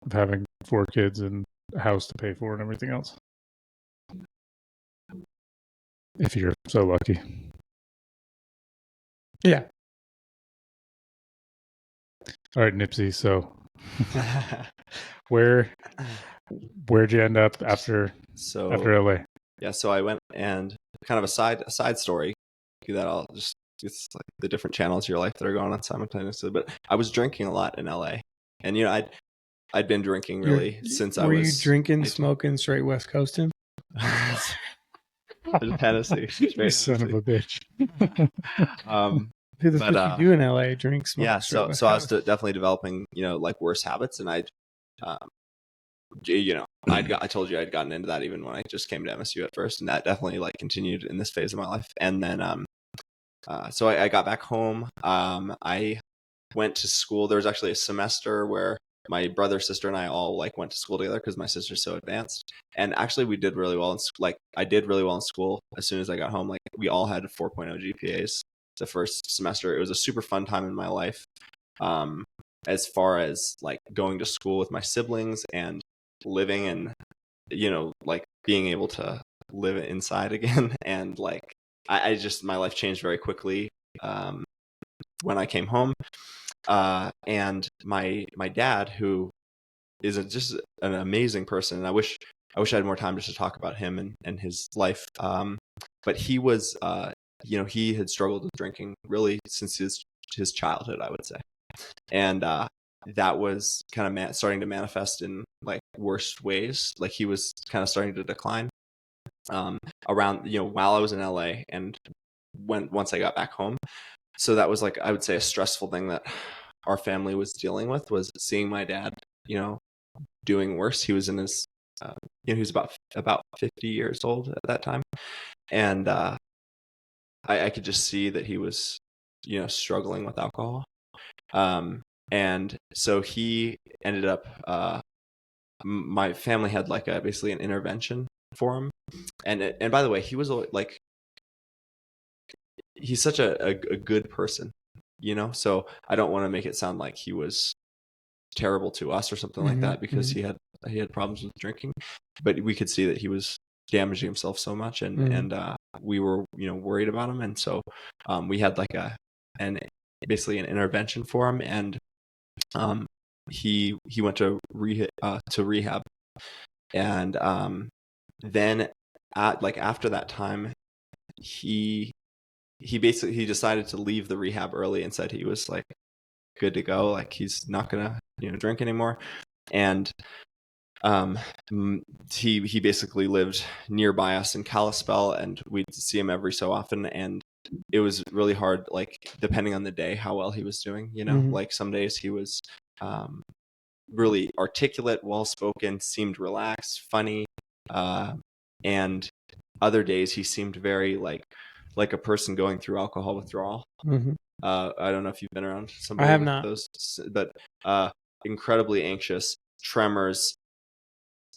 of having 4 kids and a house to pay for and everything else. If you're so lucky. Yeah. All right, Nipsey. So, where'd you end up after LA? Yeah, so I went, and kind of a side story that I'll just, it's like the different channels of your life that are going on simultaneously. But I was drinking a lot in LA, and I'd been drinking really since I was. Were you drinking, smoking, straight West Coasting? Tennessee. You son of a bitch. Who the fuck you do in LA? Drink, smoke. Yeah, so I was definitely developing, like worse habits, and I told you I'd gotten into that even when I just came to MSU at first, and that definitely like continued in this phase of my life. And then so I got back home. I went to school. There was actually a semester where my brother, sister, and I all like went to school together because my sister's so advanced. And actually, we did really well. I did really well in school as soon as I got home. Like, we all had 4.0 GPAs the first semester. It was a super fun time in my life. As far as like going to school with my siblings and living and, like being able to live inside again. And like, I just, my life changed very quickly when I came home. And my dad, who is just an amazing person, and I wish I had more time just to talk about him and his life. But he was, he had struggled with drinking really since his childhood, I would say. And that was kind of starting to manifest in like worst ways. Like, he was kind of starting to decline around, while I was in LA and once I got back home. So that was like, I would say, a stressful thing that our family was dealing with, was seeing my dad, doing worse. He was in his, he was about 50 years old at that time. And I could just see that he was, struggling with alcohol. And so he ended up, my family had like basically an intervention for him. And by the way, he was like, he's such a good person, so I don't want to make it sound like he was terrible to us or something like that, because he had problems with drinking, but we could see that he was damaging himself so much, and we were worried about him, and so we had like basically an intervention for him, and he went to rehab, and then after that time, he decided to leave the rehab early and said he was like good to go, like he's not gonna drink anymore. And he basically lived nearby us in Kalispell, and we'd see him every so often, and it was really hard, like depending on the day, how well he was doing. Like some days he was really articulate, well spoken, seemed relaxed, funny, and other days he seemed very like a person going through alcohol withdrawal. I don't know if you've been around somebody I have with not. those, but incredibly anxious, tremors,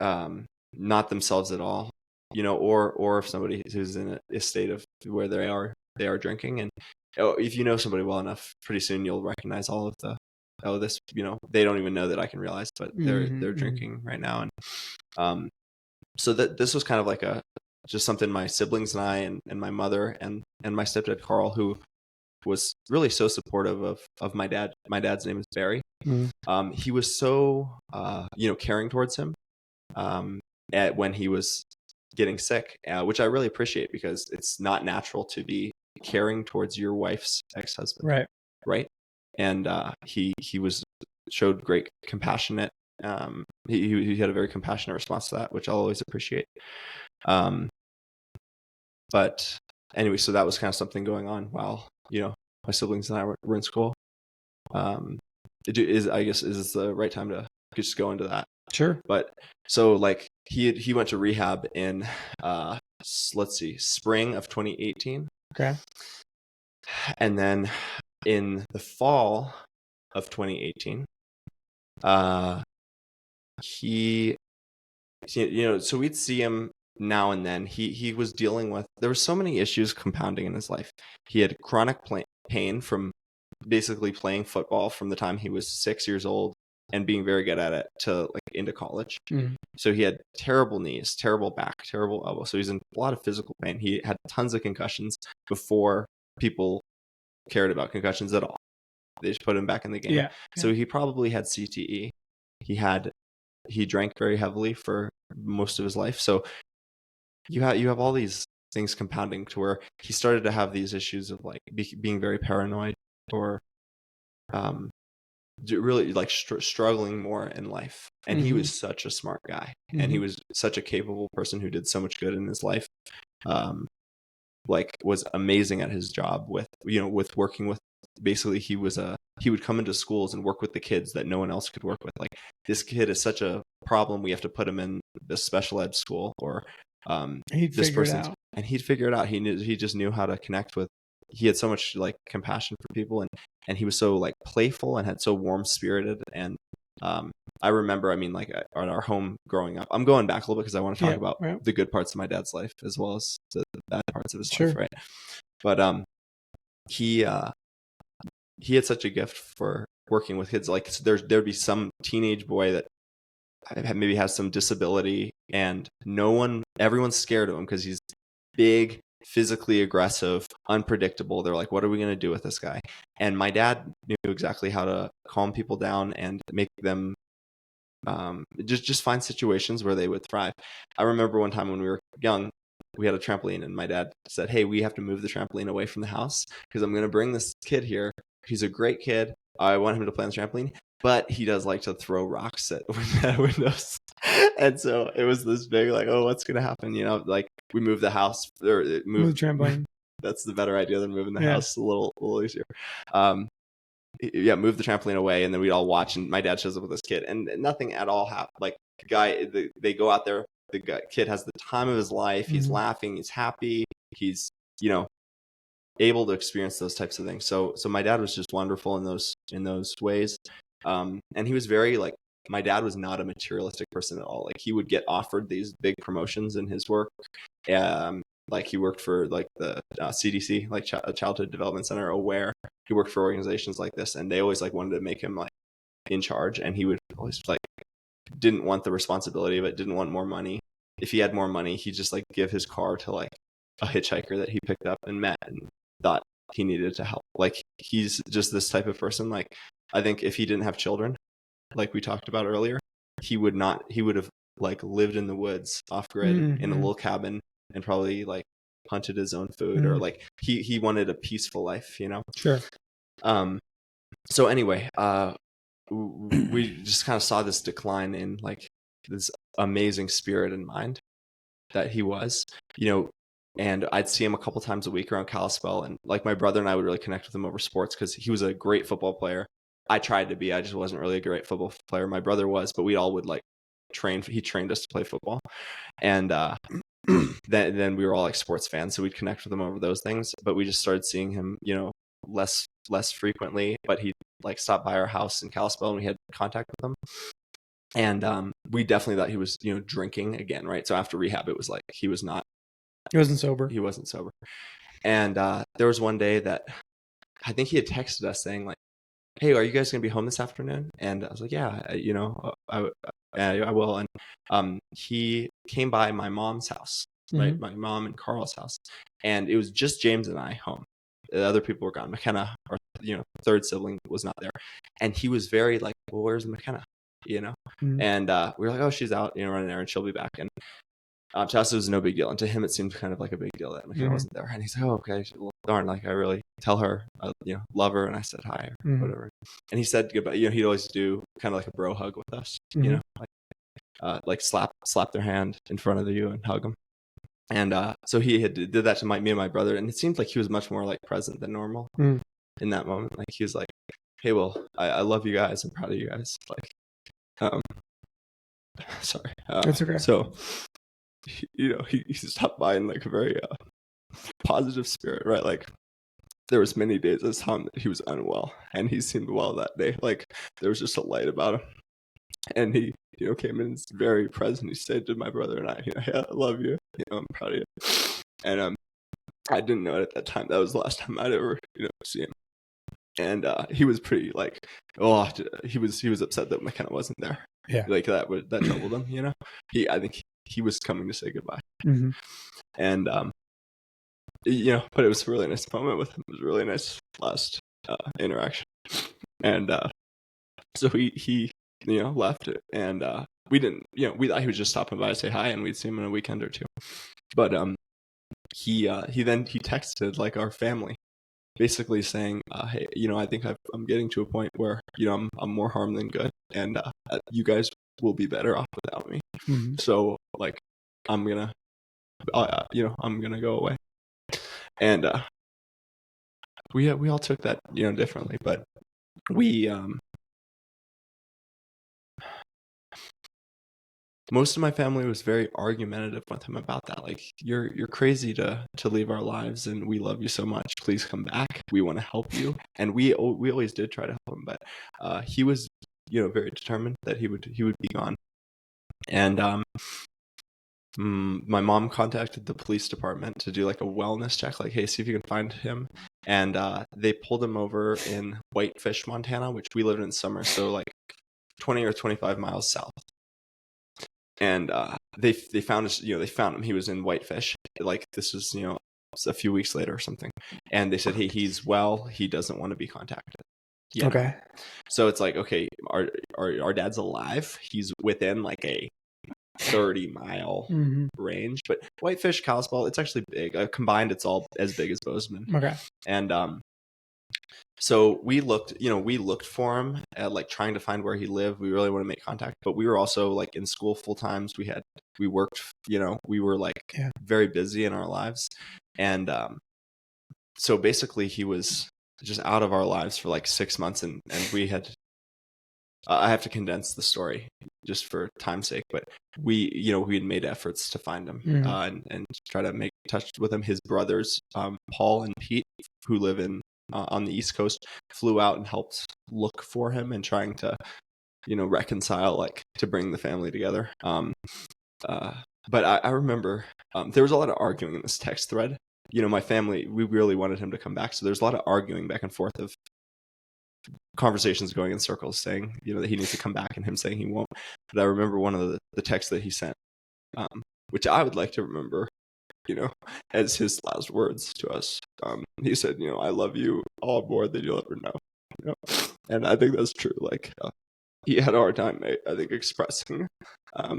not themselves at all, or if somebody who's in a state of where they are drinking, and if you know somebody well enough, pretty soon you'll recognize all of this, they don't even know that I can realize, but they're drinking right now. And so that this was kind of like just something my siblings and I and my mother and my stepdad Carl, who was really so supportive of my dad. My dad's name is Barry. He was so caring towards him when he was getting sick, which I really appreciate, because it's not natural to be caring towards your wife's ex-husband, right? And he showed great compassionate. He had a very compassionate response to that, which I'll always appreciate. But anyway, so that was kind of something going on while my siblings and I were in school. Is this the right time to just go into that? Sure. But so like he went to rehab in spring of 2018. Okay. And then in the fall of 2018, so we'd see him now and then. He was dealing with, there were so many issues compounding in his life. He had chronic pain from basically playing football from the time he was 6 years old and being very good at it to like into college. So he had terrible knees, terrible back, terrible elbow. So he's in a lot of physical pain. He had tons of concussions before people cared about concussions at all. They just put him back in the game. So he probably had CTE. He drank very heavily for most of his life. So you have all these things compounding to where he started to have these issues of like being very paranoid, or really like struggling more in life. And he was such a smart guy, and he was such a capable person who did so much good in his life. Like was amazing at his job with working with, basically he would come into schools and work with the kids that no one else could work with. Like, this kid is such a problem, we have to put him in this special ed school, or he'd this figure it person, out. and he'd figure it out. He just knew how to connect with. He had so much like compassion for people, and he was so like playful and had so warm spirited. And I remember, I mean, like at our home growing up, I'm going back a little bit because I want to talk about the good parts of my dad's life as well as the bad parts of his life, right? But he had such a gift for working with kids. Like, so there'd be some teenage boy that maybe has some disability, and everyone's scared of him because he's big, physically aggressive, unpredictable. They're like, what are we going to do with this guy? And my dad knew exactly how to calm people down and make them just find situations where they would thrive. I remember one time when we were young, we had a trampoline, and my dad said, hey, we have to move the trampoline away from the house because I'm going to bring this kid here. He's a great kid. I want him to play on the trampoline, but he does like to throw rocks at windows. And so it was this big, like, oh, what's going to happen? Like, we moved the house, or Move the trampoline. That's the better idea than moving the house. A little easier. Move the trampoline away, and then we'd all watch, and my dad shows up with this kid, and nothing at all happened. Like, they go out there, kid has the time of his life. He's laughing, he's happy, he's able to experience those types of things. So my dad was just wonderful in those ways. And he was very like my dad was not a materialistic person at all. Like he would get offered these big promotions in his work. Like he worked for like the CDC, like Childhood Development Center, Aware. He worked for organizations like this, and they always like wanted to make him like in charge, and he would always like didn't want the responsibility of it, didn't want more money. If he had more money, he'd just like give his car to like a hitchhiker that he picked up and met and thought he needed to help. Like he's just this type of person. Like I think if he didn't have children, like we talked about earlier, he would have like lived in the woods off grid in a little cabin and probably like hunted his own food or like he wanted a peaceful life, you know? Sure. So anyway, we just kind of saw this decline in like this amazing spirit and mind that he was, you know, and I'd see him a couple times a week around Kalispell, and like my brother and I would really connect with him over sports because he was a great football player. I tried to be, I just wasn't really a great football player. My brother was, but we all would like train. He trained us to play football, and then we were all like sports fans, so we'd connect with him over those things. But we just started seeing him, you know, less frequently. But he like stopped by our house in Kalispell, and we had contact with him. And we definitely thought he was, you know, drinking again, right? So after rehab, it was like he wasn't sober. He wasn't sober. And there was one day that I think he had texted us saying like, "Hey, are you guys going to be home this afternoon?" And I was like, "Yeah, you know, I will." And he came by my mom's house, right? My mom and Carl's house, and it was just James and I home. The other people were gone. McKenna, our third sibling, was not there, and he was very like, "Well, where's McKenna?" You know, and we were like, "Oh, she's out, you know, running errands. She'll be back." And to us, it was no big deal, and to him, it seemed kind of like a big deal that McKenna wasn't there. And he's like, "Oh, okay, well, darn, like I really tell her, you know, love her." And I said hi or whatever. And he said goodbye. You know, he'd always do kind of like a bro hug with us. You know, like slap their hand in front of you and hug them. And so he did that to me and my brother, and it seemed like he was much more like present than normal in that moment. Like he was like, "Hey, well, I love you guys. I'm proud of you guys." Like, sorry. That's okay. So, you know, he stopped by in like a very positive spirit, right? Like there was many days I saw him that he was unwell, and he seemed well that day. Like there was just a light about him, and he, you know, came in and was very present. He said to my brother and I, you know, "Yeah, I love you. You know, I'm proud of you." And I didn't know it at that time. That was the last time I'd ever, you know, see him. And he was pretty like, he was upset that McKenna wasn't there. Yeah, like that troubled him. You know, I think he was coming to say goodbye. And you know, but it was a really nice moment with him. It was a really nice last interaction. And so he you know left it, and we didn't, you know, we thought he was just stopping by to say hi, and we'd see him in a weekend or two. But he texted like our family, basically saying, "Hey, you know, I think I'm getting to a point where, you know, I'm more harm than good, and you guys will be better off without me. So like, I'm gonna, you know, I'm gonna go away." And we all took that, you know, differently, but we most of my family was very argumentative with him about that. Like, you're crazy to leave our lives, and we love you so much. Please come back. We want to help you. And we always did try to help him, but he was, you know, very determined that he would be gone. And my mom contacted the police department to do like a wellness check, like, "Hey, see if you can find him." And they pulled him over in Whitefish, Montana, which we lived in summer, so like 20 or 25 miles south. And they found us, you know, they found him. He was in Whitefish. Like, this was, you know, a few weeks later or something. And they said, "Hey, he's well. He doesn't want to be contacted." Yeah. Okay. So it's like, okay, our dad's alive. He's within like a 30-mile range. But Whitefish, Kalispell, it's actually big. Combined, it's all as big as Bozeman. Okay. And so we looked for him at like trying to find where he lived. We really want to make contact, but we were also like in school full times. We worked, you know, we were like very busy in our lives. And so basically he was just out of our lives for like 6 months, and we had I have to condense the story just for time's sake, but we had made efforts to find him and try to make touch with him. His brothers, Paul and Pete, who live in on the East Coast, flew out and helped look for him and trying to reconcile, like to bring the family together. But I remember there was a lot of arguing in this text thread. My family, we really wanted him to come back. So there's a lot of arguing back and forth of conversations going in circles saying, that he needs to come back and him saying he won't. But I remember one of the texts that he sent, which I would like to remember, as his last words to us. He said, I love you all more than you'll ever know. And I think that's true. Like, he had a hard time, I think, expressing, how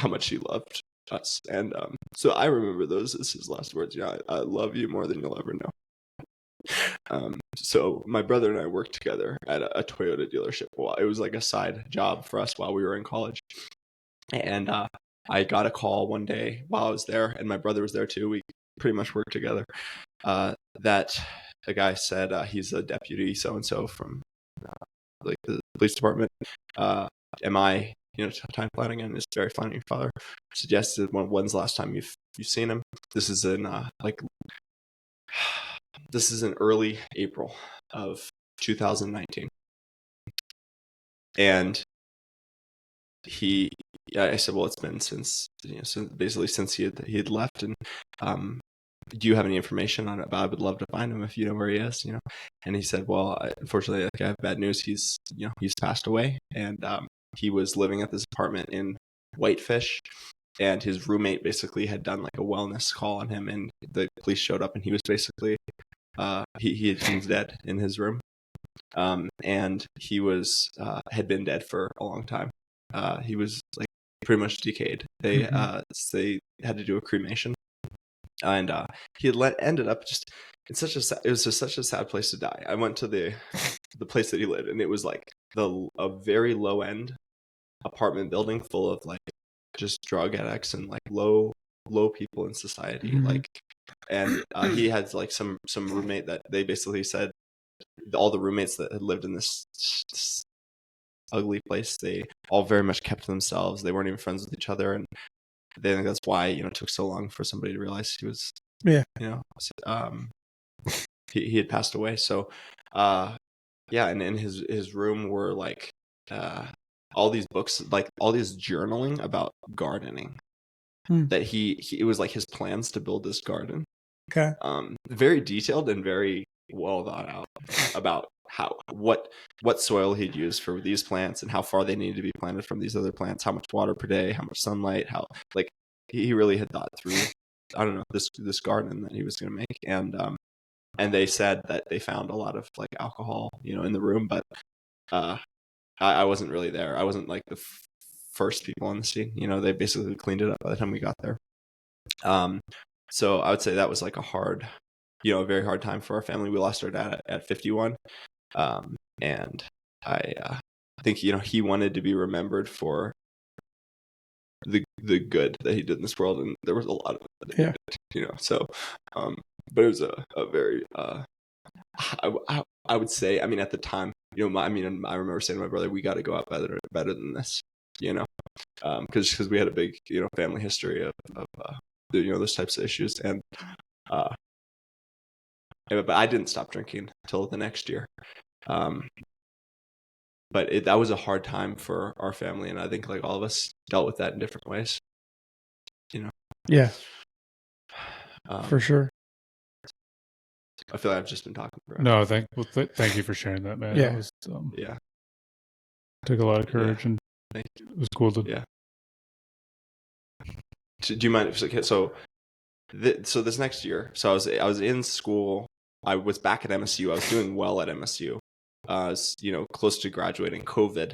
much he loved us. And so I remember those as his last words. I love you more than you'll ever know. So my brother and I worked together at a Toyota dealership. Well, it was like a side job for us while we were in college. And I got a call one day while I was there, and my brother was there too. We pretty much worked together. That a guy said he's a deputy so-and-so from like the police department. Am I, Tyne Flannigan is very funny. Your father suggested when's the last time you've seen him? This is in this is in early April of 2019. And I said, well, it's been since he had left. And do you have any information on it? I would love to find him if you know where he is, And he said, well, unfortunately, I have bad news. He's passed away. And he was living at this apartment in Whitefish. And his roommate basically had done like a wellness call on him. And the police showed up, and he was basically, he was dead in his room. And he was had been dead for a long time. He was like pretty much decayed. They had to do a cremation, and he had ended up just in it was just such a sad place to die. I went to the place that he lived, and it was like a very low end apartment building full of like just drug addicts and like low people in society. Like, and he had like some roommate that they basically said all the roommates that had lived in this ugly place, they all very much kept to themselves. They weren't even friends with each other, and they think that's why it took so long for somebody to realize he was he had passed away. So and in his room were like all these books, like all these journaling about gardening that it was like his plans to build this garden. Okay. Very detailed and very well thought out about what soil he'd use for these plants and how far they needed to be planted from these other plants, how much water per day, how much sunlight, how like he really had thought through, I don't know, this garden that he was going to make. And they said that they found a lot of like alcohol, in the room, but I wasn't really there. I wasn't like the first people on the scene. They basically cleaned it up by the time we got there. So I would say that was like a very hard time for our family. We lost our dad at 51. And I think, he wanted to be remembered for the good that he did in this world. And there was a lot of it that he did, so, but it was a very, I would say, I mean, at the time, I remember saying to my brother, we got to go out better than this, because we had a big, family history of those types of issues. And, but I didn't stop drinking until the next year. But that was a hard time for our family, and I think like all of us dealt with that in different ways. Yeah. For sure. I feel like I've just been talking forever. No, thank you for sharing that, man. Yeah. That was, yeah. Took a lot of courage, and Thank you. it was cool to. Yeah. Do you mind? So this next year, so I was in school. I was back at MSU. I was doing well at MSU. I was, close to graduating. COVID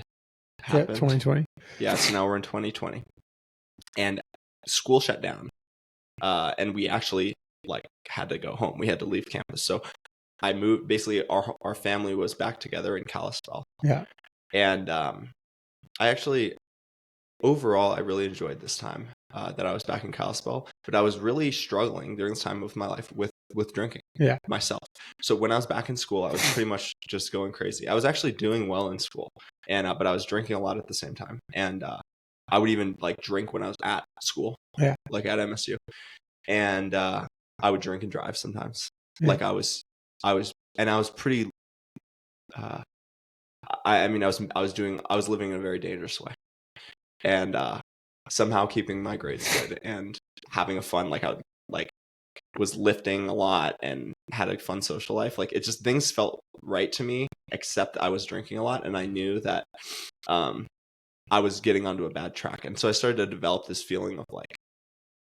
happened. 2020. Yeah, so now we're in 2020, and school shut down, and we actually like had to go home. We had to leave campus. So I moved. Basically, our family was back together in Kalispell. Yeah, and overall, I really enjoyed this time that I was back in Kalispell, but I was really struggling during this time of my life with drinking myself. So when I was back in school, I was pretty much just going crazy. I was actually doing well in school, and but I was drinking a lot at the same time. And I would even like drink when I was at school, like at MSU. And I would drink and drive sometimes. Like I was pretty I mean, I was living in a very dangerous way, and somehow keeping my grades good and having a fun, like I like was lifting a lot and had a fun social life. Like it just, things felt right to me, except I was drinking a lot, and I knew that I was getting onto a bad track. And so I started to develop this feeling of like,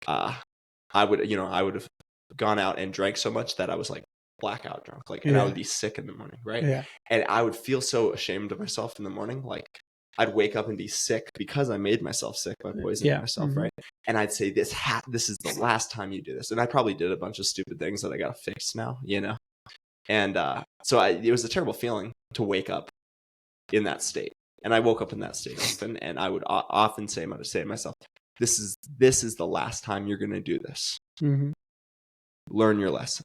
I would have gone out and drank so much that I was like blackout drunk, like, and I would be sick in the morning, right? Yeah. And I would feel so ashamed of myself in the morning, like I'd wake up and be sick because I made myself sick by poisoning myself, right? And I'd say, this is the last time you do this. And I probably did a bunch of stupid things that I got to fix now, you know? And so it was a terrible feeling to wake up in that state. And I woke up in that state often, and I would often say to myself, this is the last time you're going to do this. Learn your lesson,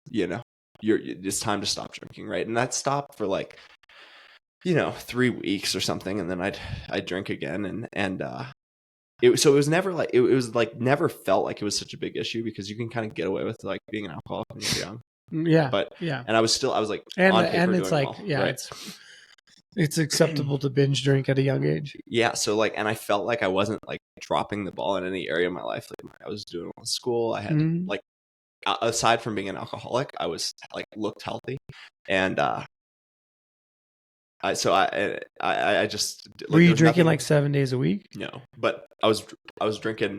you know? It's time to stop drinking, right? And that stopped for like, 3 weeks or something, and then I'd drink again, and it was never like, it was like never felt like it was such a big issue, because you can kind of get away with like being an alcoholic when you're young. Yeah. But yeah. And I was like, and it's like, well, yeah, right? it's acceptable to binge drink at a young age. Yeah. So like, and I felt like I wasn't like dropping the ball in any area of my life. Like I was doing well in school. I had like, aside from being an alcoholic, I was like looked healthy, and I just like, were you drinking like 7 days a week? No, but I was drinking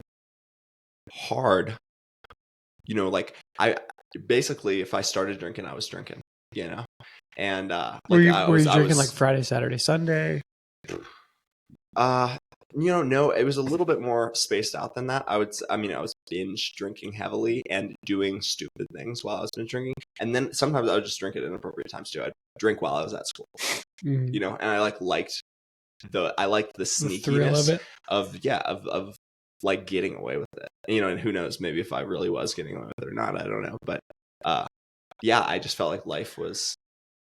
hard. Like I basically, if I started drinking, I was drinking. And were you drinking like Friday, Saturday, Sunday? No, it was a little bit more spaced out than that. I was binge drinking heavily and doing stupid things while I was binge drinking. And then sometimes I would just drink at inappropriate times too. I'd drink while I was at school, and I liked the sneakiness of like getting away with it. And who knows, maybe if I really was getting away with it or not, I don't know. But I just felt like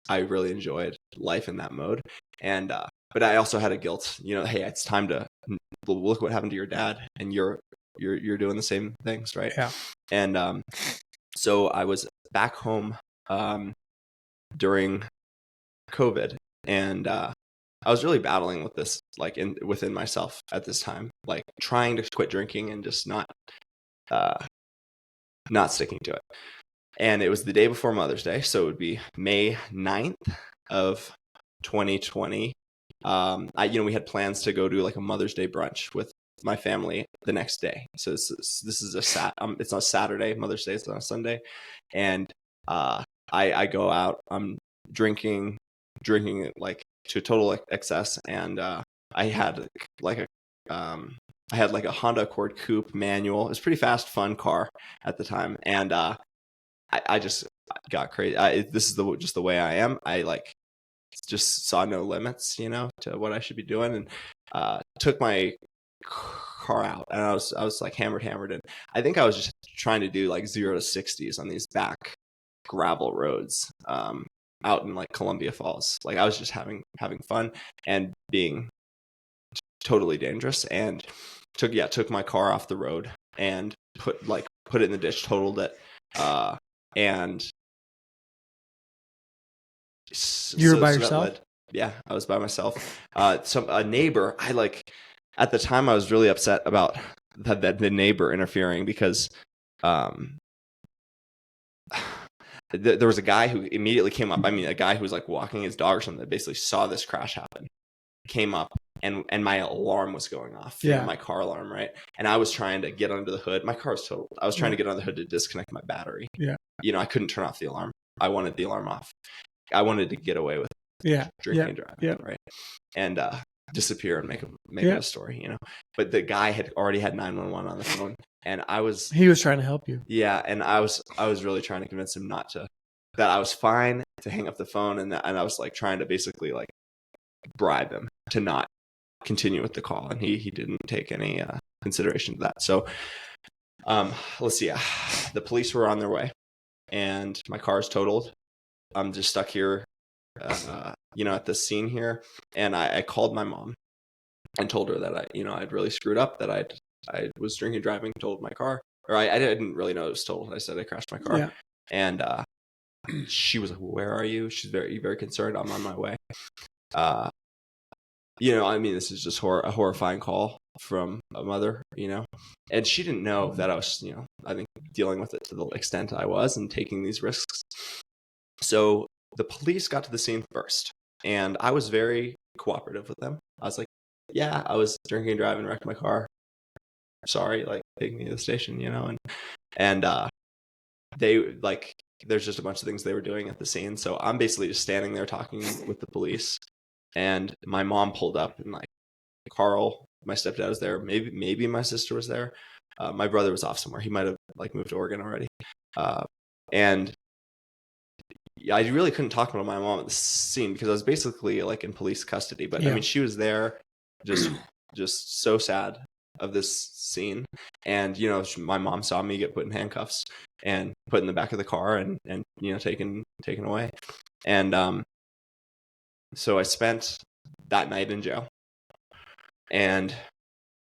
I really enjoyed life in that mode. And but I also had a guilt, hey, it's time to look what happened to your dad, and you're doing the same things, right? Yeah. And so I was back home during COVID, and I was really battling with this, like within myself at this time, like trying to quit drinking and just not sticking to it. And it was the day before Mother's Day, so it would be May 9th of 2020. We had plans to go do like a Mother's Day brunch with my family the next day. So this is it's on Saturday. Mother's Day is on a Sunday, and I go out. I'm drinking like to total excess, and I had like a Honda Accord Coupe manual. It was a pretty fast, fun car at the time, and I just got crazy. This is just the way I am. I like just saw no limits, to what I should be doing, and took my car out, and I was like hammered, and I think I was just trying to do like 0 to 60s on these back gravel roads out in like Columbia Falls. Like I was just having fun and being totally dangerous, and took my car off the road and put it in the ditch, totaled it, and you were by yourself? Yeah, I was by myself. A neighbor, at the time I was really upset about the neighbor interfering, because there was a guy who immediately came up. A guy who was like walking his dog or something that basically saw this crash happen, came up, and my alarm was going off. My car alarm, right? And I was trying to get under the hood. My car was totaled. I was trying to get under the hood to disconnect my battery. Yeah. I couldn't turn off the alarm. I wanted the alarm off. I wanted to get away with drinking and driving, right? And disappear and make it a story, But the guy had already had 911 on the phone, and he was trying to help you. Yeah, and I was really trying to convince him that I was fine to hang up the phone, and I was like trying to basically like bribe him to not continue with the call, and he didn't take any consideration to that. So let's see, the police were on their way, and my car is totaled. I'm just stuck here, at the scene here. And I called my mom and told her that I'd really screwed up, that I was drinking, driving, totaled my car. Or I didn't really know it was totaled. I said I crashed my car. Yeah. And she was like, "Where are you?" She's very, very concerned. I'm on my way. I mean, this is just a horrifying call from a mother, and she didn't know that I was, I think dealing with it to the extent I was and taking these risks. So the police got to the scene first, and I was very cooperative with them. I was like, yeah, I was drinking and driving, wrecked my car. Sorry, like, take me to the station, and they, like, there's just a bunch of things they were doing at the scene. So I'm basically just standing there talking with the police, and my mom pulled up, and like Carl, my stepdad, was there. Maybe my sister was there. My brother was off somewhere. He might have like moved to Oregon already. And I really couldn't talk to my mom at the scene because I was basically like in police custody. But I mean, she was there, just so sad of this scene. And my mom saw me get put in handcuffs and put in the back of the car and taken away. And so I spent that night in jail. And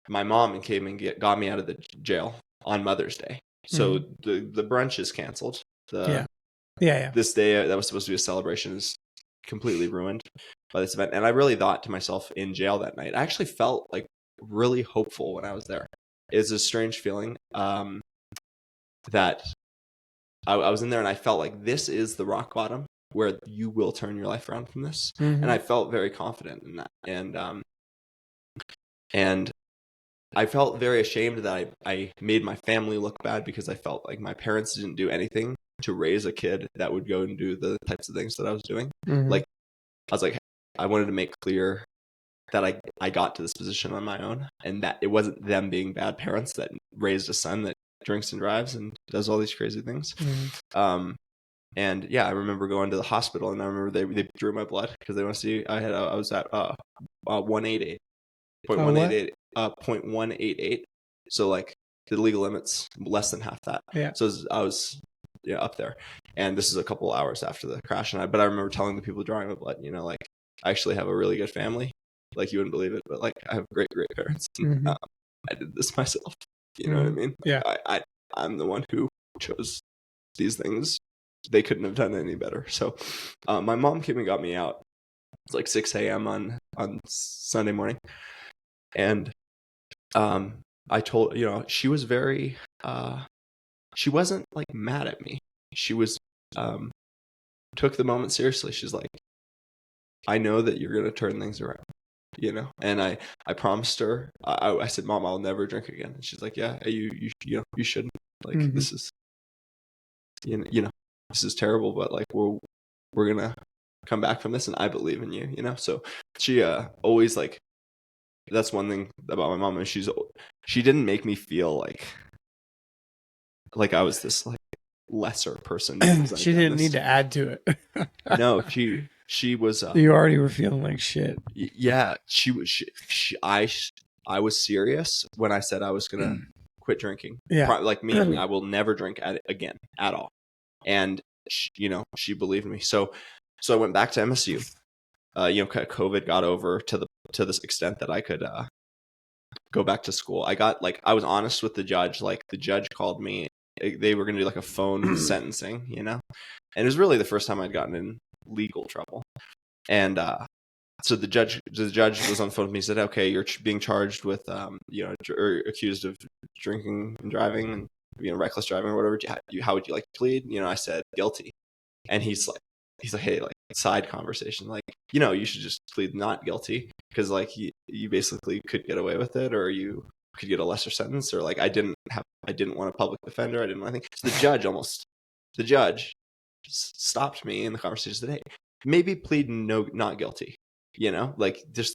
my mom came and got me out of the jail on Mother's Day. So the brunch is canceled. This day that was supposed to be a celebration is completely ruined by this event. And I really thought to myself in jail that night, I actually felt like really hopeful when I was there. It's a strange feeling that I was in there, and I felt like this is the rock bottom where you will turn your life around from this. And I felt very confident in that. And I felt very ashamed that I made my family look bad because I felt like my parents didn't do anything to raise a kid that would go and do the types of things that I was doing. Like, I was like, I wanted to make clear that I got to this position on my own, and that it wasn't them being bad parents that raised a son that drinks and drives and does all these crazy things. And yeah, I remember going to the hospital, and I remember they drew my blood because they want to see I was at 188. 0.188. So like the legal limit's less than half that. Yeah. So I was up there, and this is a couple hours after the crash, but I remember telling the people drawing my blood, like, I actually have a really good family. Like, you wouldn't believe it, but like, I have great parents. I did this myself. You know what I mean? Yeah. I'm the one who chose these things. They couldn't have done any better. So my mom came and got me out. It's like 6 a.m. on Sunday morning. And I told, she was very, she wasn't like mad at me. She was, took the moment seriously. She's like, I know that you're going to turn things around, and I promised her, I said, Mom, I'll never drink again. And she's like, yeah, you shouldn't, like, this is, this is terrible, but like, we're going to come back from this, and I believe in you, So she, always, like, that's one thing about my mom, and she didn't make me feel like I was this like lesser person. She didn't need to add to it. No, she was. You already were feeling like shit. Yeah, I was serious when I said I was gonna quit drinking. Yeah, like meaning I will never drink again at all. And she believed in me. So I went back to MSU. COVID got over to this extent that I could go back to school. I was honest with the judge. Like, the judge called me. They were going to do like a phone sentencing, and it was really the first time I'd gotten in legal trouble. And so the judge was on the phone with me. He said, "Okay, you're being charged with or accused of drinking and driving and reckless driving or whatever. How would you like to plead?" I said guilty, and he's like, hey, like, side conversation, like, you should just plead not guilty because like you basically could get away with it, or you could get a lesser sentence, or like I didn't want a public defender, I didn't want anything. So the judge just stopped me in the conversation, said, hey, maybe plead not guilty, like, just,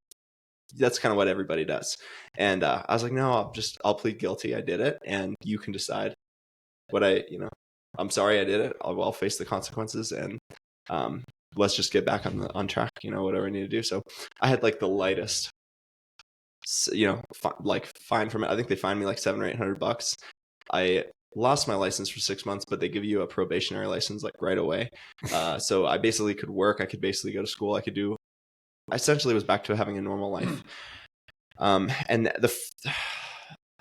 that's kind of what everybody does. And I was like, no, I'll plead guilty. I did it, and you can decide what I'm sorry I did it. I'll face the consequences, and let's just get back on track, whatever I need to do. So I had like the lightest, fine from it. I think they fined me like $700 or $800. I lost my license for 6 months, but they give you a probationary license like right away. So I basically could work. I could basically go to school. I essentially was back to having a normal life. And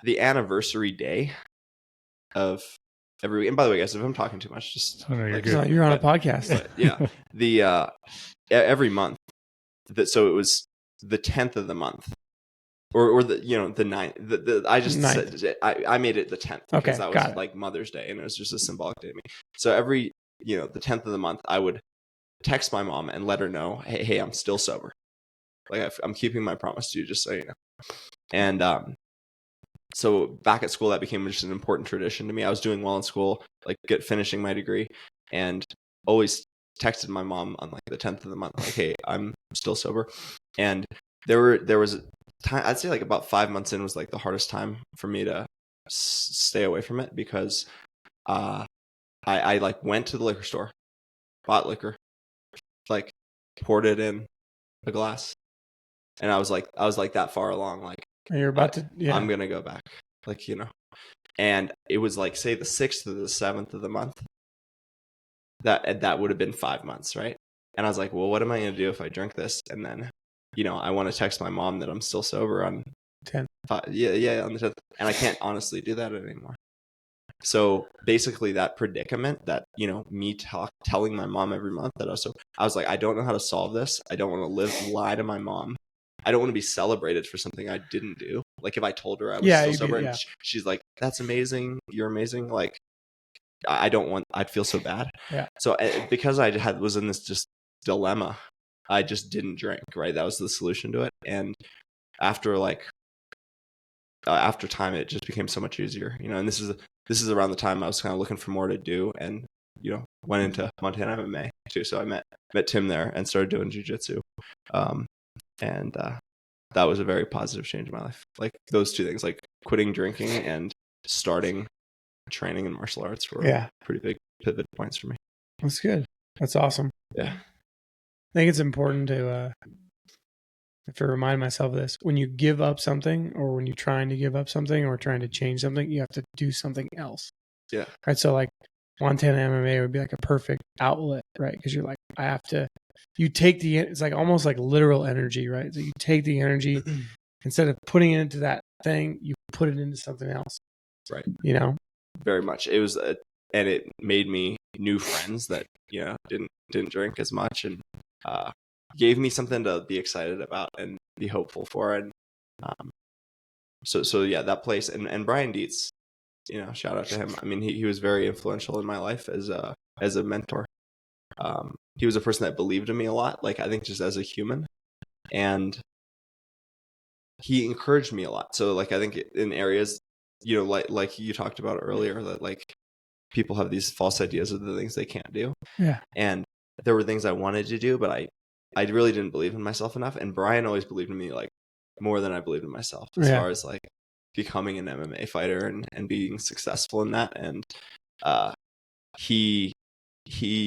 the anniversary day of every, and by the way, guys, if I'm talking too much, just you're on a podcast. But, yeah, every month so it was the 10th of the month. Or the the 9th. I just said I made it the 10th because that was like Mother's Day, and it was just a symbolic day to me. So every the 10th of the month, I would text my mom and let her know, hey, I'm still sober. Like I'm keeping my promise to you, just so you know. And so back at school, that became just an important tradition to me. I was doing well in school, like finishing my degree, and always texted my mom on like the 10th of the month, like, hey, I'm still sober. And there was time, I'd say like about 5 months in was like the hardest time for me to stay away from it, because I like went to the liquor store, bought liquor, like poured it in a glass, and I was like that far along, like you're about to, I'm gonna go back, like and it was like, say the 6th or the 7th of the month, that would have been 5 months, right? And I was like, well, what am I gonna do if I drink this, and then I want to text my mom that I'm still sober on 10th. on the 10th, and I can't honestly do that anymore. So basically, that predicament, that me telling my mom every month that I was like, I don't know how to solve this. I don't want to lie to my mom. I don't want to be celebrated for something I didn't do. Like if I told her I was still sober, and she's like, "That's amazing. You're amazing." Like I'd feel so bad. Yeah. So because I was in this just dilemma, I just didn't drink, right? That was the solution to it. And after time, it just became so much easier, and this is around the time I was kind of looking for more to do, and went into Montana MMA too. So I met Tim there and started doing jiu-jitsu. And that was a very positive change in my life. Like those two things, like quitting drinking and starting training in martial arts, were pretty big pivot points for me. That's good. That's awesome. Yeah. I think it's important to remind myself of this. When you give up something, or when you're trying to give up something or trying to change something, you have to do something else. Yeah. Right. So like Montana MMA would be like a perfect outlet, right? Because you're like, I have to, it's like almost like literal energy, right? So you take the energy, instead of putting it into that thing, you put it into something else. Right. Very much. It was, and it made me new friends that, didn't drink as much, and gave me something to be excited about and be hopeful for. And so yeah, that place, and Brian Dietz, shout out to him. I mean, he was very influential in my life as a mentor. He was a person that believed in me a lot, like I think just as a human, and he encouraged me a lot. So like I think in areas, like you talked about earlier, that like people have these false ideas of the things they can't do. Yeah. And there were things I wanted to do, but I really didn't believe in myself enough. And Brian always believed in me like more than I believed in myself, as far as like becoming an MMA fighter and being successful in that. And he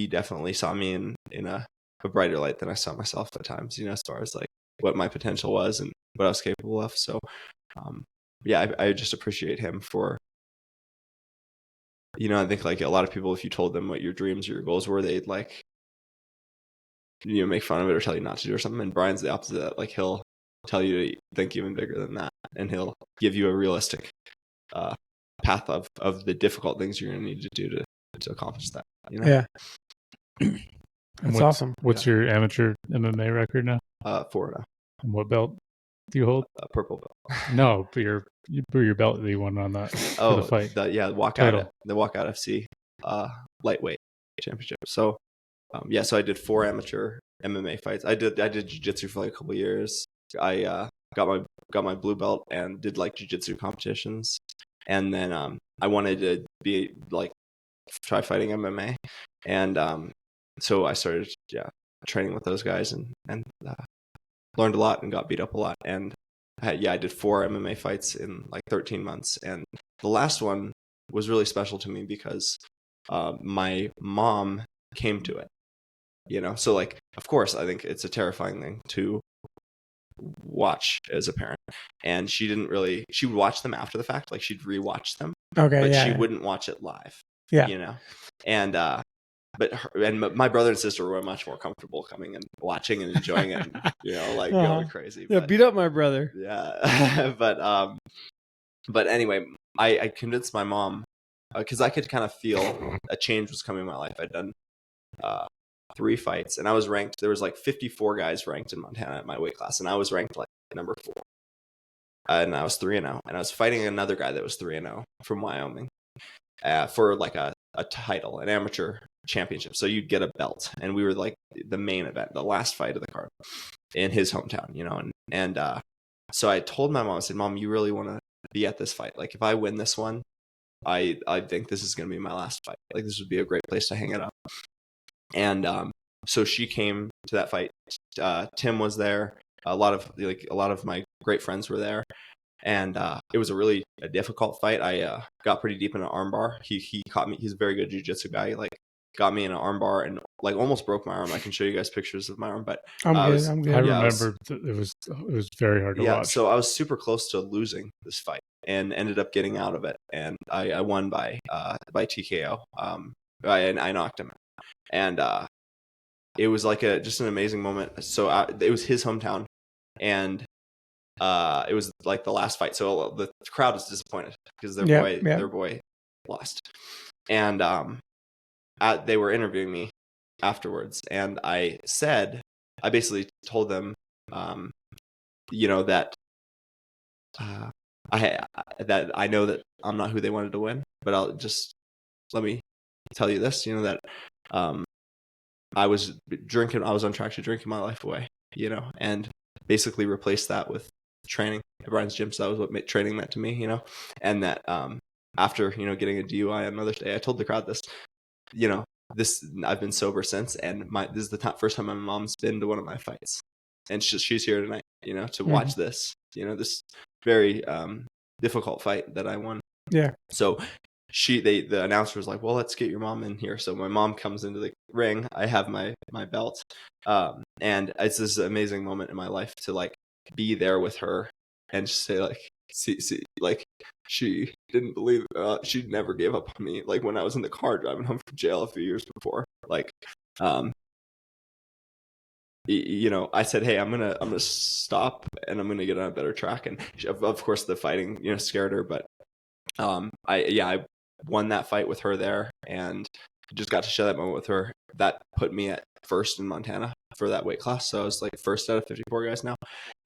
definitely saw me in a brighter light than I saw myself at times, as far as like what my potential was and what I was capable of. So I just appreciate him for, I think like a lot of people, if you told them what your dreams or your goals were, they'd like, make fun of it or tell you not to do or something. And Brian's the opposite of that. Like he'll tell you to think even bigger than that, and he'll give you a realistic path of the difficult things you're going to need to do to accomplish that. Yeah. That's awesome. What's your amateur MMA record now? 4-0. And what belt do you hold? Purple belt. No, but your belt that you won on that for the fight. The Walkout FC lightweight championship. So so I did 4 amateur MMA fights. I did jiu-jitsu for like a couple of years. I got my blue belt and did like jiu-jitsu competitions, and then I wanted to be like try fighting MMA, and so I started training with those guys and learned a lot and got beat up a lot. And I did 4 MMA fights in like 13 months, and the last one was really special to me because my mom came to it. So like, of course, I think it's a terrifying thing to watch as a parent, and she would watch them after the fact, like she'd rewatch them, but she wouldn't watch it live. And but my brother and sister were much more comfortable coming and watching and enjoying it, and, like going crazy. Yeah, beat up my brother. Yeah. but anyway, I convinced my mom, because I could kind of feel a change was coming in my life. I'd done 3 fights, and I was ranked. There was like 54 guys ranked in Montana at my weight class, and I was ranked like number 4. And I was 3-0, and I was fighting another guy that was 3-0 from Wyoming for like a title, an amateur championship. So you'd get a belt, and we were like the main event, the last fight of the card in his hometown, you know. And so I told my mom, I said, Mom, you really want to be at this fight? Like, if I win this one, I think this is going to be my last fight. Like, this would be a great place to hang it up. And so she came to that fight. Tim was there. A lot of my great friends were there. And it was a difficult fight. I got pretty deep in an armbar. He caught me. He's a very good jiu-jitsu guy. He, like, got me in an armbar and like almost broke my arm. I can show you guys pictures of my arm, but I'm good. I remember it was very hard to watch. So I was super close to losing this fight and ended up getting out of it. And I won by TKO. I knocked him out. And it was like just an amazing moment. So it was his hometown, and it was like the last fight. So the crowd was disappointed because their boy lost. And they were interviewing me afterwards, and I basically told them, you know, that that I know that I'm not who they wanted to win, but let me tell you this, you know, that I was on track to drinking my life away, you know, and basically replaced that with training at Brian's gym. So that was what training meant to me, you know. And that after, you know, getting a DUI on Mother's Day, I told the crowd this, you know, I've been sober since, and this is the first time my mom's been to one of my fights, and she's here tonight, you know, to watch this, you know, this very difficult fight that I won. Yeah. So the announcer was like, well, let's get your mom in here. So my mom comes into the ring. I have my belt, and it's this amazing moment in my life to like be there with her and just say like, see, like, she didn't believe she never gave up on me. Like, when I was in the car driving home from jail a few years before, like, you know, I said, hey, I'm gonna stop and I'm gonna get on a better track. And of course the fighting, you know, scared her, but I won that fight with her there, and just got to share that moment with her. That put me at first in Montana for that weight class. So I was like first out of 54 guys now.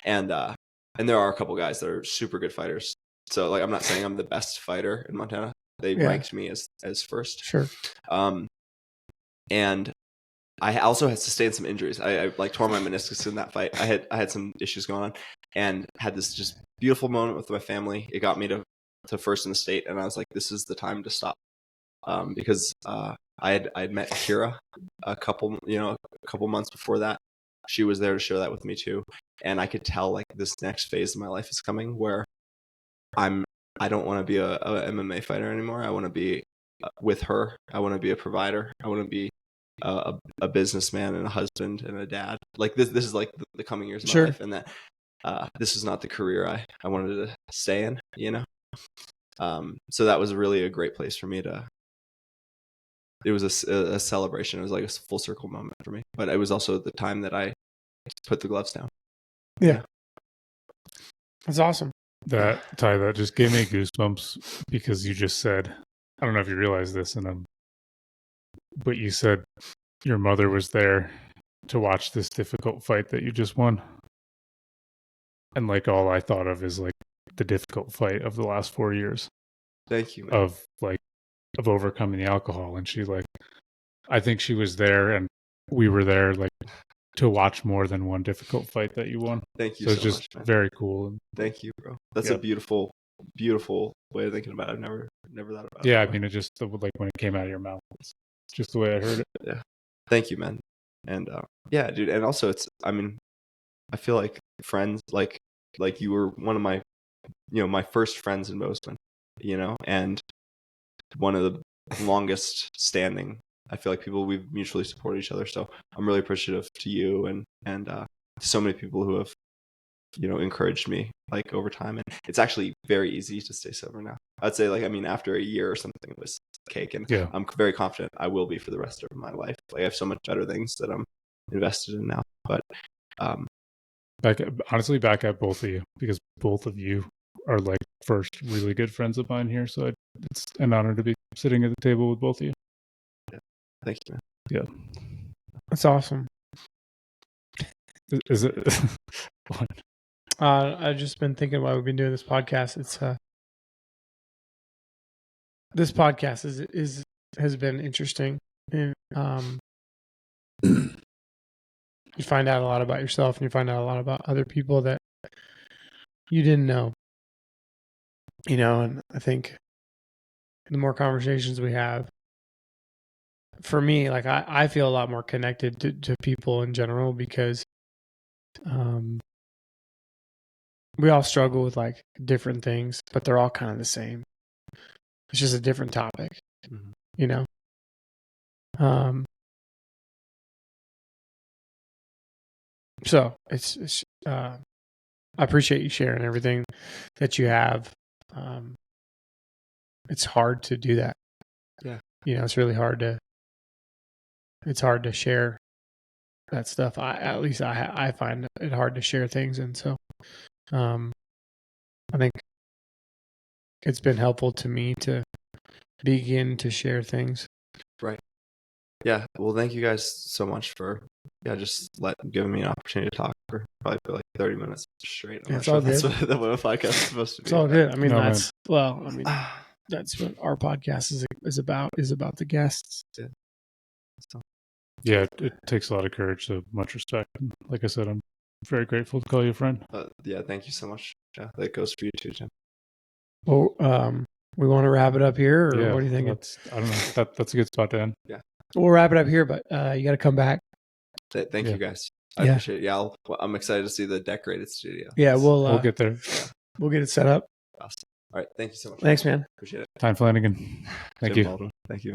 And there are a couple guys that are super good fighters. So like, I'm not saying I'm the best fighter in Montana. They ranked me as first. Sure. And I also had sustained some injuries. I like tore my meniscus in that fight. I had some issues going on, and had this just beautiful moment with my family. It got me to first in the state, and I was like, this is the time to stop. Because I had met Kira a couple months before that. She was there to share that with me too, and I could tell like this next phase of my life is coming where I don't want to be a MMA fighter anymore. I want to be with her. I want to be a provider. I want to be a businessman and a husband and a dad. Like this is like the coming years of my life, and that this is not the career I wanted to stay in, you know. So that was really a great place for me it was a celebration. It was like a full circle moment for me, but it was also the time that I put the gloves down. Yeah. That's awesome. That just gave me goosebumps, because you just said, I don't know if you realize this, but you said your mother was there to watch this difficult fight that you just won. And like, all I thought of is like the difficult fight of the last 4 years. Thank you, man. Of overcoming the alcohol. And she I think she was there, and we were there like to watch more than one difficult fight that you won. Thank you so it's just much, man. Very cool. Thank you, bro. That's a beautiful way of thinking about it. I've never thought about it. Yeah, I mean, it just like when it came out of your mouth, it's just the way I heard it. Yeah. Thank you, man. And yeah, dude. And also I feel like friends, like you were one of my, you know, my first friends in Bozeman, you know, and one of the longest standing. I feel like people, we've mutually supported each other. So I'm really appreciative to you and so many people who have, you know, encouraged me like over time. And it's actually very easy to stay sober now. I'd say like, I mean, after a year or something, it was cake. And I'm very confident I will be for the rest of my life. Like, I have so much better things that I'm invested in now. But back at both of you, because both of you are like first really good friends of mine here. So it's an honor to be sitting at the table with both of you. Yeah. Thank you, man. Yeah. That's awesome. Is it? What? I've just been thinking while we've been doing this podcast. It's this podcast has been interesting, and you find out a lot about yourself, and you find out a lot about other people that you didn't know. And I think the more conversations we have, for me, like I feel a lot more connected to people in general because we all struggle with like different things, but they're all kind of the same. It's just a different topic, So it's I appreciate you sharing everything that you have. It's hard to do that. Yeah. It's really hard to share that stuff. I find it hard to share things. And so, I think it's been helpful to me to begin to share things. Right. Yeah. Well, thank you guys so much for just giving me an opportunity to talk for probably for like 30 minutes straight. I'm not sure that's what a podcast is supposed to be. It's all good. I mean, No, that's what our podcast is about the guests. Yeah. So. Yeah, it takes a lot of courage, so much respect. Like I said, I'm very grateful to call you a friend. Yeah, thank you so much. Yeah, that goes for you too, Jim. Well, we want to wrap it up here, or what do you think? I don't know. That's a good spot to end. Yeah. We'll wrap it up here, but you got to come back. Thank you guys. I appreciate it. Yeah, I'm excited to see the decorated studio. Yeah, we'll get there. We'll get it set up. Awesome. All right. Thank you so much. Thanks, man. Appreciate it. Tyne Flannigan. Thank Jim you. Baldwin. Thank you.